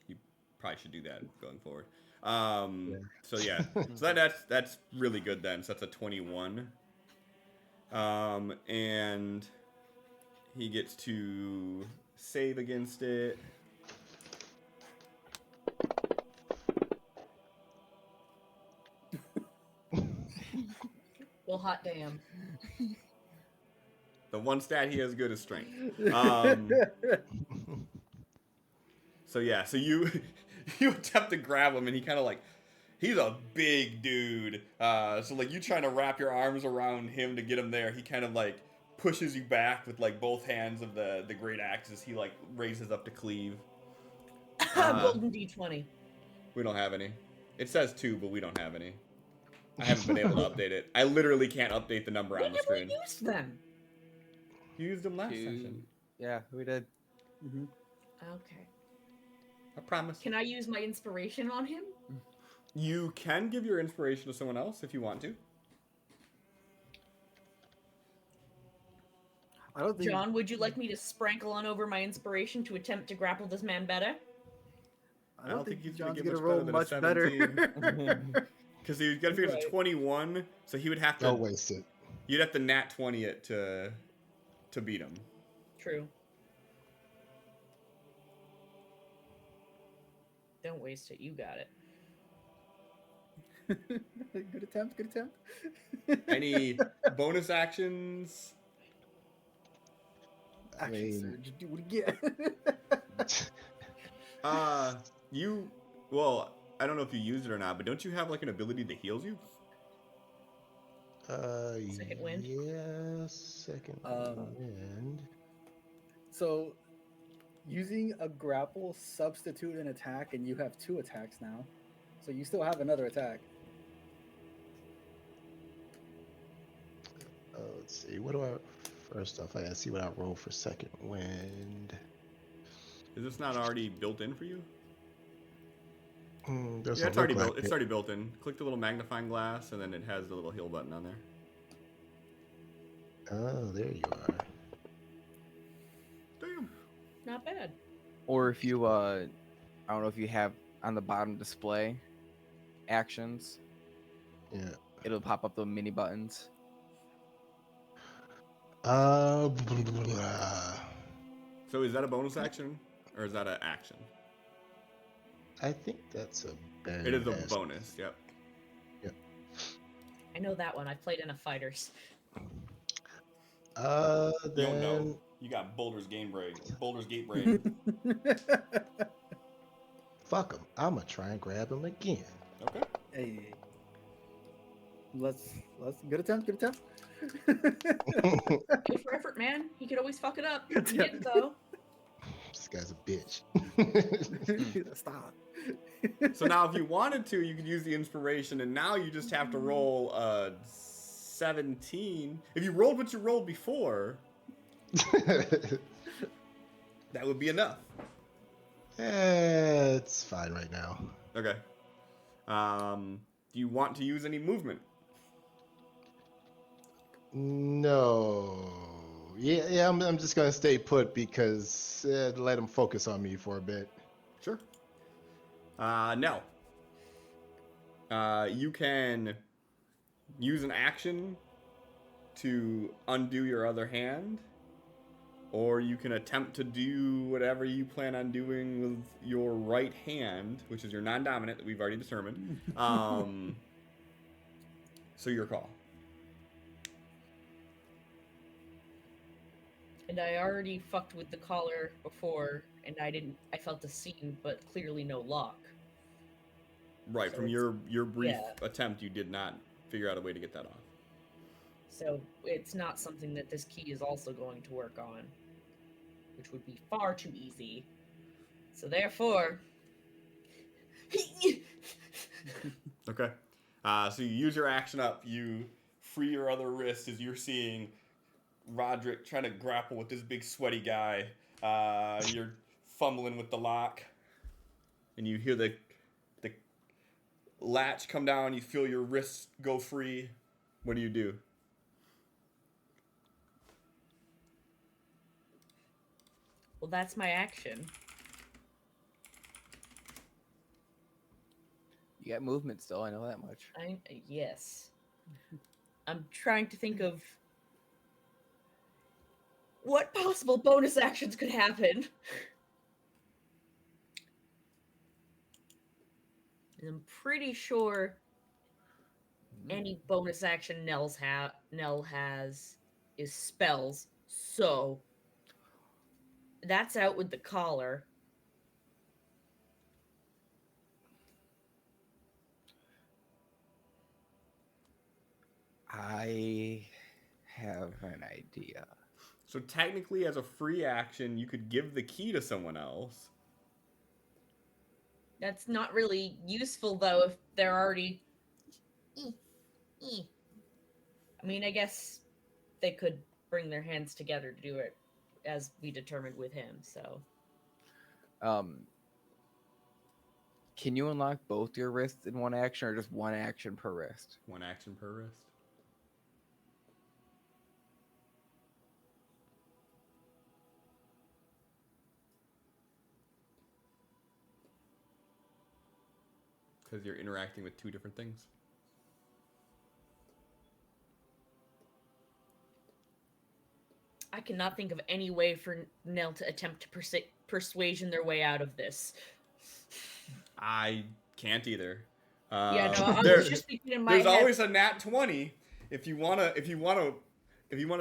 You probably should do that going forward.
Yeah.
So yeah, so that's really good then. So that's a 21. And he gets to save against it.
Well, hot damn.
The one stat he has good is strength. So yeah, so you attempt to grab him, and he kind of like, he's a big dude. So like you trying to wrap your arms around him to get him there. He kind of like pushes you back with like both hands of the great axes. He like raises up to cleave.
Golden D20.
We don't have any. It says 2, but we don't have any. I haven't been able to update it. I literally can't update the number on the screen.
We used them.
You used them last
2.
session.
Yeah, we did.
Mm-hmm.
Okay.
I promise.
Can I use my inspiration on him?
You can give your inspiration to someone else if you want to.
I don't think.
John, would you like me to sprinkle on over my inspiration to attempt to grapple this man better?
I don't think
he's
John's
gonna
gonna
get
roll
much
much
better
better.
Because he's got to figure it's a 21, so he would have to.
Don't waste it.
You'd have to nat 20 it to beat him.
True. Don't waste it. You got it.
Good attempt. Good attempt.
Any bonus actions?
Action
mean-
surge. Do it again.
Well, I don't know if you used it or not, but don't you have like an ability that heals you?
Second wind?
Yeah, second wind.
So, using a grapple, substitute an attack, and you have 2 attacks now. So you still have another attack.
Let's see. What do I? First off, I gotta see what I roll for second wind.
Is this not already built in for you?
Doesn't
Yeah, it's
look
already
like
built. It's
it.
already built in. Click the little magnifying glass, and then it has the little heal button on there.
Oh, there you are.
Damn.
Not bad.
Or if you, I don't know if you have on the bottom display actions,
Yeah.
it'll pop up the mini buttons.
Blah, blah, blah.
So is that a bonus action, or is that an action?
I think that's a
It is a
badass.
bonus. Yep.
I know that one. I played in a fighters.
You don't know.
Then
You got Boulder's Gate brain.
fuck him. I'm gonna try and grab him again.
Okay.
Hey. Let's good attempt.
Go for effort, man. He could always fuck it up. He didn't though.
This guy's a bitch.
Stop.
So now, if you wanted to, you could use the inspiration, and now you just have to roll 17. If you rolled what you rolled before, that would be enough.
It's fine right now.
Okay. Do you want to use any movement?
No. Yeah. I'm just gonna stay put because let him focus on me for a bit.
Sure. No. You can use an action to undo your other hand, or you can attempt to do whatever you plan on doing with your right hand, which is your non-dominant that we've already determined. So your call.
And I already fucked with the collar before, and I felt a seam, but clearly no lock.
Right,
So
from
it's-
your brief
yeah.
attempt, you did not figure out a way to get that off.
So it's not something that this key is also going to work on, which would be far too easy. So therefore,
Okay. So you use your action up. You free your other wrist as you're seeing Roderick trying to grapple with this big sweaty guy. You're fumbling with the lock, and you hear the latch come down. You feel your wrists go free. What do you do?
well, that's my action.
You got movement still, I know that much.
Yes. I'm trying to think of what possible bonus actions could happen. And I'm pretty sure any bonus action Nell has is spells. So that's out with the collar.
I have an idea.
So technically, as a free action, you could give the key to someone else.
That's not really useful though if they're already. I mean, I guess they could bring their hands together to do it, as we determined with him. So
Can you unlock both your wrists in one action, or just one action per wrist?
One action per wrist. Because you're interacting with two different things.
I cannot think of any way for Nell to attempt to persuasion their way out of this.
I can't either.
Yeah, no, I
there-
was just thinking in my
there's
head.
always a nat 20 if you wanna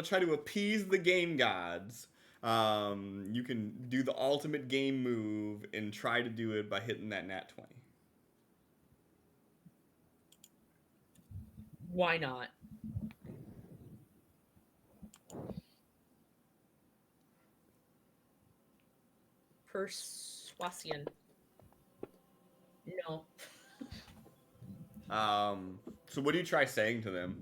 try to appease the game gods. You can do the ultimate game move and try to do it by hitting that nat 20.
Why not? Persuasion. No.
So what do you try saying to them?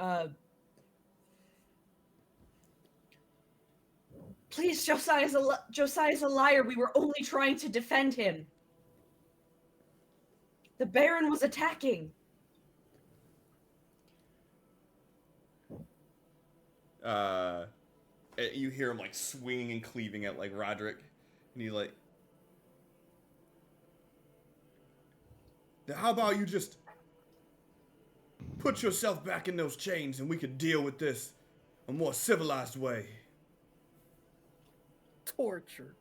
Uh, please, Josiah's a liar. We were only trying to defend him. The Baron was attacking.
You hear him like swinging and cleaving at like Roderick, and he's like, "How about you just put yourself back in those chains, and we could deal with this a more civilized way."
Torture.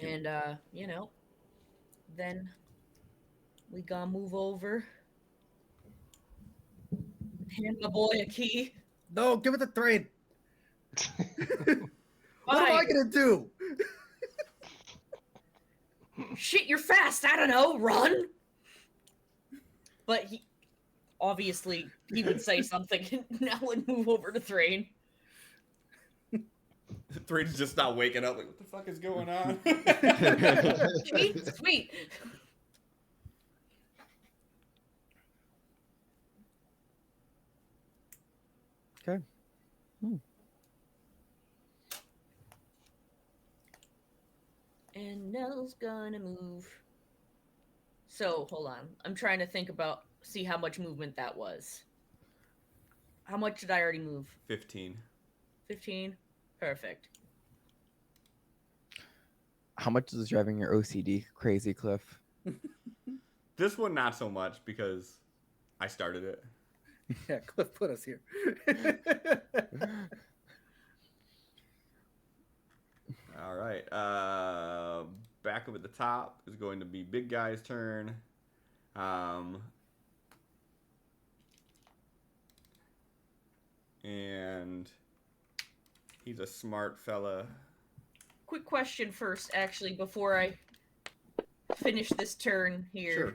And then we gonna move over. Hand my boy a key.
No, give it to Thrain. What am I
Fine.
gonna do?
Shit, you're fast. I don't know. Run. But he obviously he would say something and now would move over to Thrain.
Thrain's just not waking up. Like, what the fuck is going on?
Sweet.
Okay.
And Nell's gonna move. So hold on. I'm trying to see how much movement that was. How much did I already move?
15.
15? Perfect.
How much is driving your OCD crazy, Cliff?
This one not so much because I started it.
Yeah, Cliff put us here.
All right. Back up at the top is going to be Big Guy's turn. And he's a smart fella.
Quick question first, actually, before I finish this turn here.
Sure.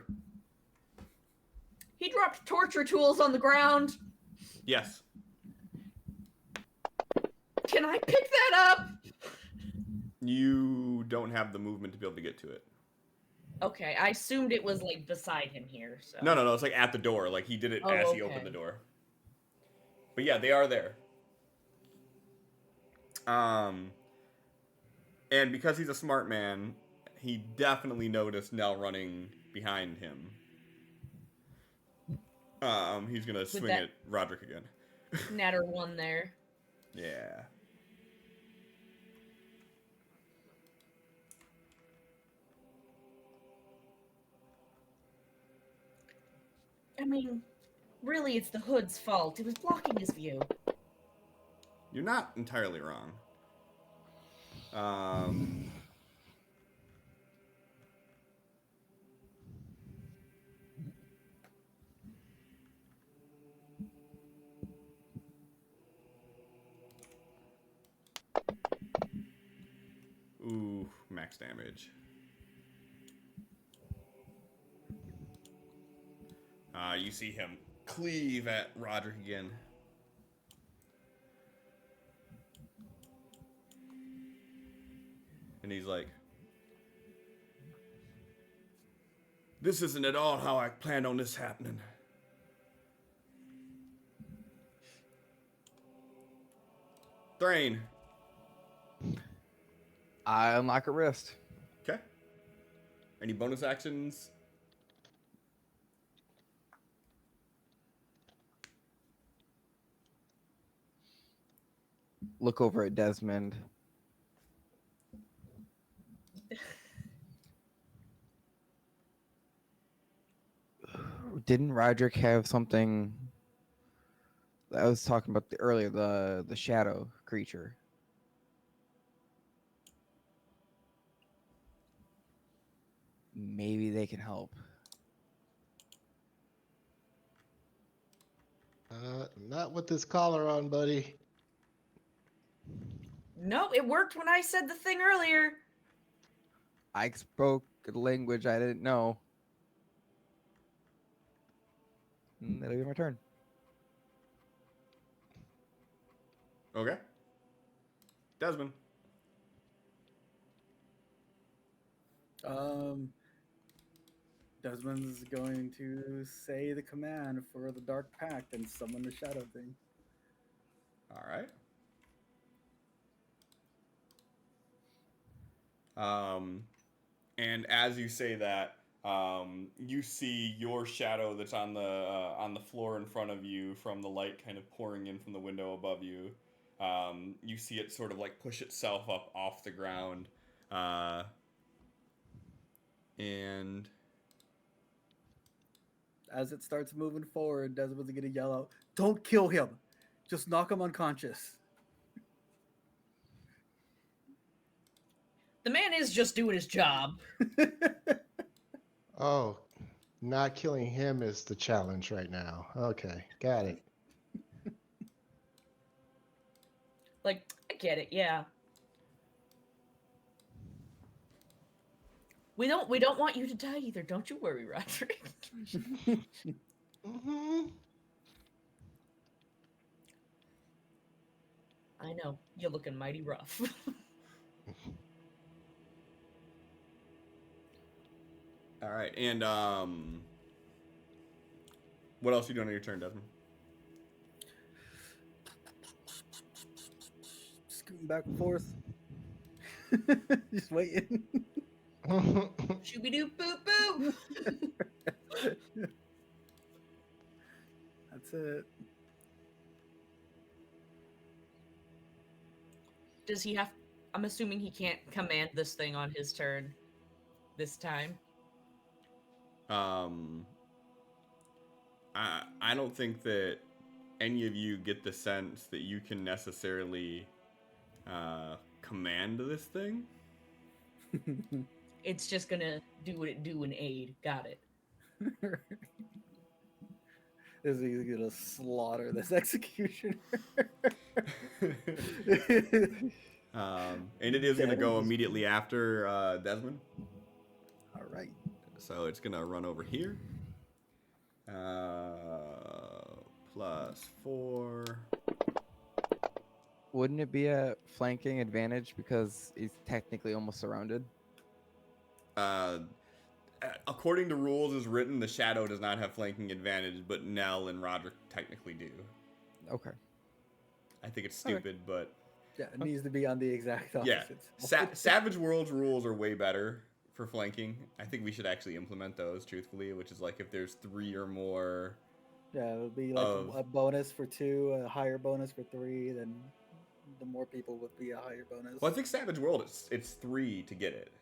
He dropped torture tools on the ground.
Yes.
Can I pick that up?
You don't have the movement to be able to get to it.
Okay, I assumed it was like beside him here. So.
No. It's like at the door. Like he did it as he opened the door. But yeah, they are there. And because he's a smart man, he definitely noticed Nell running behind him. He's gonna swing at Roderick again.
Natter one there.
Yeah.
I mean, really, it's the hood's fault. It was blocking his view.
You're not entirely wrong. Ooh, max damage. You see him cleave at Roderick again. And he's like, "This isn't at all how I planned on this happening." Thrain.
I unlock a wrist.
Okay. Any bonus actions?
Look over at Desmond. Didn't Roderick have something? I was talking about earlier, the shadow creature. Maybe they can help.
Not with this collar on, buddy.
No, it worked when I said the thing earlier.
I spoke a language I didn't know. That'll be my turn.
Okay. Desmond.
Um, Desmond's going to say the command for the Dark Pact and summon the Shadow thing.
All right. Um, and as you say that, you see your shadow that's on the floor in front of you from the light kind of pouring in from the window above you. You see it sort of like push itself up off the ground, uh, and
As it starts moving forward, Desmond's going to yell out, "Don't kill him! Just knock him unconscious."
The man is just doing his job.
Oh, not killing him is the challenge right now. Okay, got it.
Like, I get it, yeah. We don't want you to die either. Don't you worry, Roderick.
Hmm.
I know you're looking mighty rough.
all right. And what else are you doing on your turn, Desmond?
Scooting back and forth. Just waiting.
Shooby doo boo boo.
That's it.
Does he have? I'm assuming he can't command this thing on his turn. This time.
Um, I don't think that any of you get the sense that you can necessarily command this thing.
It's just gonna do what it do and aid. Got it.
Is he gonna slaughter this executioner?
And it is going to go
Damn.
immediately after Desmond.
All right.
So it's going to run over here. +4.
Wouldn't it be a flanking advantage because he's technically almost surrounded?
According to rules as written, the Shadow does not have flanking advantage, but Nell and Roderick technically do.
Okay.
I think it's
Okay.
stupid, but
Yeah, it needs to be on the exact
yeah.
opposite.
Savage Worlds rules are way better for flanking. I think we should actually implement those, truthfully, which is like if there's 3 or more.
Yeah, it would be like a bonus for 2, a higher bonus for 3, then the more people would be a higher bonus.
Well, I think Savage World, it's 3 to get it.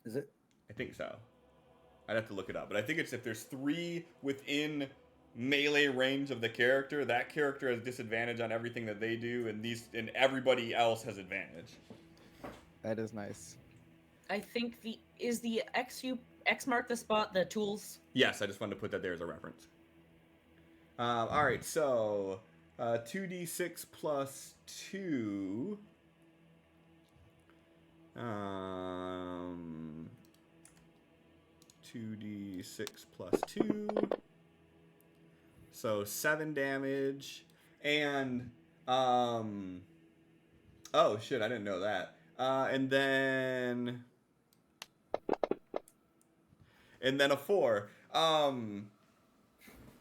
Is it?
I think so. I'd have to look it up, but I think it's if there's 3 within melee range of the character, that character has disadvantage on everything that they do, and everybody else has advantage.
That is nice.
I think the X mark the spot the tools.
Yes, I just wanted to put that there as a reference. All right, so 2d6 plus 2. 2d6 plus 2. So 7 damage. And, oh shit, I didn't know that. And then a 4.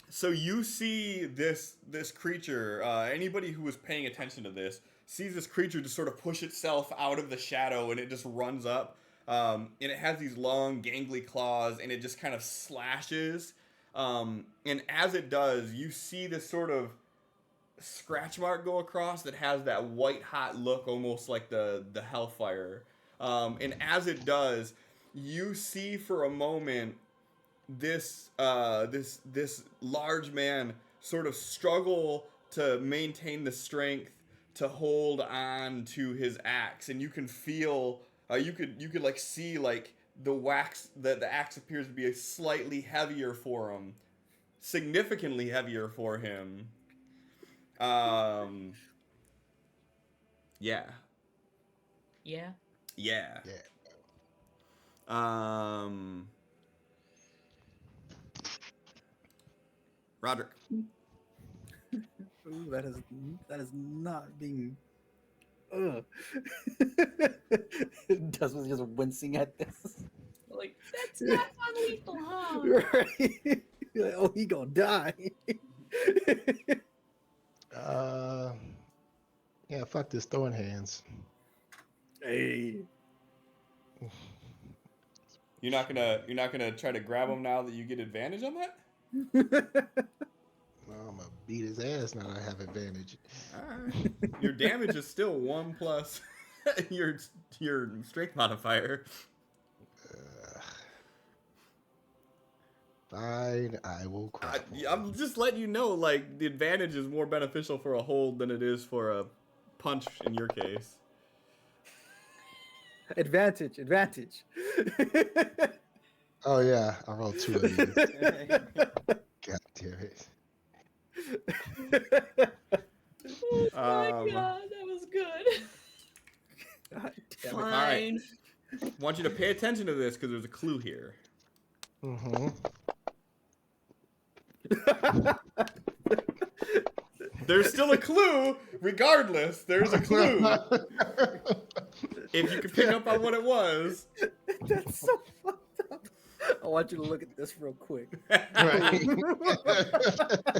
So you see this creature, anybody who was paying attention to this, sees this creature just sort of push itself out of the shadow, and it just runs up. And it has these long, gangly claws, and it just kind of slashes. And as it does, you see this sort of scratch mark go across that has that white hot look, almost like the hellfire. And as it does, you see for a moment this large man sort of struggle to maintain the strength to hold on to his axe, and you can feel you could like see like the wax that the axe appears to be slightly heavier for him, significantly heavier for him. Yeah.
Yeah.
Yeah.
Yeah.
Roderick.
Ooh, that is not being. Ugh. Desmond's just wincing at this.
It's not non-lethal, huh?
Right? You're like, oh, he gonna die.
Yeah, fuck this throwing hands.
Hey.
You're not gonna try to grab him now that you get advantage on that?
Well, I'm gonna beat his ass now that I have advantage.
Alright. Your damage is still 1 plus your strength modifier.
Fine, I will grapple.
I'm just letting you know, like, the advantage is more beneficial for a hold than it is for a punch in your case.
Advantage.
Oh yeah, I rolled 2 of these. God damn it.
Oh my
Um,
god, that was good.
God damn it.
Fine.
Alright. I want you to pay attention to this because there's a clue here.
Mm-hmm.
There's still a clue, regardless. There's a clue. If you could pick up on what it was.
That's so fucked up. I want you to look at this real quick.
Right.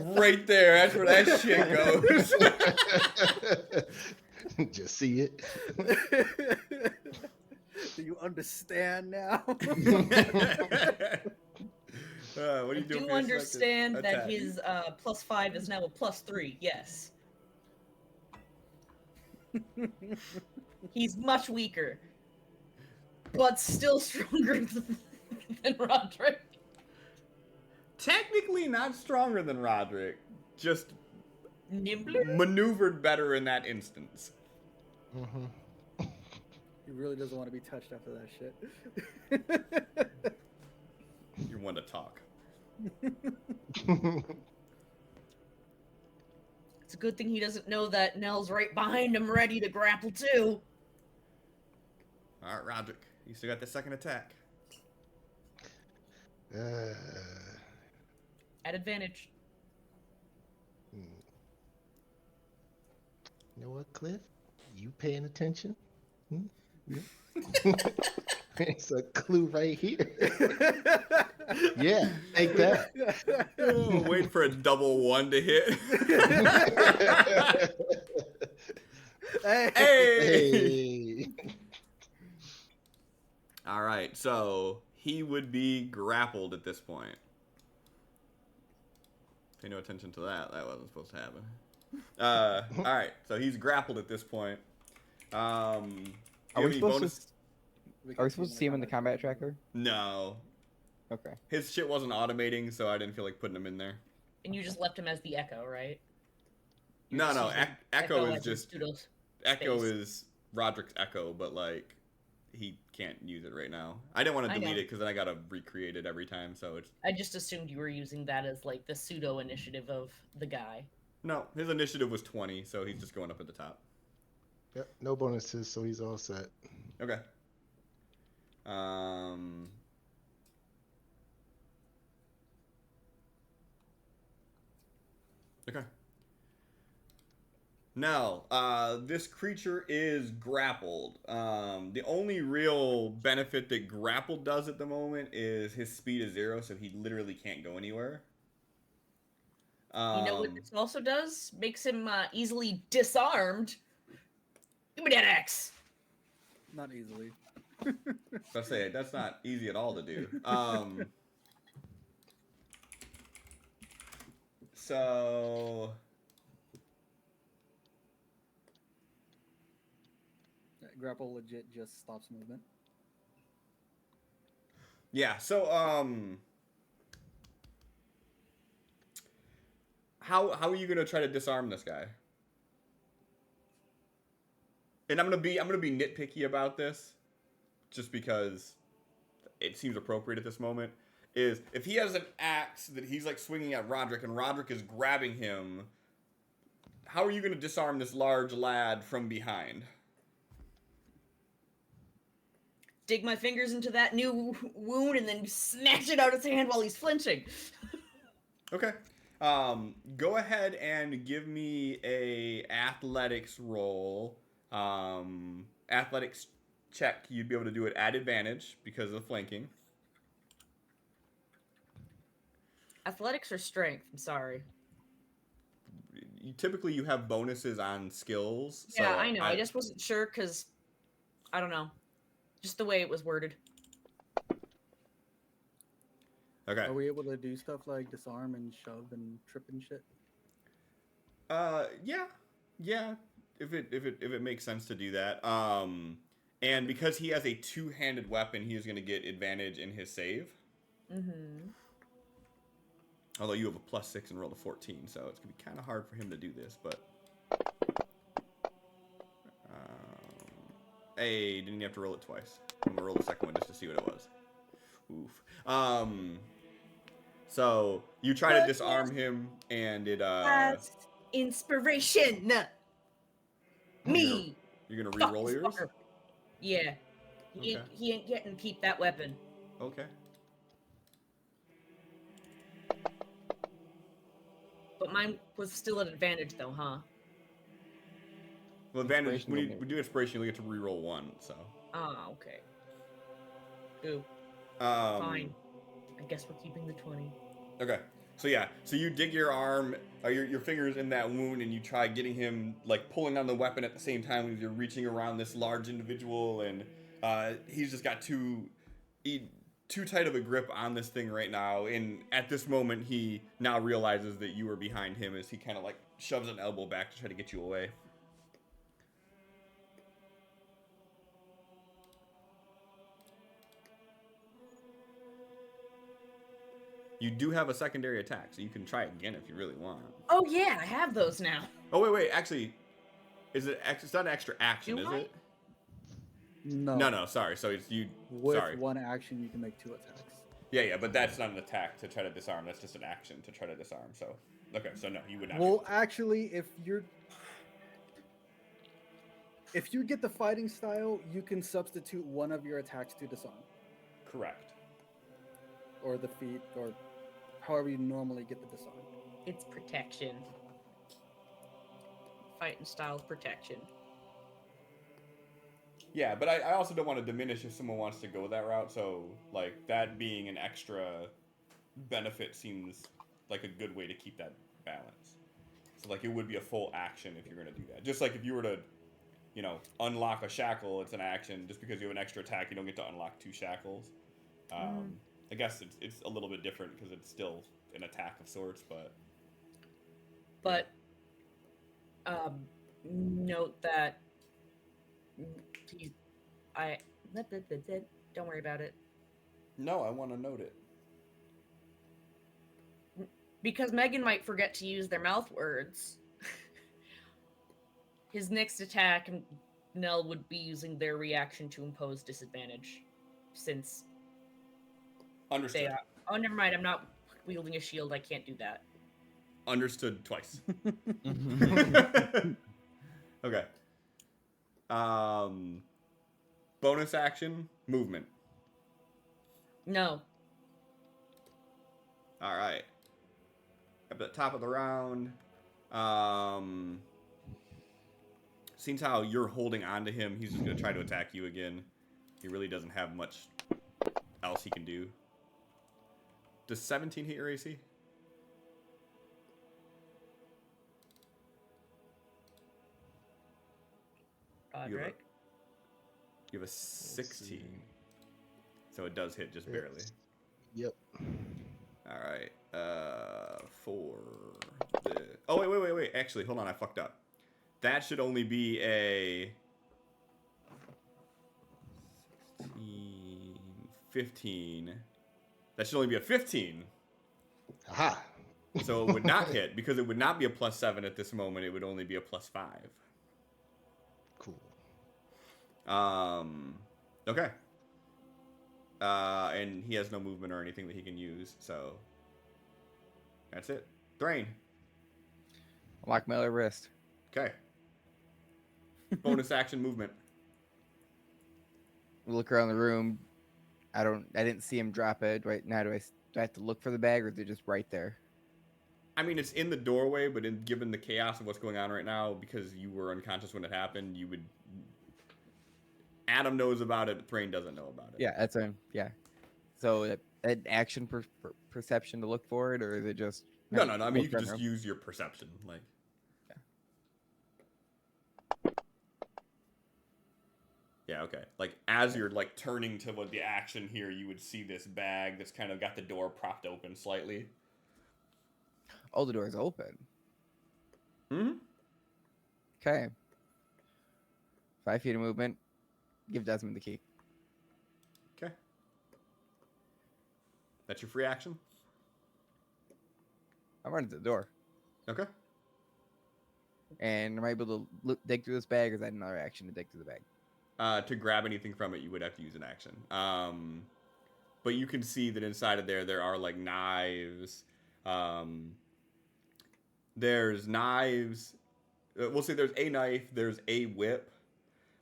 Right there. That's where that shit goes.
Just see it.
Do you understand now?
What are you
I
doing?
do
for your
understand
second
that
attack?
his +5 is now a +3. Yes. He's much weaker, but still stronger than Roderick.
Technically not stronger than Roderick, just
Nimbler?
maneuvered better in that instance.
Mm-hmm.
He really doesn't want to be touched after that shit.
You want to talk.
It's a good thing he doesn't know that Nell's right behind him, ready to grapple too.
All right, Roderick, you still got the second attack.
At advantage.
You know what, Cliff? You paying attention? Hmm? It's a clue right here. Yeah, take that.
Oh, waiting for a double 1 to hit.
Hey.
Hey!
Hey.
All right, so he would be grappled at this point. Pay no attention to that. That wasn't supposed to happen. All right, so he's grappled at this point.
Are
Do you
we
have any
supposed
bonus?
to? Are we supposed to see him in the combat tracker?
No,
Okay.
his shit wasn't automating, so I didn't feel like putting him in there.
And you just left him as the Echo, right?
No,
just
no,
using
Echo is
as his
just
pseudo
Echo
space.
is Roderick's Echo, but like he can't use it right now. I didn't want to
I
delete
know.
it because then I gotta recreate it every time. So it's
I just assumed you were using that as like the pseudo initiative of the guy.
no. His initiative was 20, so he's just going up at the top.
Yep, no bonuses, so he's all set.
Okay. Okay. Now, this creature is grappled. The only real benefit that grappled does at the moment is his speed is 0, so he literally can't go anywhere.
You know what this also does? Makes him easily disarmed. Give me that axe.
Not easily.
I say that's not easy at all to do. So
Grapple legit just stops movement.
yeah, so how are you gonna try to disarm this guy? And I'm gonna be nitpicky about this, just because it seems appropriate at this moment. Is if he has an axe that he's like swinging at Roderick and Roderick is grabbing him, how are you gonna disarm this large lad from behind?
Dig my fingers into that new wound and then snatch it out of his hand while he's flinching.
Okay. Go ahead and give me a athletics roll. Athletics check. You'd be able to do it at advantage because of flanking.
Athletics or strength? I'm sorry.
Typically, you have bonuses on skills.
Yeah,
So
I know. I just wasn't sure because I don't know, just the way it was worded.
Okay.
Are we able to do stuff like disarm and shove and trip and shit?
Yeah, yeah. If it makes sense to do that. And because he has a two-handed weapon, he is going to get advantage in his save.
Mm-hmm.
Although you have a +6 and rolled a 14, so it's gonna be kind of hard for him to do this. But hey, didn't you have to roll it twice? I'm gonna roll the second one just to see what it was. Oof. So you try to disarm him, and it
That's inspiration. Me.
You're gonna
Fuck
re-roll
this
yours.
fucker. Yeah.
Okay.
He ain't getting to keep that weapon.
Okay.
But mine was still an advantage, though, huh?
Well, advantage
Inspiration
when
will
you
move.
do inspiration, you get to re-roll one. So.
Ah, okay. Ooh,
Fine.
fine. I guess we're keeping the 20.
Okay. So yeah, so you dig your arm, your fingers in that wound, and you try getting him, like, pulling on the weapon at the same time as you're reaching around this large individual, and he's just got too tight of a grip on this thing right now. And at this moment, he now realizes that you are behind him as he kind of like shoves an elbow back to try to get you away. You do have a secondary attack, so you can try again if you really want.
Oh, yeah, I have those now.
Oh, wait, actually, it's not an extra action,
Do
is
I?
it?
No.
No, sorry. So it's you.
With
Sorry.
one action, you can make 2 attacks.
Yeah, but that's not an attack to try to disarm. That's just an action to try to disarm. So, okay, so no, you would not.
Well, actually, if you get the fighting style, you can substitute one of your attacks to disarm,
Correct.
or the feat, or however you normally get the disarm.
It's protection. Fighting style's protection.
Yeah, but I also don't want to diminish if someone wants to go that route. So, like, that being an extra benefit seems like a good way to keep that balance. So, like, it would be a full action if you're going to do that. Just like if you were to, unlock a shackle, it's an action. Just because you have an extra attack, you don't get to unlock 2 shackles. I guess it's a little bit different because it's still an attack of sorts, but...
But, note that don't worry about it.
No, I want to note it.
Because Megan might forget to use their mouth words. His next attack, Nell would be using their reaction to impose disadvantage. Since
Understood.
they are... Oh, never mind, I'm not wielding a shield, I can't do that.
Understood twice. Okay. Bonus action, movement.
No.
All right. At the top of the round, seems how you're holding on to him. He's just gonna try to attack you again. He really doesn't have much else he can do. Does 17 hit your AC?
Roderick?
You have a 16. So it does hit just barely.
Yep.
All right. For the... Oh, wait. Actually, hold on. I fucked up. That should only be a 16, 15. That should only be a 15.
Aha.
So it would not hit because it would not be a +7 at this moment. It would only be a +5.
Cool.
Okay. And he has no movement or anything that he can use, so that's it. Thrain.
Lock my other wrist.
Okay. Bonus action movement.
We look around the room. I didn't see him drop it right now. Do I have to look for the bag, or is it just right there?
I mean, it's in the doorway, but given the chaos of what's going on right now, because you were unconscious when it happened, you would... Adam knows about it, but Thrain doesn't know about it.
Yeah, that's yeah. So an action perception to look for it, or is it just
No,
kinda
I mean, you
look
can
around
just
the room?
use your perception. Like, yeah, okay. Like, as you're like turning to what the action here, you would see this bag that's kind of got the door propped open slightly.
Oh, the door's open.
Hmm.
Okay. 5 feet of movement. Give Desmond the key.
Okay. That's your free action.
I'm running to the door.
Okay.
And am I able to dig through this bag, or is that another action to dig through the bag?
To grab anything from it, you would have to use an action. But you can see that inside of there are like knives. There's knives. We'll say there's a knife. There's a whip.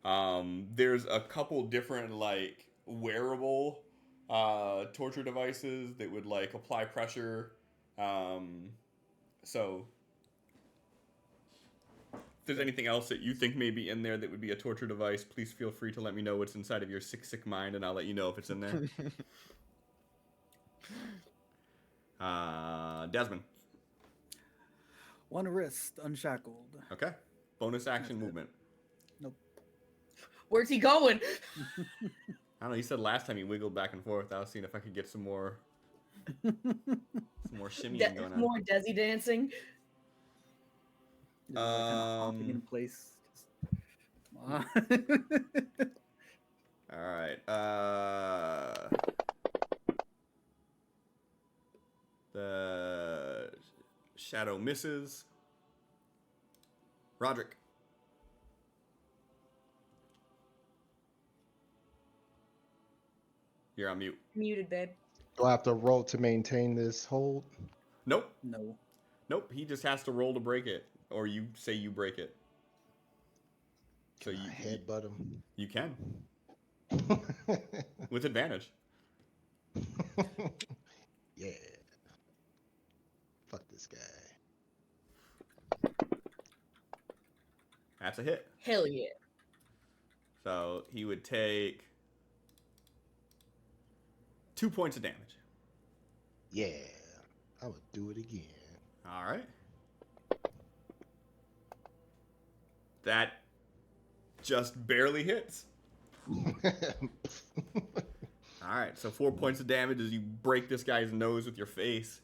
There's a couple different like wearable torture devices that would like apply pressure. So if there's anything else that you think may be in there that would be a torture device, please feel free to let me know what's inside of your sick mind, and I'll let you know if it's in there. Desmond.
One wrist unshackled.
Okay. Bonus action
That's it.
movement.
Nope.
Where's he going?
I don't know. You said last time you wiggled back and forth. I was seeing if I could get some more shimmying going on.
More Desi dancing.
Just, like, kinda hopping in place. Just, come on.
All right. The shadow misses. Roderick. You're on mute.
Muted, babe.
Do I have to roll to maintain this hold?
Nope.
No.
Nope. He just has to roll to break it, or you say you break it. So
Can I headbutt him?
you can with advantage.
Yeah. Fuck this guy.
That's a hit.
Hell yeah.
So he would take 2 points of damage.
Yeah. I would do it again.
All right. That just barely hits. All right, so 4 points of damage as you break this guy's nose with your face.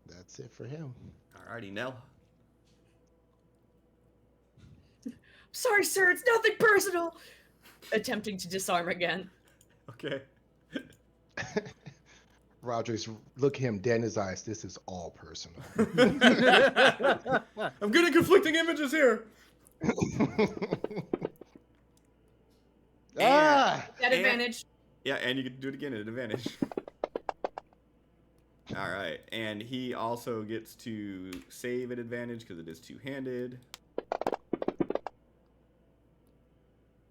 That's it for him.
All righty, Nell.
Sorry, sir, it's nothing personal. Attempting to disarm again.
Okay.
Roderick's look him dead in his eyes. This is all personal.
I'm getting conflicting images here.
Ah!
At advantage.
Yeah, and you get to do it again at advantage. All right, and he also gets to save at advantage because it is two-handed.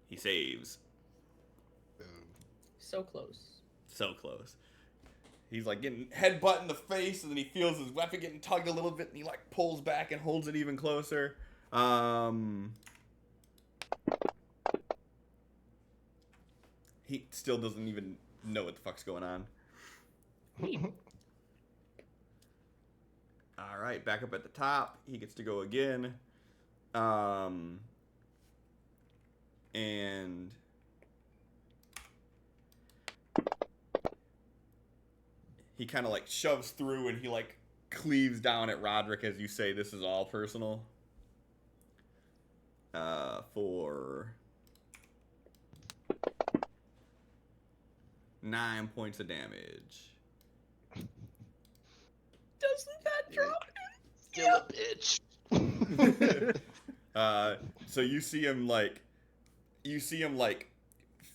He saves.
So close.
So close. He's like getting headbutt in the face, and then he feels his weapon getting tugged a little bit, and he like pulls back and holds it even closer. He still doesn't even know what the fuck's going on. All right, back up at the top. He gets to go again. And he kind of like shoves through and he like cleaves down at Roderick as you say this is all personal. For 9 points of damage.
Doesn't that drop
Still a bitch.
So you see him like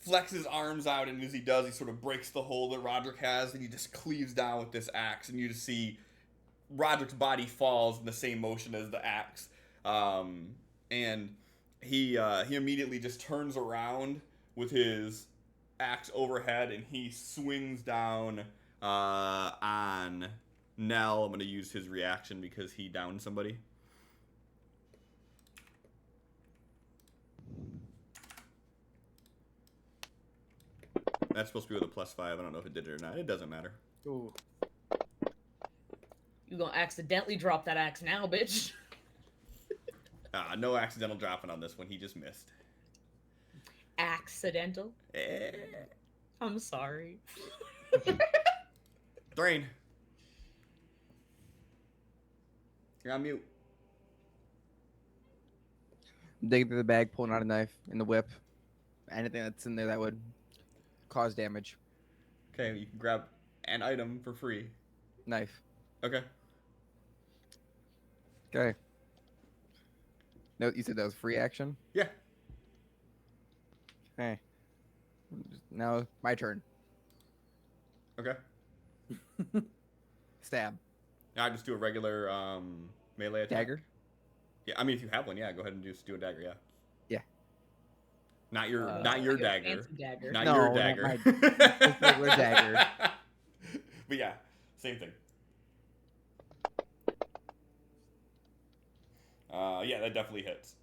flex his arms out, and as he does, he sort of breaks the hold that Roderick has, and he just cleaves down with this axe, and you just see Roderick's body falls in the same motion as the axe, and he immediately just turns around with his axe overhead, and he swings down on Nell. I'm going to use his reaction because he downed somebody. That's supposed to be with a +5. I don't know if it did it or not. It doesn't matter.
Ooh.
You gonna accidentally drop that axe now, bitch.
No accidental dropping on this one. He just missed.
Accidental?
Eh.
I'm sorry.
Thrain. You're on mute.
Digging through the bag, pulling out a knife and the whip. Anything that's in there that would cause damage.
Okay, you can grab an item for free.
Knife.
Okay.
Okay. No, you said that was free action?
Yeah.
Okay. Now my turn.
Okay.
Stab.
I just do a regular melee attack.
Dagger?
Yeah, I mean if you have one, yeah, go ahead and just do a dagger. Yeah.
Yeah.
Not your
Not
your
Like a
dagger.
fancy dagger.
Not
No,
your
not
dagger.
just regular dagger.
But yeah, same thing. Yeah, that definitely hits.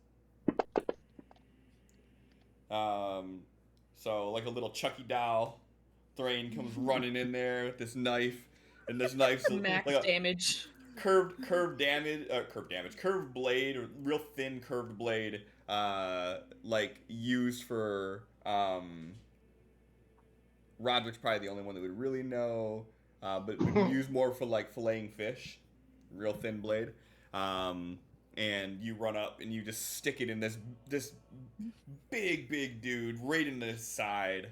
So like a little Chucky doll, Thrain comes running in there with this knife, and this knife's
Max
like a
damage.
curved blade, or real thin curved blade, like used for Roderick's probably the only one that would really know, but used more for like filleting fish, real thin blade. And you run up and you just stick it in this big dude right in his side,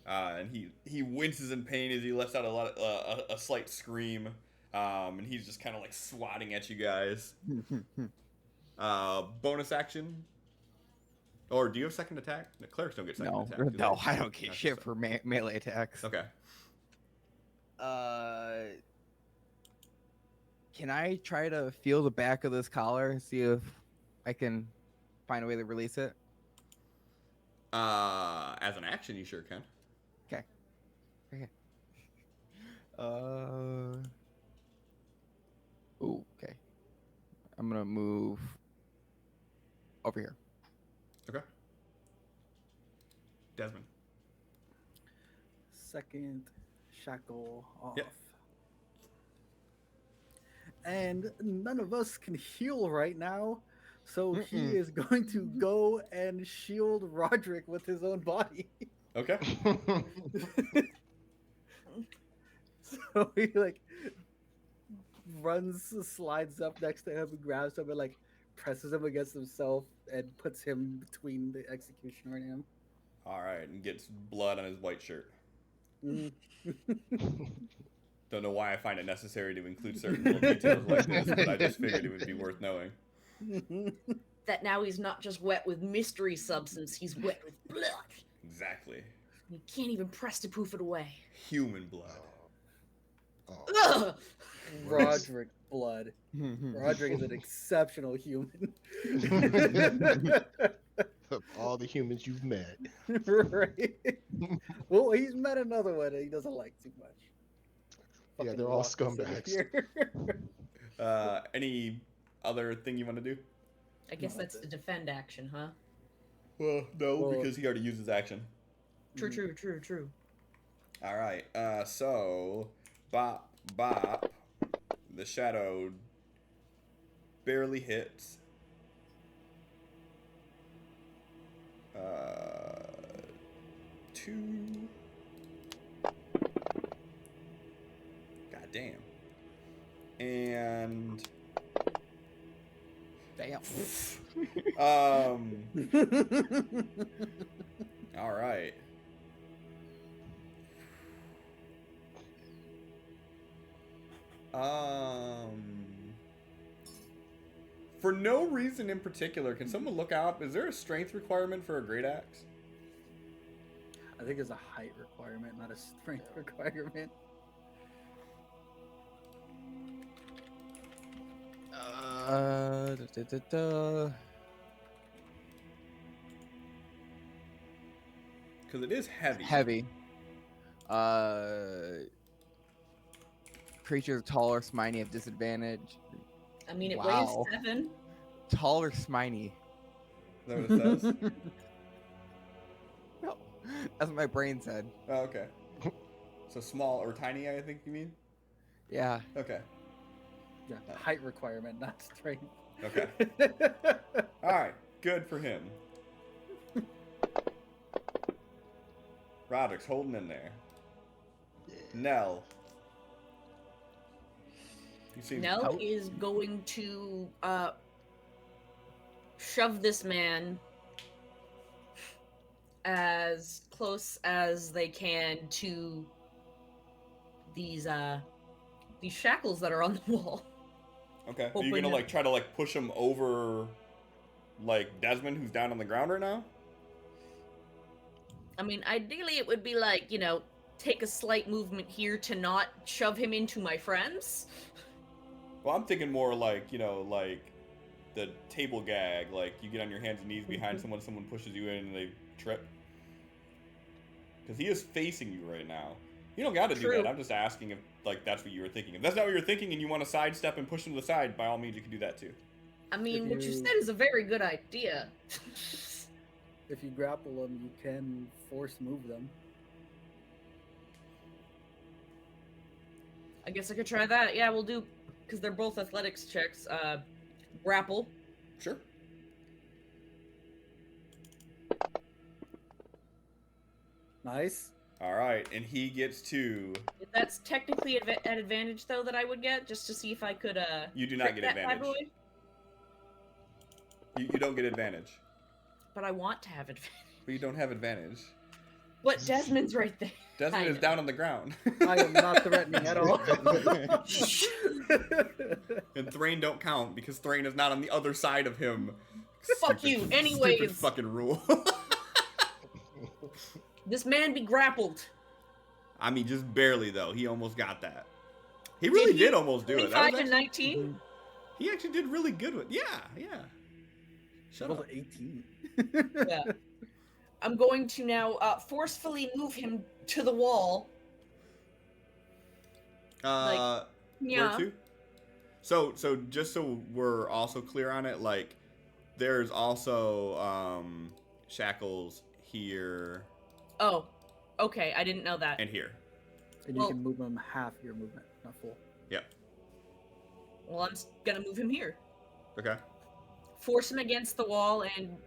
and he winces in pain as he lets out a slight scream, and he's just kind of like swatting at you guys. Bonus action, or do you have second attack? The clerics don't get second attack. Do
no,
they?
I don't get shit for melee attacks.
Okay.
Can I try to feel the back of this collar and see if I can find a way to release it?
As an action, you sure can.
Okay. Ooh, okay. I'm gonna move over here.
Okay. Desmond.
Second shackle off.
Yep.
And none of us can heal right now, so he is going to go and shield Roderick with his own body.
Okay.
So he like slides up next to him and grabs him and like presses him against himself and puts him between the executioner and him.
All right, and gets blood on his white shirt. Don't know why I find it necessary to include certain little details like this, but I just figured it would be worth knowing.
That now he's not just wet with mystery substance, he's wet with blood.
Exactly.
You can't even press to poof it away.
Human blood.
Ugh!
Roderick blood. Roderick is an exceptional human.
Of all the humans you've met.
Right. Well, he's met another one that he doesn't like too much.
Yeah,
Fucking
they're all
Rock is in
scumbags.
here.
Any other thing you want to do?
I guess that's the defend action, huh?
Well, no,
Well-
because he already used his action.
True.
All right. So, bop. The shadow barely hits. 2. God damn. And
Damn.
all right. For no reason in particular, can someone look up? Is there a strength requirement for a great axe?
I think it's a height requirement, not a strength requirement.
Because it is heavy.
Heavy. Creatures tall or sminy have disadvantage.
I mean, it
Wow.
weighs 7.
Tall or sminy?
Is that what it says?
No. That's what my brain said.
Oh, okay. So small or tiny, I think you mean?
Yeah.
Okay.
Yeah, height requirement, not strength.
Okay. All right. Good for him. Roderick's holding in there. Nell. You seem
Nell is going to shove this man as close as they can to these shackles that are on the wall.
Okay. Are you
Hoping
gonna
that-
like try to like push him over, like Desmond, who's down on the ground right now?
I mean, ideally it would be like, take a slight movement here to not shove him into my friends.
Well, I'm thinking more like like the table gag, like you get on your hands and knees behind someone pushes you in and they trip. Because he is facing you right now. You don't got to do
True.
that. I'm just asking if like that's what you were thinking. If that's not what you're thinking and you want to sidestep and push him to the side, by all means you can do that too.
I mean,
If
what you
you-
said is a very good idea.
If you grapple them, you can force move them.
I guess I could try that. Yeah, we'll do, because they're both athletics checks. Grapple.
Sure.
Nice.
All right, and he gets to.
That's technically an advantage, though, that I would get, just to see if I could,
You do not
crit
get
that bad
advantage.
boy.
You don't get advantage.
But I want to have advantage.
But you don't have advantage.
But Desmond's right there.
Desmond
I
is
know.
down on the ground.
I am not threatening at all.
And Thrain don't count because Thrain is not on the other side of him.
Fuck you.
Stupid
Anyways.
fucking rule.
This man be grappled.
I mean, just barely though. He almost got that. He really
he?
did almost do it. That
25
was
and
actually,
19?
he actually did really good with. Yeah. Shut
Level
up.
18.
Yeah. I'm going to now forcefully move him to the wall.
Where
Yeah.
to? So just so we're also clear on it, like there's also shackles here
Oh, okay. I didn't know that.
and here.
And you
Well-
can move them half your movement, not full.
Yep.
Well, I'm gonna move him here.
Okay.
Force him against the wall and,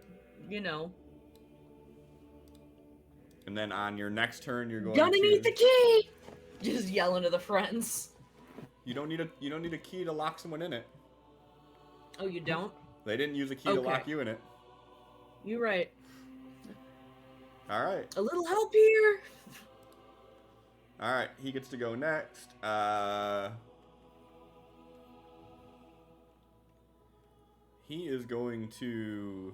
And then on your next turn, you're going
gonna
to.
need the key! Just yelling to the friends.
You don't need a key to lock someone in it.
Oh, you don't?
They didn't use a key to
Okay.
lock you in it.
You're right.
All right.
A little help here.
All right. He gets to go next. He is going to.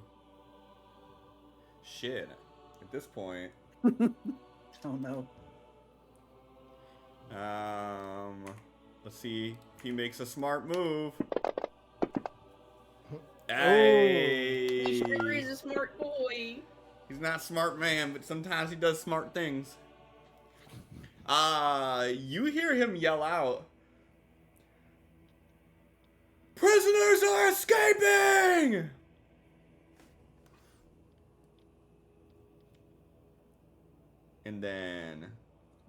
Shit. At this point.
Oh no.
Let's see. He makes a smart move.
He
Hey.
sure is a smart boy.
He's not a smart man, but sometimes he does smart things. You hear him yell out, "Prisoners are escaping!" And then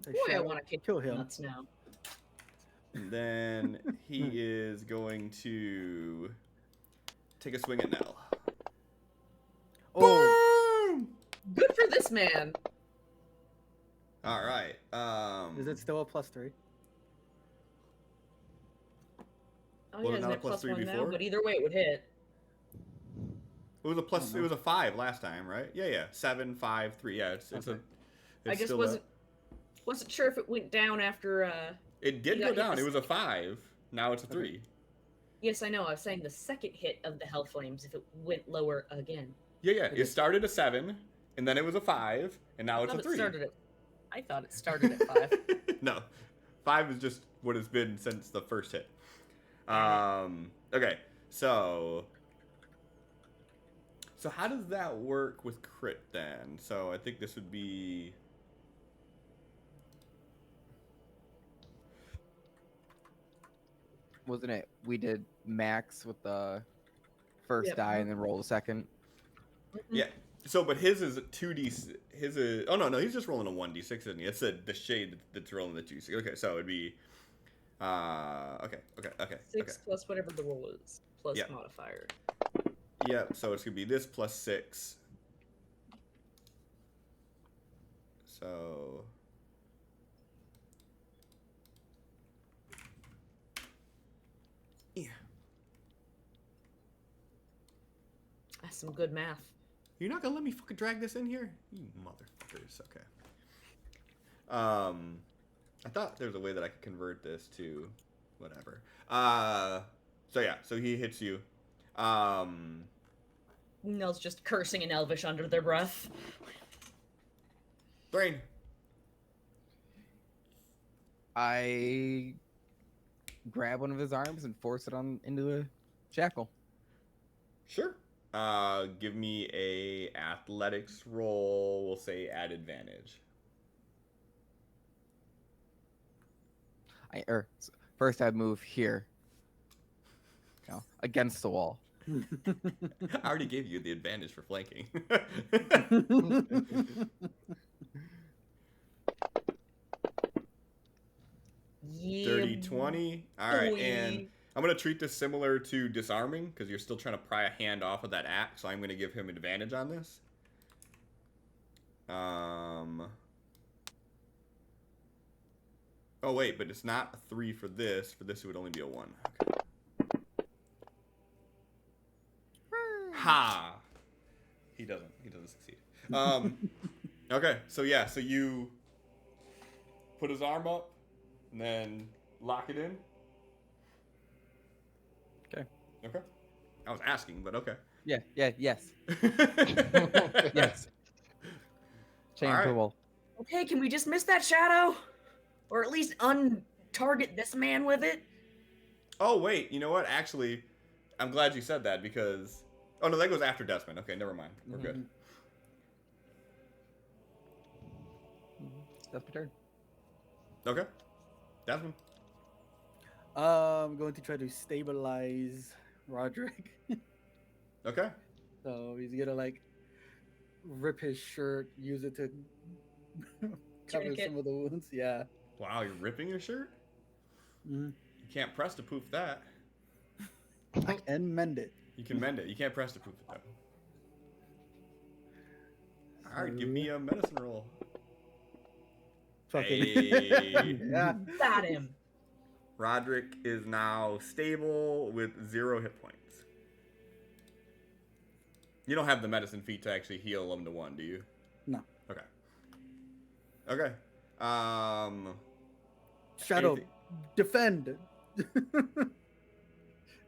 They
Boy, I
shall
want to kick
kill him.
nuts now.
he is going to take a swing at Nell.
Oh,
Boom!
Good for this man.
All right.
is it still a +3?
Oh,
Was
yeah,
it
isn't
not a
it plus
+3
one now?
before?
But either way, it would hit.
It was a plus. It was a 5 last time, right? Yeah. 7, 5, 3. Yeah, it's
Okay.
a.
I
It's
just
still
wasn't sure if it went down after.
It did
you
go
got hit
down.
the
It was a 5. Now it's a 3.
Yes, I know. I was saying the second hit of the hell flames if it went lower again.
Yeah.
Okay.
It started a 7, and then it was a 5, and now
I
it's a
thought
3.
I thought it started at 5.
No, 5 is just what it's been since the first hit. Okay, so how does that work with crit then? So I think this would be.
Wasn't it? We did max with the first
Yep.
die and then roll the second.
Yeah. So, but his is 2d. His is. Oh no, he's just rolling a 1d6, isn't he? It's the shade that's rolling the 2d6. Okay, so it'd be. Okay.
6 plus whatever the roll is, plus
Yep.
modifier.
Yep. So it's gonna be this plus 6. So. Yeah.
That's some good math.
You're not gonna let me fucking drag this in here, you motherfuckers. Okay. I thought there was a way that I could convert this to whatever. So yeah, so he hits you.
Nell's just cursing in Elvish under their breath.
Thrain.
I grab one of his arms and force it on into the shackle.
Sure. Give me a athletics roll. We'll say at advantage.
First I'd move here, against the wall.
I already gave you the advantage for flanking.
Yeah.
30, 20. All right,
boy.
and I'm going to treat this similar to disarming because you're still trying to pry a hand off of that axe, so I'm going to give him advantage on this. Oh, wait, but it's not a 3 for this. For this, it would only be a 1. Okay. Ha! He doesn't succeed. Okay, so yeah, so you put his arm up and then lock it in.
Okay.
Okay. I was asking, but okay.
Yes. Yes. Chain
All right.
to the wall.
Okay, can we just miss that shadow? Or at least untarget this man with it?
Oh, wait, you know what? Actually, I'm glad you said that because... Oh, no, that goes after Desmond. Okay, never mind. We're good.
That's my turn.
Okay. Desmond.
I'm going to try to stabilize Roderick.
Okay.
So he's gonna like rip his shirt, use it to cover
Tourniquet.
some of the wounds. Yeah.
Wow, you're ripping your shirt?
Mhm.
You can't press to poof that.
I can mend it.
You can mend it. You can't press to poof it, though. All right, give me a medicine roll.
Fucking
Hey.
yeah.
Got him.
Roderick is now stable with 0 hit points. You don't have the medicine feat to actually heal him to 1, do you?
No.
Okay. Okay.
Shadow,
anything-
defend.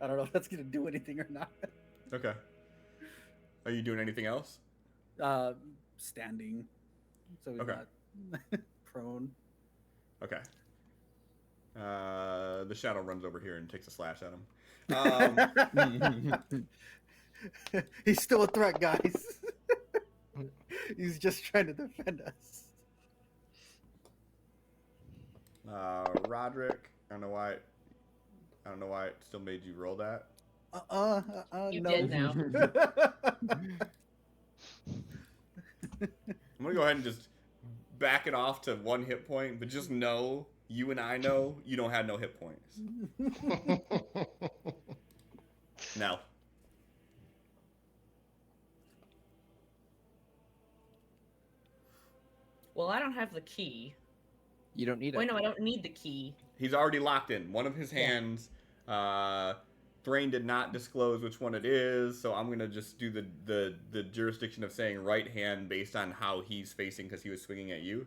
I don't know if that's gonna do anything or not.
Okay. Are you doing anything else?
Standing, so he's
Okay.
not prone.
Okay. The shadow runs over here and takes a slash at him.
He's still a threat, guys. He's just trying to defend us.
Roderick, I don't know why it still made you roll that.
You
no.
did now.
I'm gonna go ahead and just back it off to 1 hit point, but just know, you and I know, you don't have no hit points. No.
Well, I don't have the key.
You don't need it.
Wait, no, I don't need the key.
He's already locked in. One of his hands, Thrain did not disclose which one it is, so I'm gonna just do the jurisdiction of saying right hand based on how he's facing because he was swinging at you.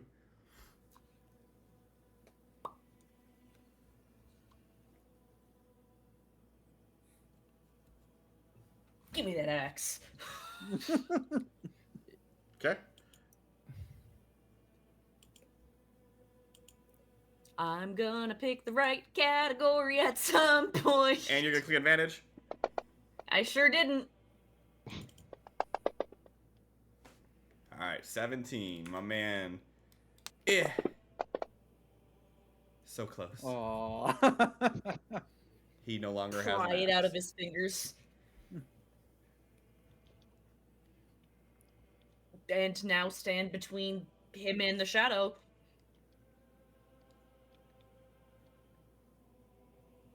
Give me that axe.
Okay.
I'm gonna pick the right category at some point.
And you're gonna click advantage.
I sure didn't.
All right, 17, my man. Eh. So close.
Aww.
He no longer has.
Pry
an
it out
axe.
of his fingers. and now stand between him and the shadow.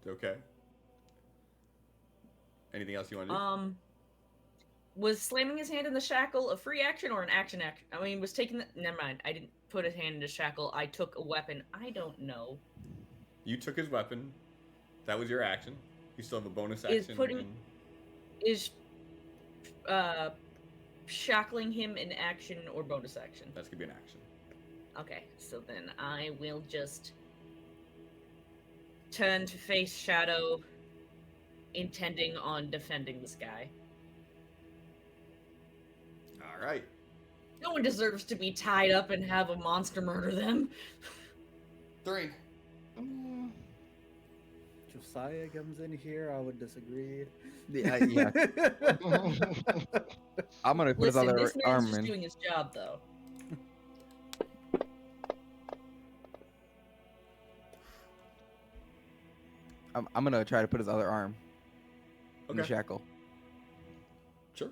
Okay. Anything else you want to do?
Was slamming his hand in the shackle a free action or an action? I mean, was taking the. Never mind. I didn't put his hand in the shackle. I took a weapon. I don't know.
You took his weapon. That was your action. You still have a bonus
Is
action.
putting is shackling him in action or bonus action?
That's gonna be an action.
Okay, so then I will just turn to face Shadow, intending on defending this guy.
All right.
No one deserves to be tied up and have a monster murder them.
3.
Josiah comes in here, I would disagree.
Yeah. I'm gonna put his
Listen,
other
this man's
arm
just
in.
doing his job, though.
I'm gonna try to put his other arm in the
Okay.
shackle.
Sure.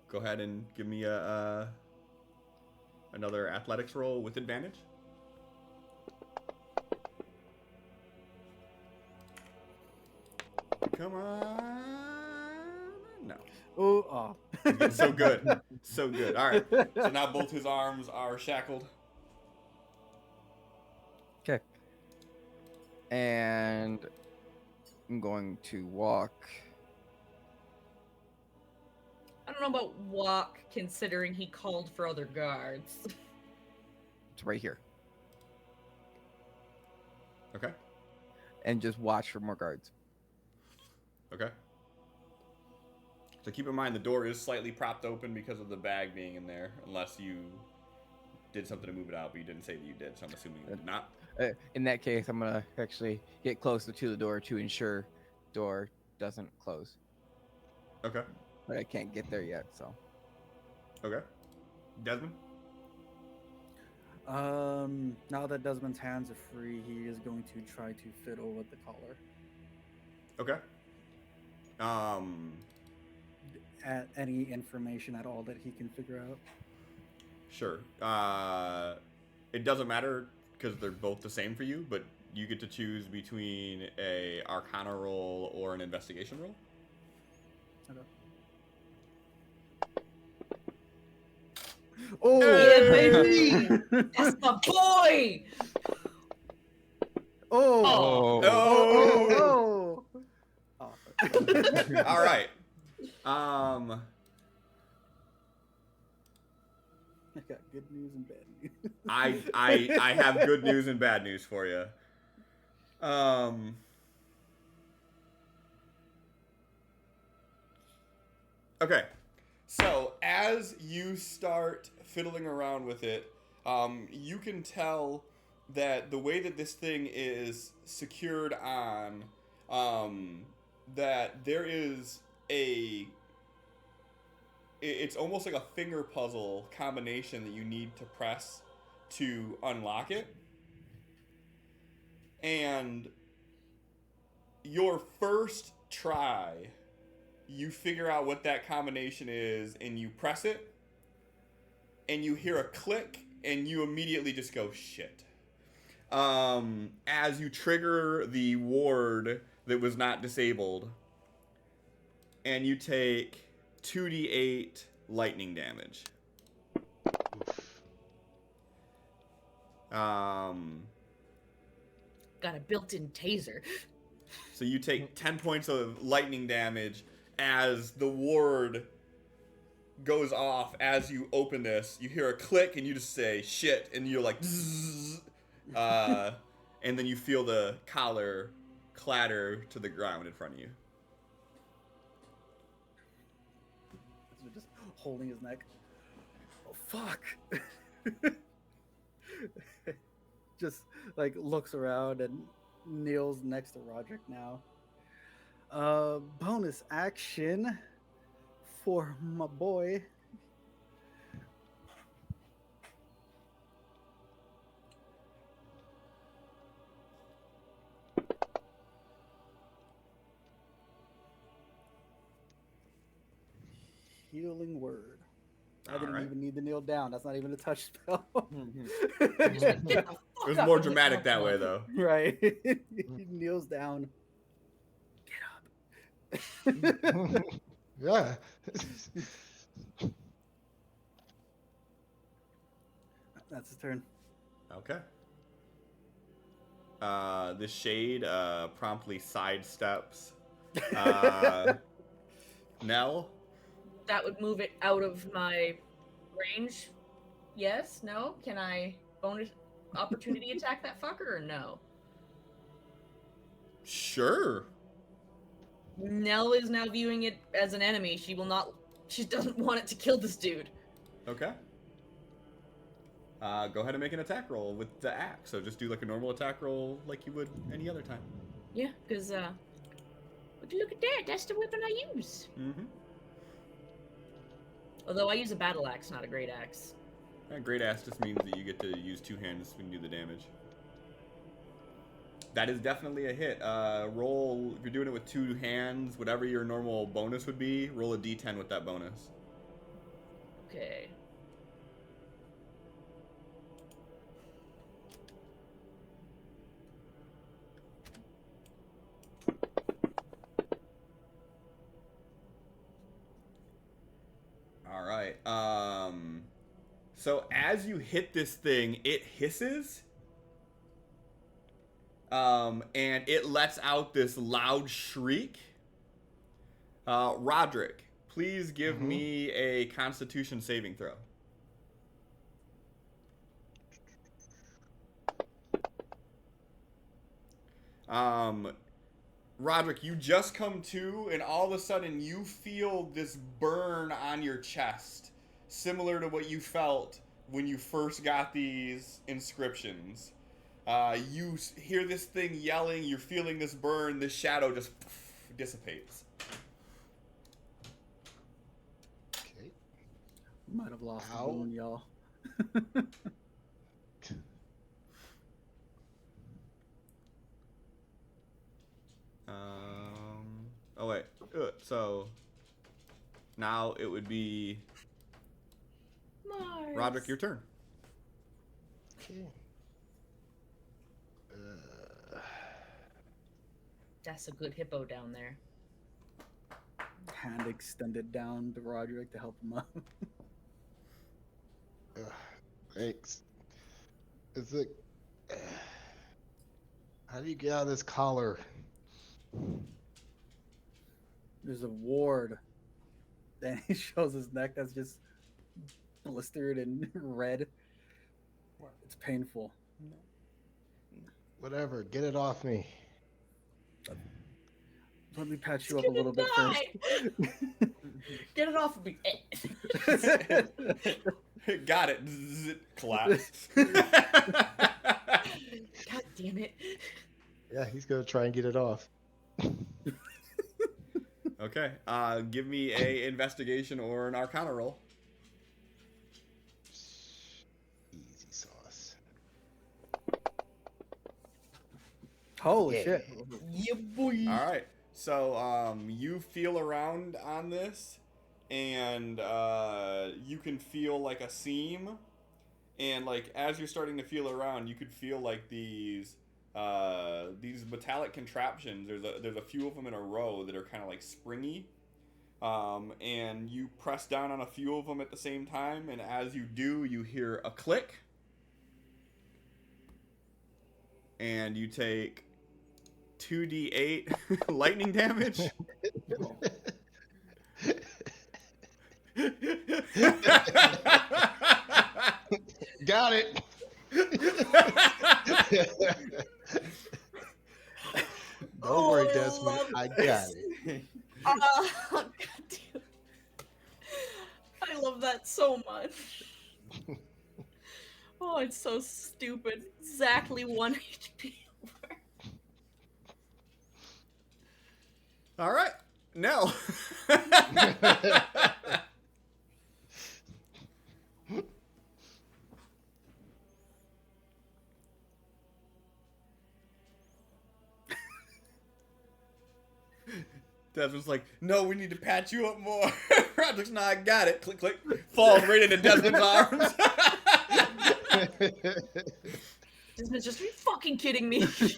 Go ahead and give me a another athletics roll with advantage. Come on. No.
Oh.
So good. So good. All right. So now both his arms are shackled.
Okay. And I'm going to walk.
I don't know about walk, considering he called for other guards.
It's right here.
Okay.
And just watch for more guards.
Okay. So keep in mind the door is slightly propped open because of the bag being in there, unless you did something to move it out, but you didn't say that you did, so I'm assuming you did not.
In that case, I'm gonna actually get closer to the door to ensure door doesn't close.
Okay.
But I can't get there yet, so.
Okay. Desmond?
Now that Desmond's hands are free, he is going to try to fiddle with the collar.
Okay.
At any information at all that he can figure out.
Sure. It doesn't matter because they're both the same for you, but you get to choose between a Arcana roll or an investigation roll.
Okay.
Oh, yeah, baby! That's my boy!
Oh!
Oh!
Oh!
All right.
I got good news and bad news.
I have good news and bad news for you. Okay. So as you start fiddling around with it, you can tell that the way that this thing is secured on, that there is it's almost like a finger puzzle combination that you need to press to unlock it. And your first try, you figure out what that combination is and you press it and you hear a click and you immediately just go shit. As you trigger the ward that was not disabled and you take 2d8 lightning damage.
Got a built-in taser.
So you take 10 points of lightning damage as the ward goes off. As you open this, you hear a click and you just say shit and you're like zzz, and then you feel the collar clatter to the ground in front of you.
Just holding his neck. Oh fuck! Just like looks around and kneels next to Roderick now. Bonus action for my boy. Healing word. I didn't
Alright.
even need to kneel down. That's not even a touch spell.
He's like, "Get the fuck
It was
up,"
more
and, like,
dramatic
help
that
him
way,
up.
though.
Right. He kneels down. Get up.
Yeah.
That's his turn.
Okay. The shade promptly sidesteps Nell.
That would move it out of my range. Yes? No? Can I bonus opportunity attack that fucker or no?
Sure.
Nell is now viewing it as an enemy. She will not. She doesn't want it to kill this dude.
Okay. Go ahead and make an attack roll with the axe. So just do like a normal attack roll like you would any other time.
Yeah, because, would you look at that? That's the weapon I use.
Mm-hmm.
Although I use a battle axe, not a great axe.
Great ass just means that you get to use two hands when you do the damage. That is definitely a hit. Roll, if you're doing it with two hands, whatever your normal bonus would be, roll a d10 with that bonus.
Okay.
All right. So as you hit this thing, it hisses. And it lets out this loud shriek. Roderick, please give me a Constitution saving throw. Roderick, you just come to, and all of a sudden you feel this burn on your chest, similar to what you felt when you first got these inscriptions. You hear this thing yelling, you're feeling this burn, this shadow just dissipates.
Okay.
Might have lost
Ow.
a boon, y'all.
Oh wait, so now it would be
Mars.
Roderick, your turn.
Okay.
That's a good hippo down there.
Hand extended down to Roderick to help him up.
Thanks. Is it? How do you get out of this collar?
There's a ward. Then he shows his neck that's just blistered and red. It's painful.
Whatever. Get it off me.
Let me patch you up a little bit first.
Get it off of me.
Got it. Collapse.
God damn it.
Yeah, he's gonna try and get it off.
Okay. Give me a investigation or an Arcana roll.
Easy sauce.
Holy
Yeah.
shit.
Yeah, boy.
All right. So you feel around on this, and you can feel like a seam, and like as you're starting to feel around, you could feel like these metallic contraptions. There's a few of them in a row that are kind of like springy, and you press down on a few of them at the same time, and as you do, you hear a click, and you take 2d8 lightning damage.
Got it. Don't worry, Desmond. I got it.
God damn. I love that so much. Oh, it's so stupid. Exactly 1 HP.
All right, Nell. Desmond's like, no, we need to patch you up more. Roderick's, no, I got it. Click, click. Falls right into Desmond's arms.
Desmond's just, are you fucking kidding me?
I've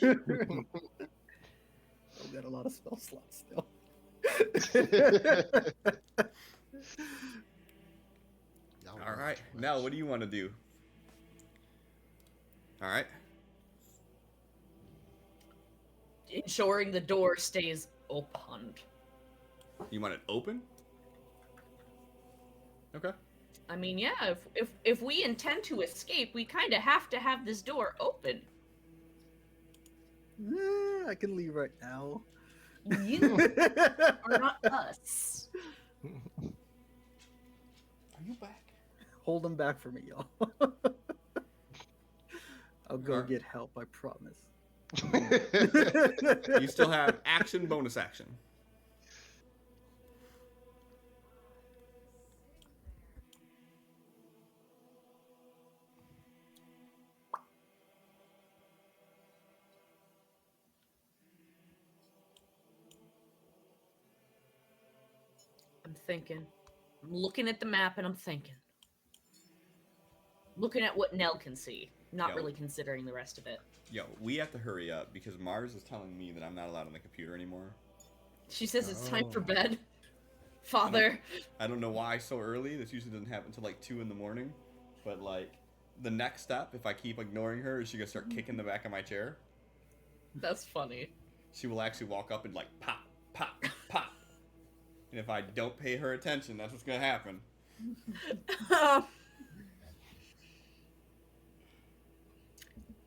got a lot of spell slots still.
All right. Now, what do you want to do? All right.
Ensuring the door stays opened.
You want it open? Okay.
I mean, yeah, if we intend to escape, we kind of have to have this door open.
I can leave right now.
You are not us.
Are you back?
Hold them back for me, y'all. I'll go
Alright.
get help, I promise.
You still have action, bonus action.
I'm thinking. I'm looking at the map and I'm thinking. Looking at what Nell can see, not
Yeah.
really considering the rest of it.
Yo, we have to hurry up because Mars is telling me that I'm not allowed on the computer anymore.
She says it's time for
Oh.
bed. Father.
I don't know why so early. This usually doesn't happen until like 2 in the morning. But like, the next step, if I keep ignoring her, is she gonna start kicking the back of my chair.
That's funny.
She will actually walk up and like pop, pop, pop. And if I don't pay her attention, that's what's gonna happen.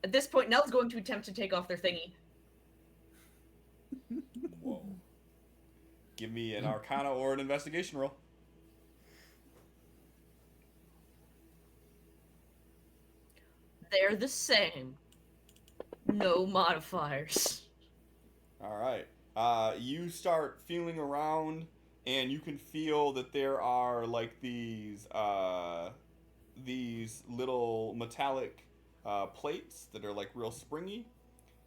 At this point, Nell's going to attempt to take off their thingy.
Whoa. Give me an Arcana or an investigation roll.
They're the same. No modifiers.
All right. You start feeling around, and you can feel that there are like these little metallic plates that are like real springy,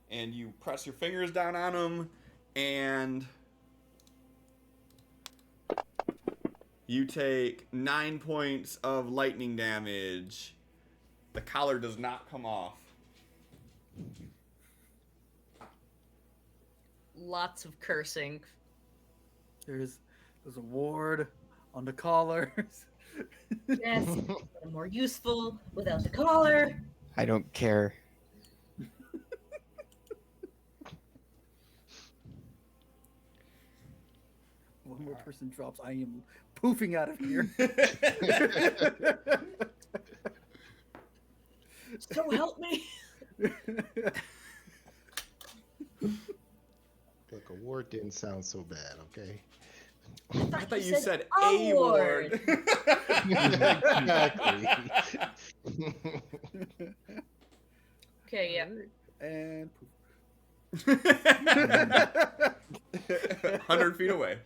and you press your fingers down on them, and you take 9 points of lightning damage. The collar does not come off.
Lots of cursing.
There's a ward on the collars.
Yes, but more useful without the collar.
I don't care.
One more person drops, I am poofing out of here.
So help me.
Look, a ward didn't sound so bad, okay?
I thought you said a ward.
Exactly.
Okay, yeah.
And poof.
100 feet away.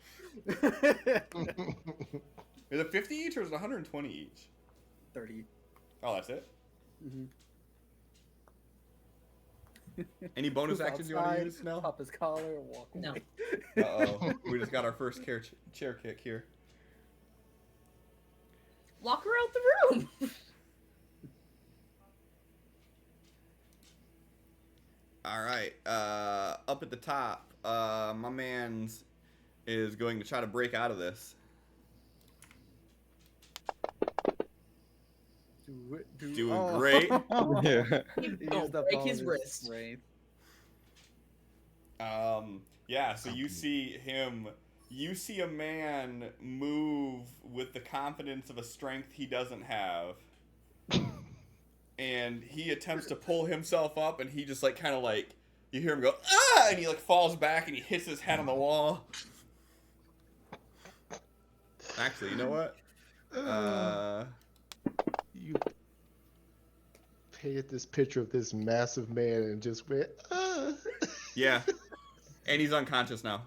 Is it 50 each or is it 120 each?
30.
Oh, that's it?
Mm-hmm.
Any bonus actions you want to
Outside,
use, Snell?
Pop his collar and walk
No.
away.
Uh-oh. We just got our first chair kick here.
Lock her out the room.
All right. Up at the top, my man's is going to try to break out of this. Doing great.
Yeah.
He
Oh,
used up
break
all
his
his
wrist.
strength.
Yeah, so you see him, you see a man move with the confidence of a strength he doesn't have. And he attempts to pull himself up, and he just like kind of like, you hear him go, ah, and he like falls back and he hits his head on the wall. Actually, you know what?
You painted this picture of this massive man and just went,
Yeah. And he's unconscious now.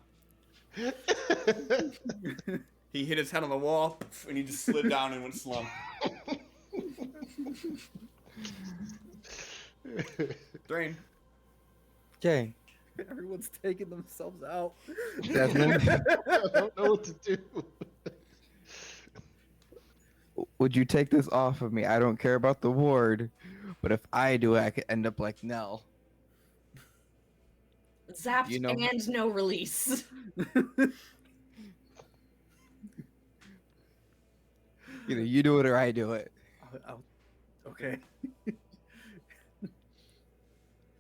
He hit his head on the wall, and he just slid down and went slump. Drain.
Okay.
Everyone's taking themselves out.
Desmond,
I don't know what to do.
would you take this off of me? I don't care about the ward, but if I do it, I could end up like Nell.
Zapped
You know-
and no release.
Either you do it or I do it.
Okay.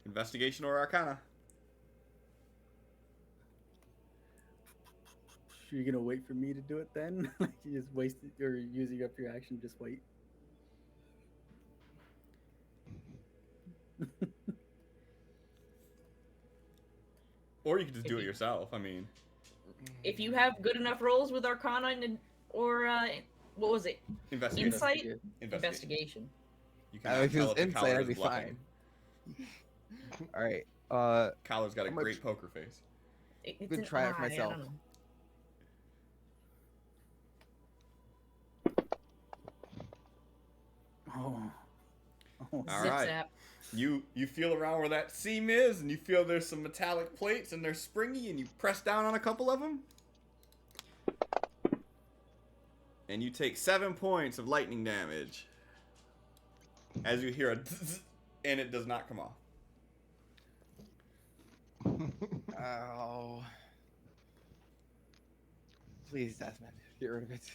Investigation or Arcana?
You're gonna wait for me to do it then? Like you just wasted or using up your action, just wait.
Or you could just do it yourself. I mean,
If you have good enough rolls with Arcana or what was it?
investigation.
Insight?
Investigation.
Investigation.
You
If
cannot
it
tell
was
if the
insight,
collar
I'd
is
be
bluffing.
fine. All right.
Collar's got a
How much-
great poker face.
It's
Good
an
try it for
eye, I
myself.
don't know.
Oh.
All
Zip
right.
zap.
You feel around where that seam is, and you feel there's some metallic plates, and they're springy, and you press down on a couple of them. And you take 7 points of lightning damage. As you hear a zzz, and it does not come off.
Oh. Please, Desmond, get rid of it.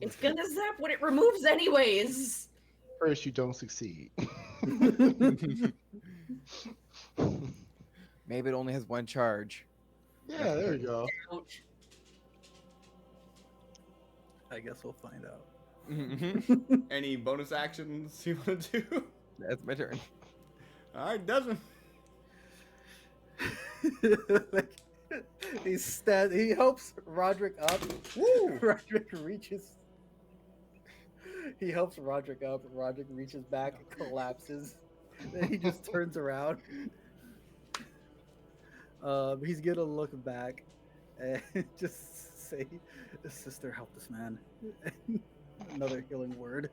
It's gonna zap what it removes anyways.
First, you don't succeed.
Maybe it only has one charge.
Yeah, there you go.
Ouch.
I guess we'll find out.
Any bonus actions you want to do?
That's my turn.
All right, Desmond.
Like, he helps Roderick up.
Woo!
Roderick reaches. He helps Roderick up. Roderick reaches back, collapses. Then he just turns around. He's gonna look back and just say, "Sister, help this man." Another healing word.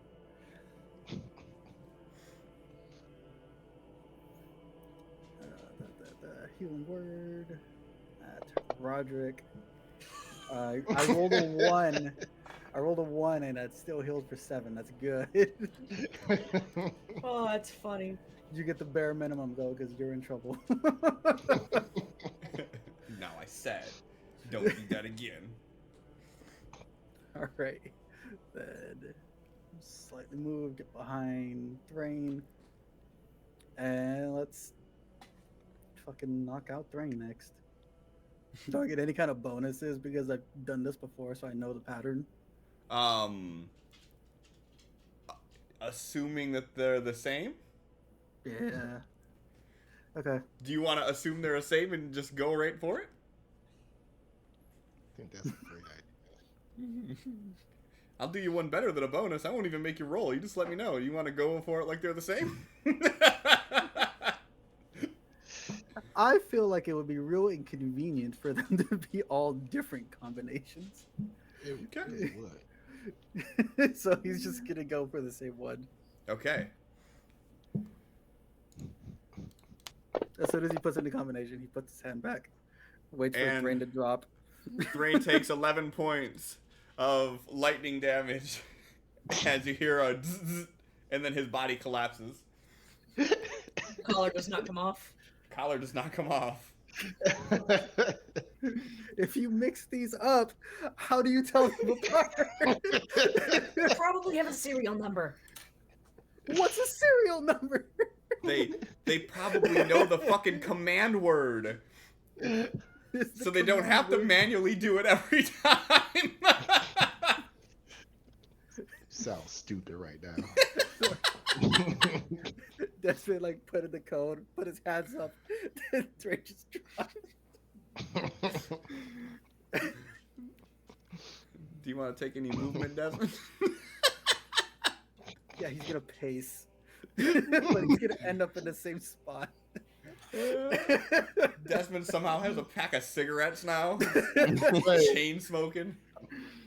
The healing word at Roderick. I rolled a 1. I rolled a 1 and that still healed for 7. That's good.
Oh, that's funny.
You get the bare minimum though, because you're in trouble.
Now I said, don't do that again.
All right. Then slightly move, get behind Thrain, and let's fucking knock out Thrain next. Do I get any kind of bonuses because I've done this before, so I know the pattern?
Assuming that they're the same?
Yeah. Okay.
Do you want to assume they're the same and just go right for it?
I think that's a great idea.
I'll do you one better than a bonus. I won't even make you roll. You just let me know. You want to go for it like they're the same?
I feel like it would be real inconvenient for them to be all different combinations.
It
Okay.
really would.
So he's just gonna go for the same one.
Okay.
As soon as he puts in the combination, he puts his hand back, waits for
And-
Thrain to drop.
Thrain takes 11 points of lightning damage as you hear a zzz, and then his body collapses.
Collar does not come off.
Collar does not come off.
If you mix these up, how do you tell them apart?
Probably have a serial number.
What's a serial number?
They probably know the fucking command word, so they don't have to manually do it every time.
Sound stupid right now.
Desmond like put in the code, put his hands up, then Thrain just dropped.
Do you want to take any movement, Desmond?
Yeah, he's gonna pace, but he's gonna end up in the same spot.
Desmond somehow has a pack of cigarettes now.
Right.
Chain smoking.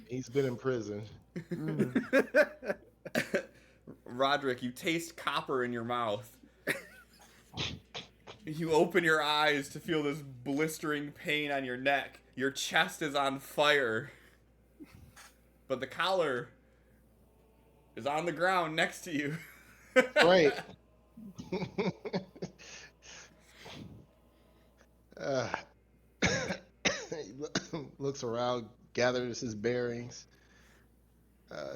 He's been in prison.
Roderick, you taste copper in your mouth You open your eyes to feel this blistering pain on your neck. Your chest is on fire. But the collar is on the ground next to you.
Right. uh, he looks around, gathers his bearings,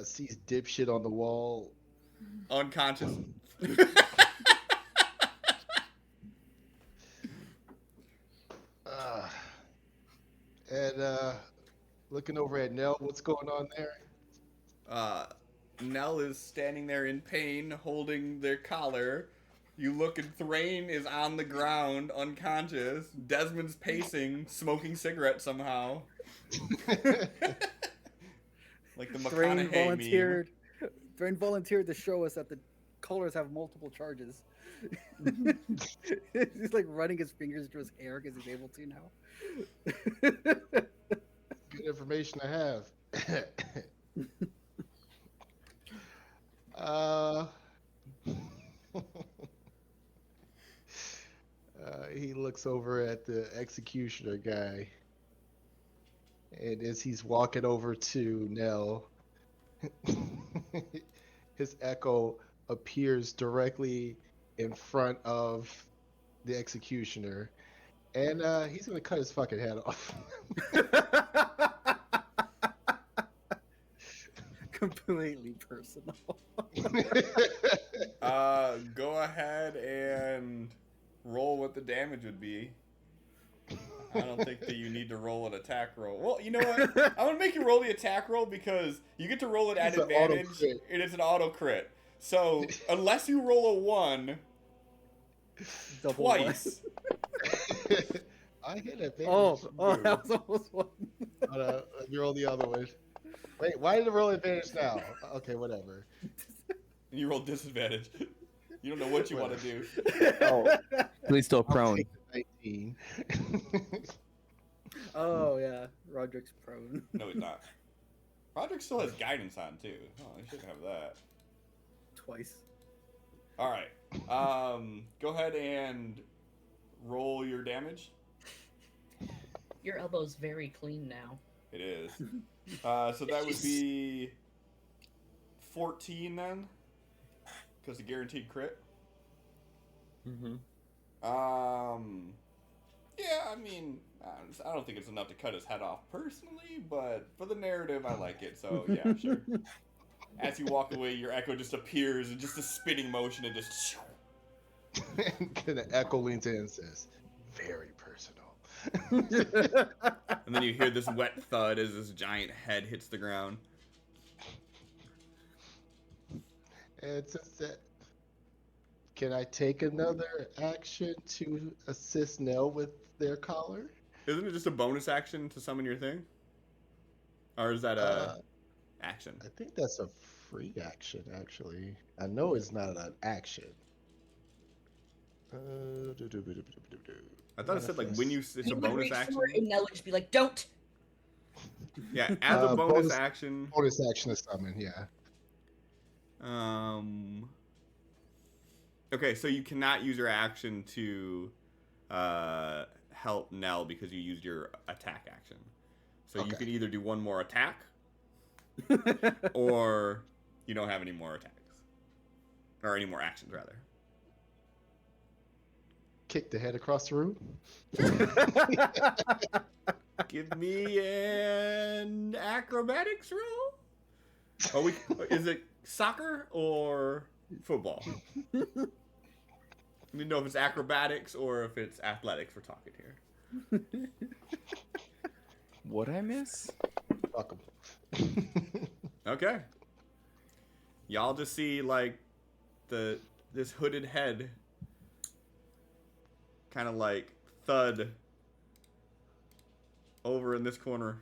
sees dipshit on the wall.
Unconscious.
Uh, and looking over at Nell, what's going on there?
Nell is standing there in pain, holding their collar. You look and Thrain is on the ground, unconscious. Desmond's pacing, smoking cigarettes somehow. Like the
Thrain
McConaughey
volunteered. Thrain volunteered to show us that the colors have multiple charges. He's like running his fingers through his hair because he's able to now.
Good information to have. He looks over at the executioner guy, and as he's walking over to Nell, his echo appears directly in front of the executioner, and he's gonna cut his fucking head off.
Completely personal.
Go ahead and roll what the damage would be. I don't think that you need to roll an attack roll. Well, you know what? I'm gonna make you roll the attack roll because you get to roll it at
It's an
advantage.
auto-crit.
It is an auto crit. So unless you roll a 1
Double
twice,
I hit advantage.
Oh, that was almost one.
Let me roll the other one. Wait, why did it roll advantage now? Okay, whatever.
and you roll disadvantage. You don't know what you want to do.
Oh,
He's still
I'll
prone.
take the 19.
Oh yeah, Roderick's prone.
No, he's not. Roderick still has guidance on too. Oh, he should have that.
Twice.
All right. Go ahead and roll your damage.
Your elbow's very clean now.
It is. So that would be 14 then, because the guaranteed crit.
Mm-hmm.
Yeah, I mean, I don't think it's enough to cut his head off personally, but for the narrative, I like it. So yeah, sure. As you walk away, your echo just appears in just a spinning motion and just.
And the echo leans in and says, "Very personal."
And then you hear this wet thud as this giant head hits the ground.
And since that, can I take another action to assist Nell with their collar?
Isn't it just a bonus action to summon your thing? Or is that a action?
I think that's a free action, actually. I know it's not an action.
I thought it said like when it's a
You would
bonus
reach
action.
forward and Nell would just be like, "Don't."
Yeah, as a bonus
bonus-
action.
Bonus action to summon, yeah.
Okay, so you cannot use your action to help Nell because you used your attack action. So you
Okay.
can either do one more attack or you don't have any more attacks. Or any more actions, rather.
Kick the head across the room.
Give me an acrobatics roll. Oh, is it soccer or football? I need to know if it's acrobatics or if it's athletics we're talking here.
What'd I miss?
Fuck 'em.
Okay. Y'all just see like this hooded head kind of like thud over in this corner.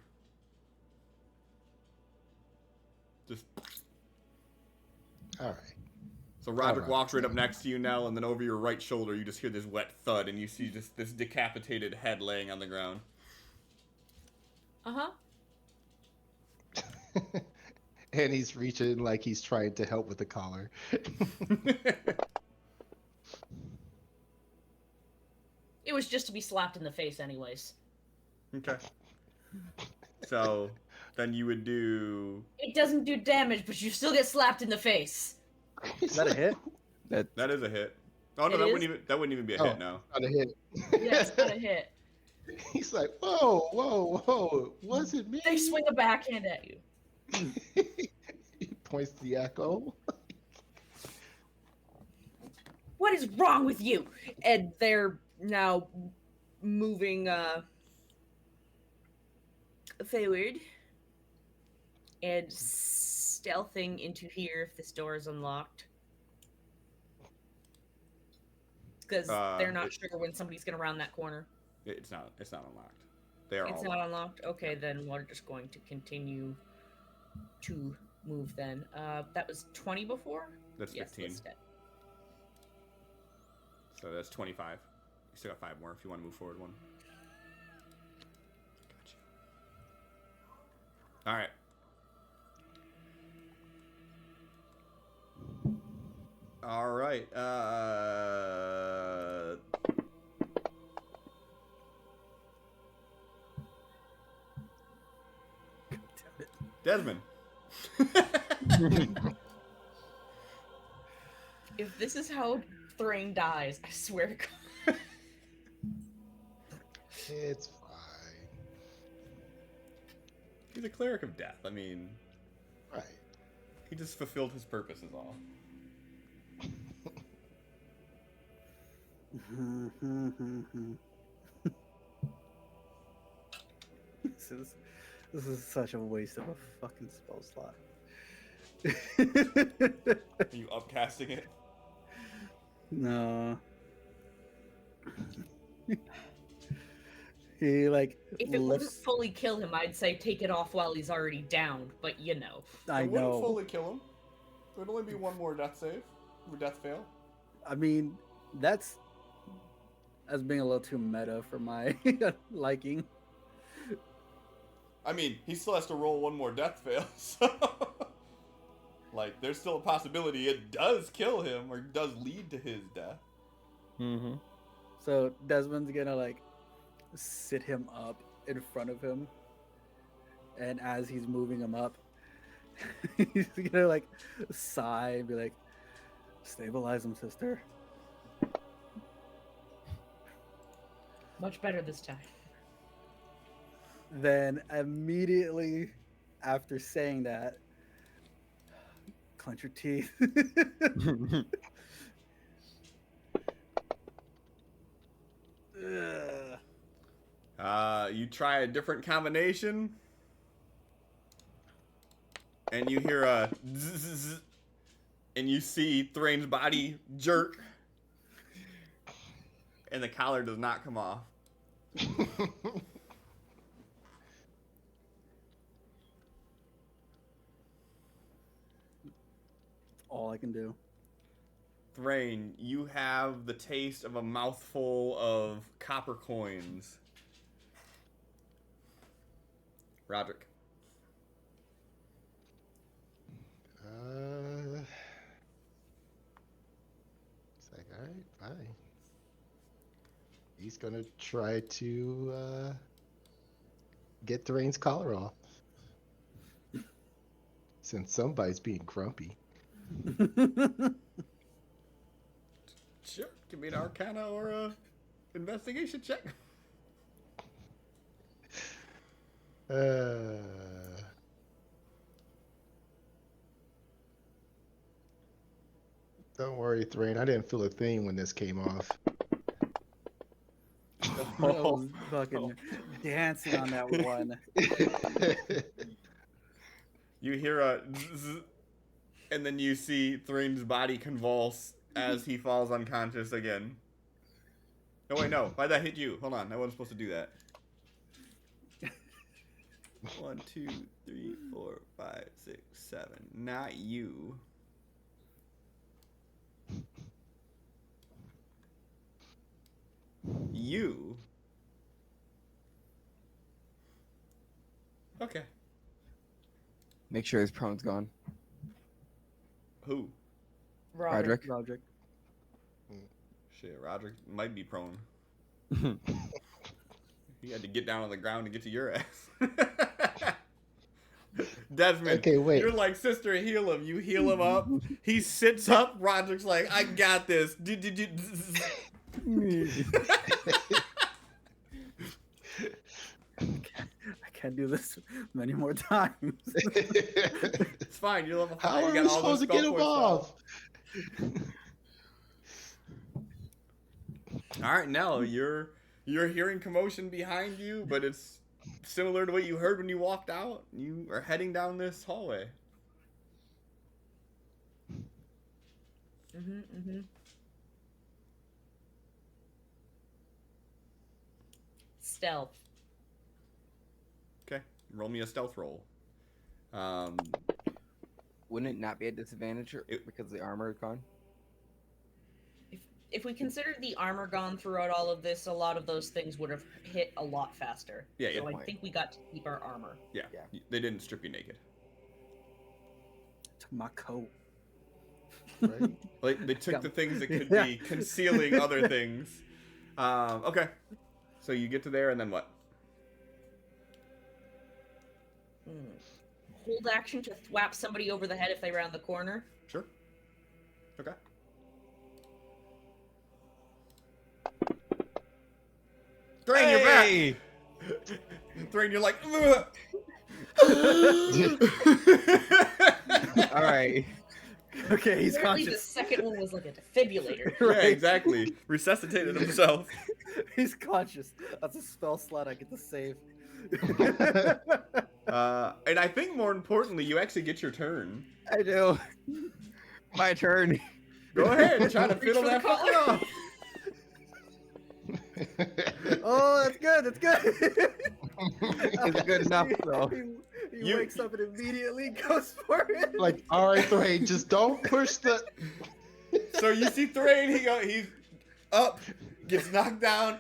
Just
All right.
so Roderick
Alright.
walks right up next to you now, and then over your right shoulder you just hear this wet thud, and you see just this decapitated head laying on the ground.
Uh huh.
And he's reaching like he's trying to help with the collar.
damage just to be slapped in the face, anyways.
Okay. So then you would do.
It doesn't do damage, but you still get slapped in the face.
Is that a hit?
That is a hit. Oh no,
It
that
is?
wouldn't even be a
Oh,
hit now.
not a hit.
Yeah, it's not a hit.
He's like, whoa, whoa, whoa. Was it me?
They swing a backhand at you.
He points to the echo.
What is wrong with you? And they're now moving forward and stealthing into here if this door is unlocked. Because they're not sure when somebody's gonna round that corner.
It's not unlocked. They are
It's
all
not
locked.
unlocked? Okay, then we're just going to continue to move then. That was 20 before?
That's
Yes,
15.
that's dead.
So that's 25. You still got 5 more if you want to move forward one. Gotcha. All right. All right. Desmond.
If this is how Thrain dies, I swear to God.
It's fine.
He's a cleric of death. I mean,
Right.
he just fulfilled his purpose is all.
This is such a waste of a fucking spell slot.
Are you upcasting it?
No. He like
If it wouldn't
lifts.
fully kill him, I'd say take it off while he's already down, but you know.
I
It wouldn't
know.
fully kill him. It would only be one more death save. Or death fail.
I mean, that's being a little too meta for my liking.
I mean, he still has to roll one more death fail, so... Like, there's still a possibility it does kill him, or does lead to his death.
Mm-hmm.
So Desmond's gonna like sit him up in front of him, and as he's moving him up, he's gonna like sigh and be like, "Stabilize him, sister."
Much better this time.
Then immediately after saying that, clench your teeth. Ugh.
You try a different combination, and you hear a zzz, and you see Thrain's body jerk, and the collar does not come off.
All I can do.
Thrain, you have the taste of a mouthful of copper coins. Roderick.
It's like, all right, fine. He's gonna try to get Thrain's collar off. Since somebody's being grumpy.
Sure, give me an Arcana or a investigation check.
Don't worry, Thrain. I didn't feel a thing when this came off.
I was fucking dancing on that one.
You hear a zzz, and then you see Thrain's body convulse as he falls unconscious again. No, wait, no. Why'd that hit you? Hold on, I wasn't supposed to do that. 1, 2, 3, 4, 5, 6, 7. Not you. You. Okay.
Make sure his prone's gone.
Who?
Roderick.
Roderick.
Shit, Roderick might be prone. You had to get down on the ground to get to your ass. Desmond,
Okay, wait.
you're like, sister, heal him. You heal him up. He sits up. Roderick's like, I got this.
I can't do this many more times.
It's fine. You're level 5.
How
You
are
got
we
all those
supposed to get
spell
him
points
off?
now. All right, Nell, you're hearing commotion behind you, but it's similar to what you heard when you walked out. You are heading down this hallway.
Stealth.
Okay, roll me a stealth roll.
Wouldn't it not be a disadvantage because the armor is gone?
If we considered the armor gone throughout all of this, a lot of those things would have hit a lot faster.
Yeah,
so
yeah.
I think we got to keep our armor.
Yeah, they didn't strip you naked.
Took my coat.
Right?
Like they took the things that could be concealing other things. Okay, so you get to there, and then what?
Hold action to thwap somebody over the head if they round the corner.
Sure. Okay. Thrain, you're back. Thrain, you're like.
All right.
Okay, he's
Apparently
conscious.
the second one was like a defibrillator.
Yeah, exactly. Resuscitated himself.
He's conscious. That's a spell slot I get to save.
And I think more importantly, you actually get your turn.
I do. My turn.
Go ahead, try to
Reach
fiddle
for the
that fucker
collar.
off.
Oh, that's good. That's good.
Is it good enough though?
He wakes up and immediately goes for it.
Like, all right, Thrain, just don't push the.
So you see Thrain, he's up, gets knocked down.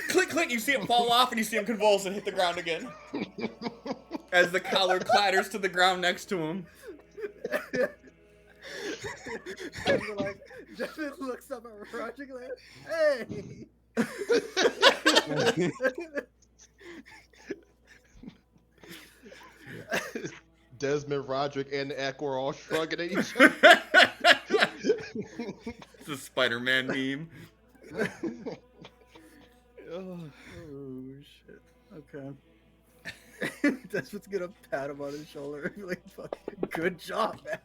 Click, click, you see him fall off and you see him convulse and hit the ground again. As the collar clatters to the ground next to him.
And like, Justin looks up at Roger like, hey.
Desmond, Roderick, and Eck were all shrugging at each other.
It's a Spider-Man meme.
Oh shit. Okay. That's what's gonna pat him on his shoulder and be like, fucking good job, man.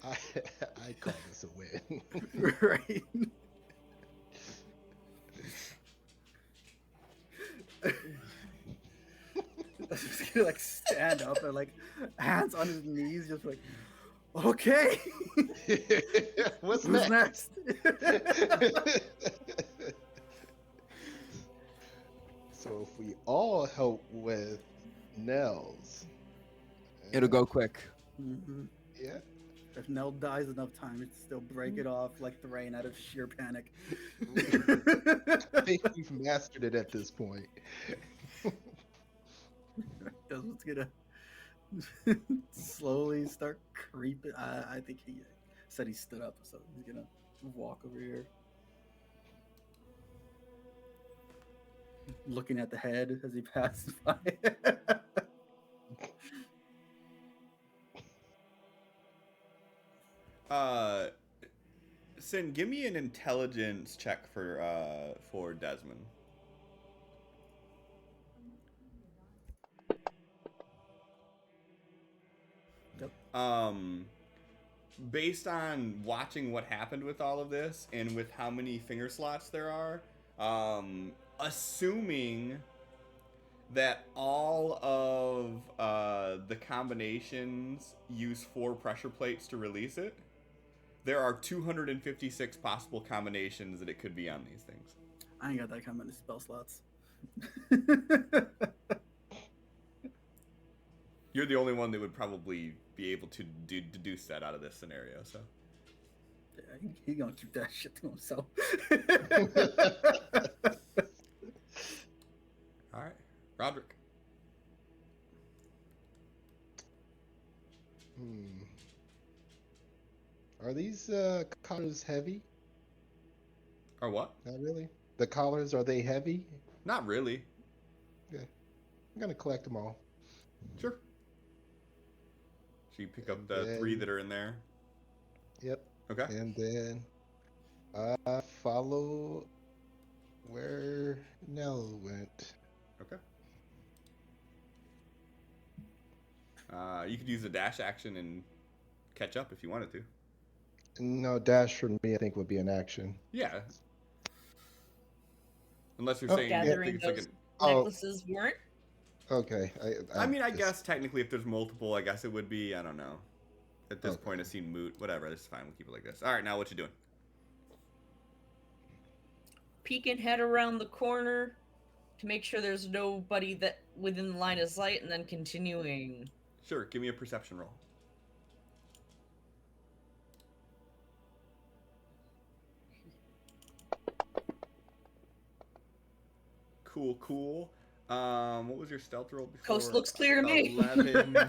I call this a win.
Right. That's just gonna like stand up and like hands on his knees, just like, okay.
What's
Who's
next?
next?
So if we all help with Nels,
It'll go quick.
Mm-hmm.
Yeah.
If Nell dies enough time, it'd still break it off like the rain out of sheer panic.
I think we've mastered it at this point.
That's what's gonna slowly start creeping. I think he said he stood up, so he's gonna walk over here, looking at the head as he passes by.
Sin, give me an intelligence check for Desmond.
Yep.
Based on watching what happened with all of this and with how many finger slots there are, assuming that all of the combinations use 4 pressure plates to release it, there are 256 possible combinations that it could be on these things.
I ain't got that kind of many spell slots.
You're the only one that would probably be able to deduce that out of this scenario, so.
Yeah, he gonna keep that shit to himself.
All right, Roderick.
Are these collars heavy?
Or what?
Not really. The collars, are they heavy?
Not really.
Okay. I'm gonna collect them all.
Sure. So you pick up
And
the 3
then-
that are in there.
Yep.
Okay.
And then follow where Nell went.
Okay. You could use a dash action and catch up if you wanted to.
No, dash for me, I think, would be an action.
Yeah. Unless you're
Oh,
saying
Gathering
it's like
those
an,
Oh.
necklaces weren't.
Okay.
I mean, I
just-
guess technically if there's multiple, I guess it would be, I don't know. At this
Okay.
point, it's seen moot. Whatever, this is fine. We'll keep it like this. All right, now what you doing?
Peeking head around the corner to make sure there's nobody that within the line of sight, and then continuing.
Sure, give me a perception roll. Cool, cool. What was your stealth roll before?
Coast looks clear to me.
11.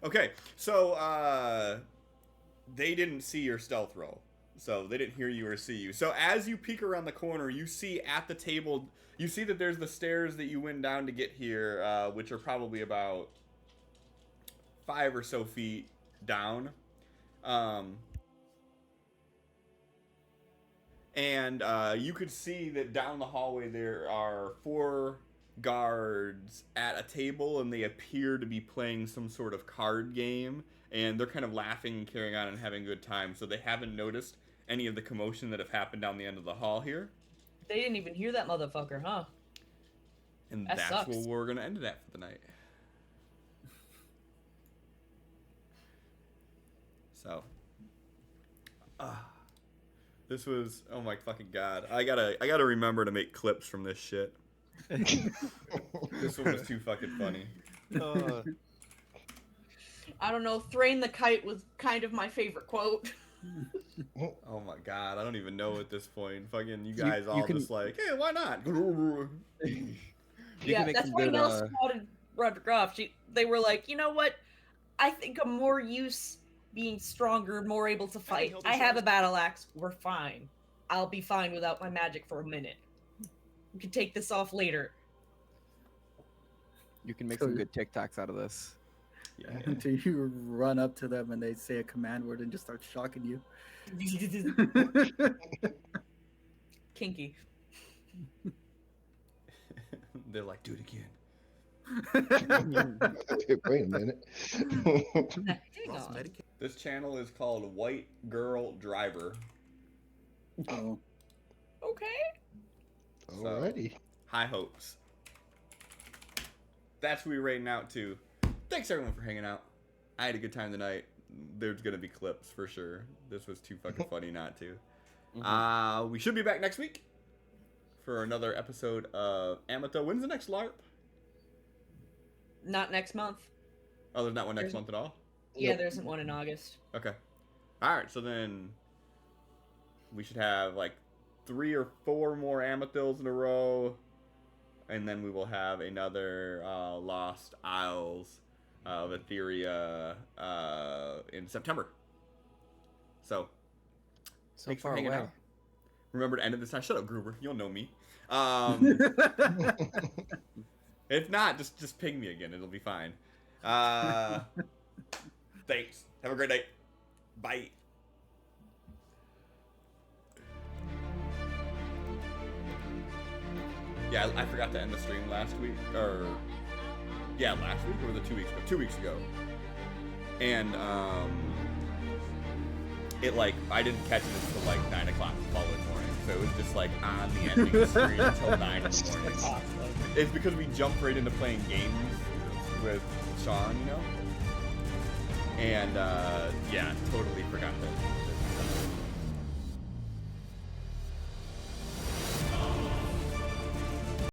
Okay, so they didn't see your stealth roll, so they didn't hear you or see you. So as you peek around the corner, you see at the table, you see that there's the stairs that you went down to get here, which are probably about 5 or so feet down. And you could see that down the hallway there are 4 guards at a table, and they appear to be playing some sort of card game, and they're kind of laughing and carrying on and having a good time, so they haven't noticed any of the commotion that have happened down the end of the hall here.
They didn't even hear that motherfucker, huh?
And
That
that's
sucks.
where we're going to end it at for the night. So, this was, oh my fucking god. I gotta remember to make clips from this shit. This one was too fucking funny.
I don't know. Thrain the Kite was kind of my favorite quote.
Oh my god, I don't even know at this point. Fucking you guys
you
all
can-
just like, hey, why not?
You
Yeah,
can make
that's
some
why
good,
Nell spotted Roderick off. They were like, you know what? I think I'm more use being stronger, more able to fight. I have a battle axe. We're fine. I'll be fine without my magic for a minute. We can take this off later.
You can make some good TikToks out of this.
Yeah.
Until you run up to them and they say a command word and just start shocking you.
Kinky.
They're like, do it again.
Wait a minute.
Hang on.
This channel is called White Girl Driver.
Oh,
Okay.
Alrighty.
High hopes. That's what we're rating out to. Thanks everyone for hanging out. I had a good time tonight. There's gonna be clips for sure. This was too fucking funny not to. We should be back next week for another episode of Amethil. When's the next LARP?
Not next month.
Oh, there's not one next
There's-
month at all?
Yeah,
Nope.
there isn't one in August.
Okay. Alright, so then we should have like 3 or 4 more Amethils in a row. And then we will have another Lost Isles of Etheria in September. So,
So
thanks for
far
hanging
away.
out. Remember to end it this time. Shut up, Gruber. You'll know me. If not, just ping me again. It'll be fine. Thanks. Have a great night. Bye. Yeah, I forgot to end the stream last week. Yeah, last week or was it 2 weeks ago? 2 weeks ago. And, I didn't catch it until like 9 o'clock the following morning. So it was just like on the ending screen until 9 in the morning. It's because we jumped right into playing games with Sean, you know? And, yeah, totally forgot that.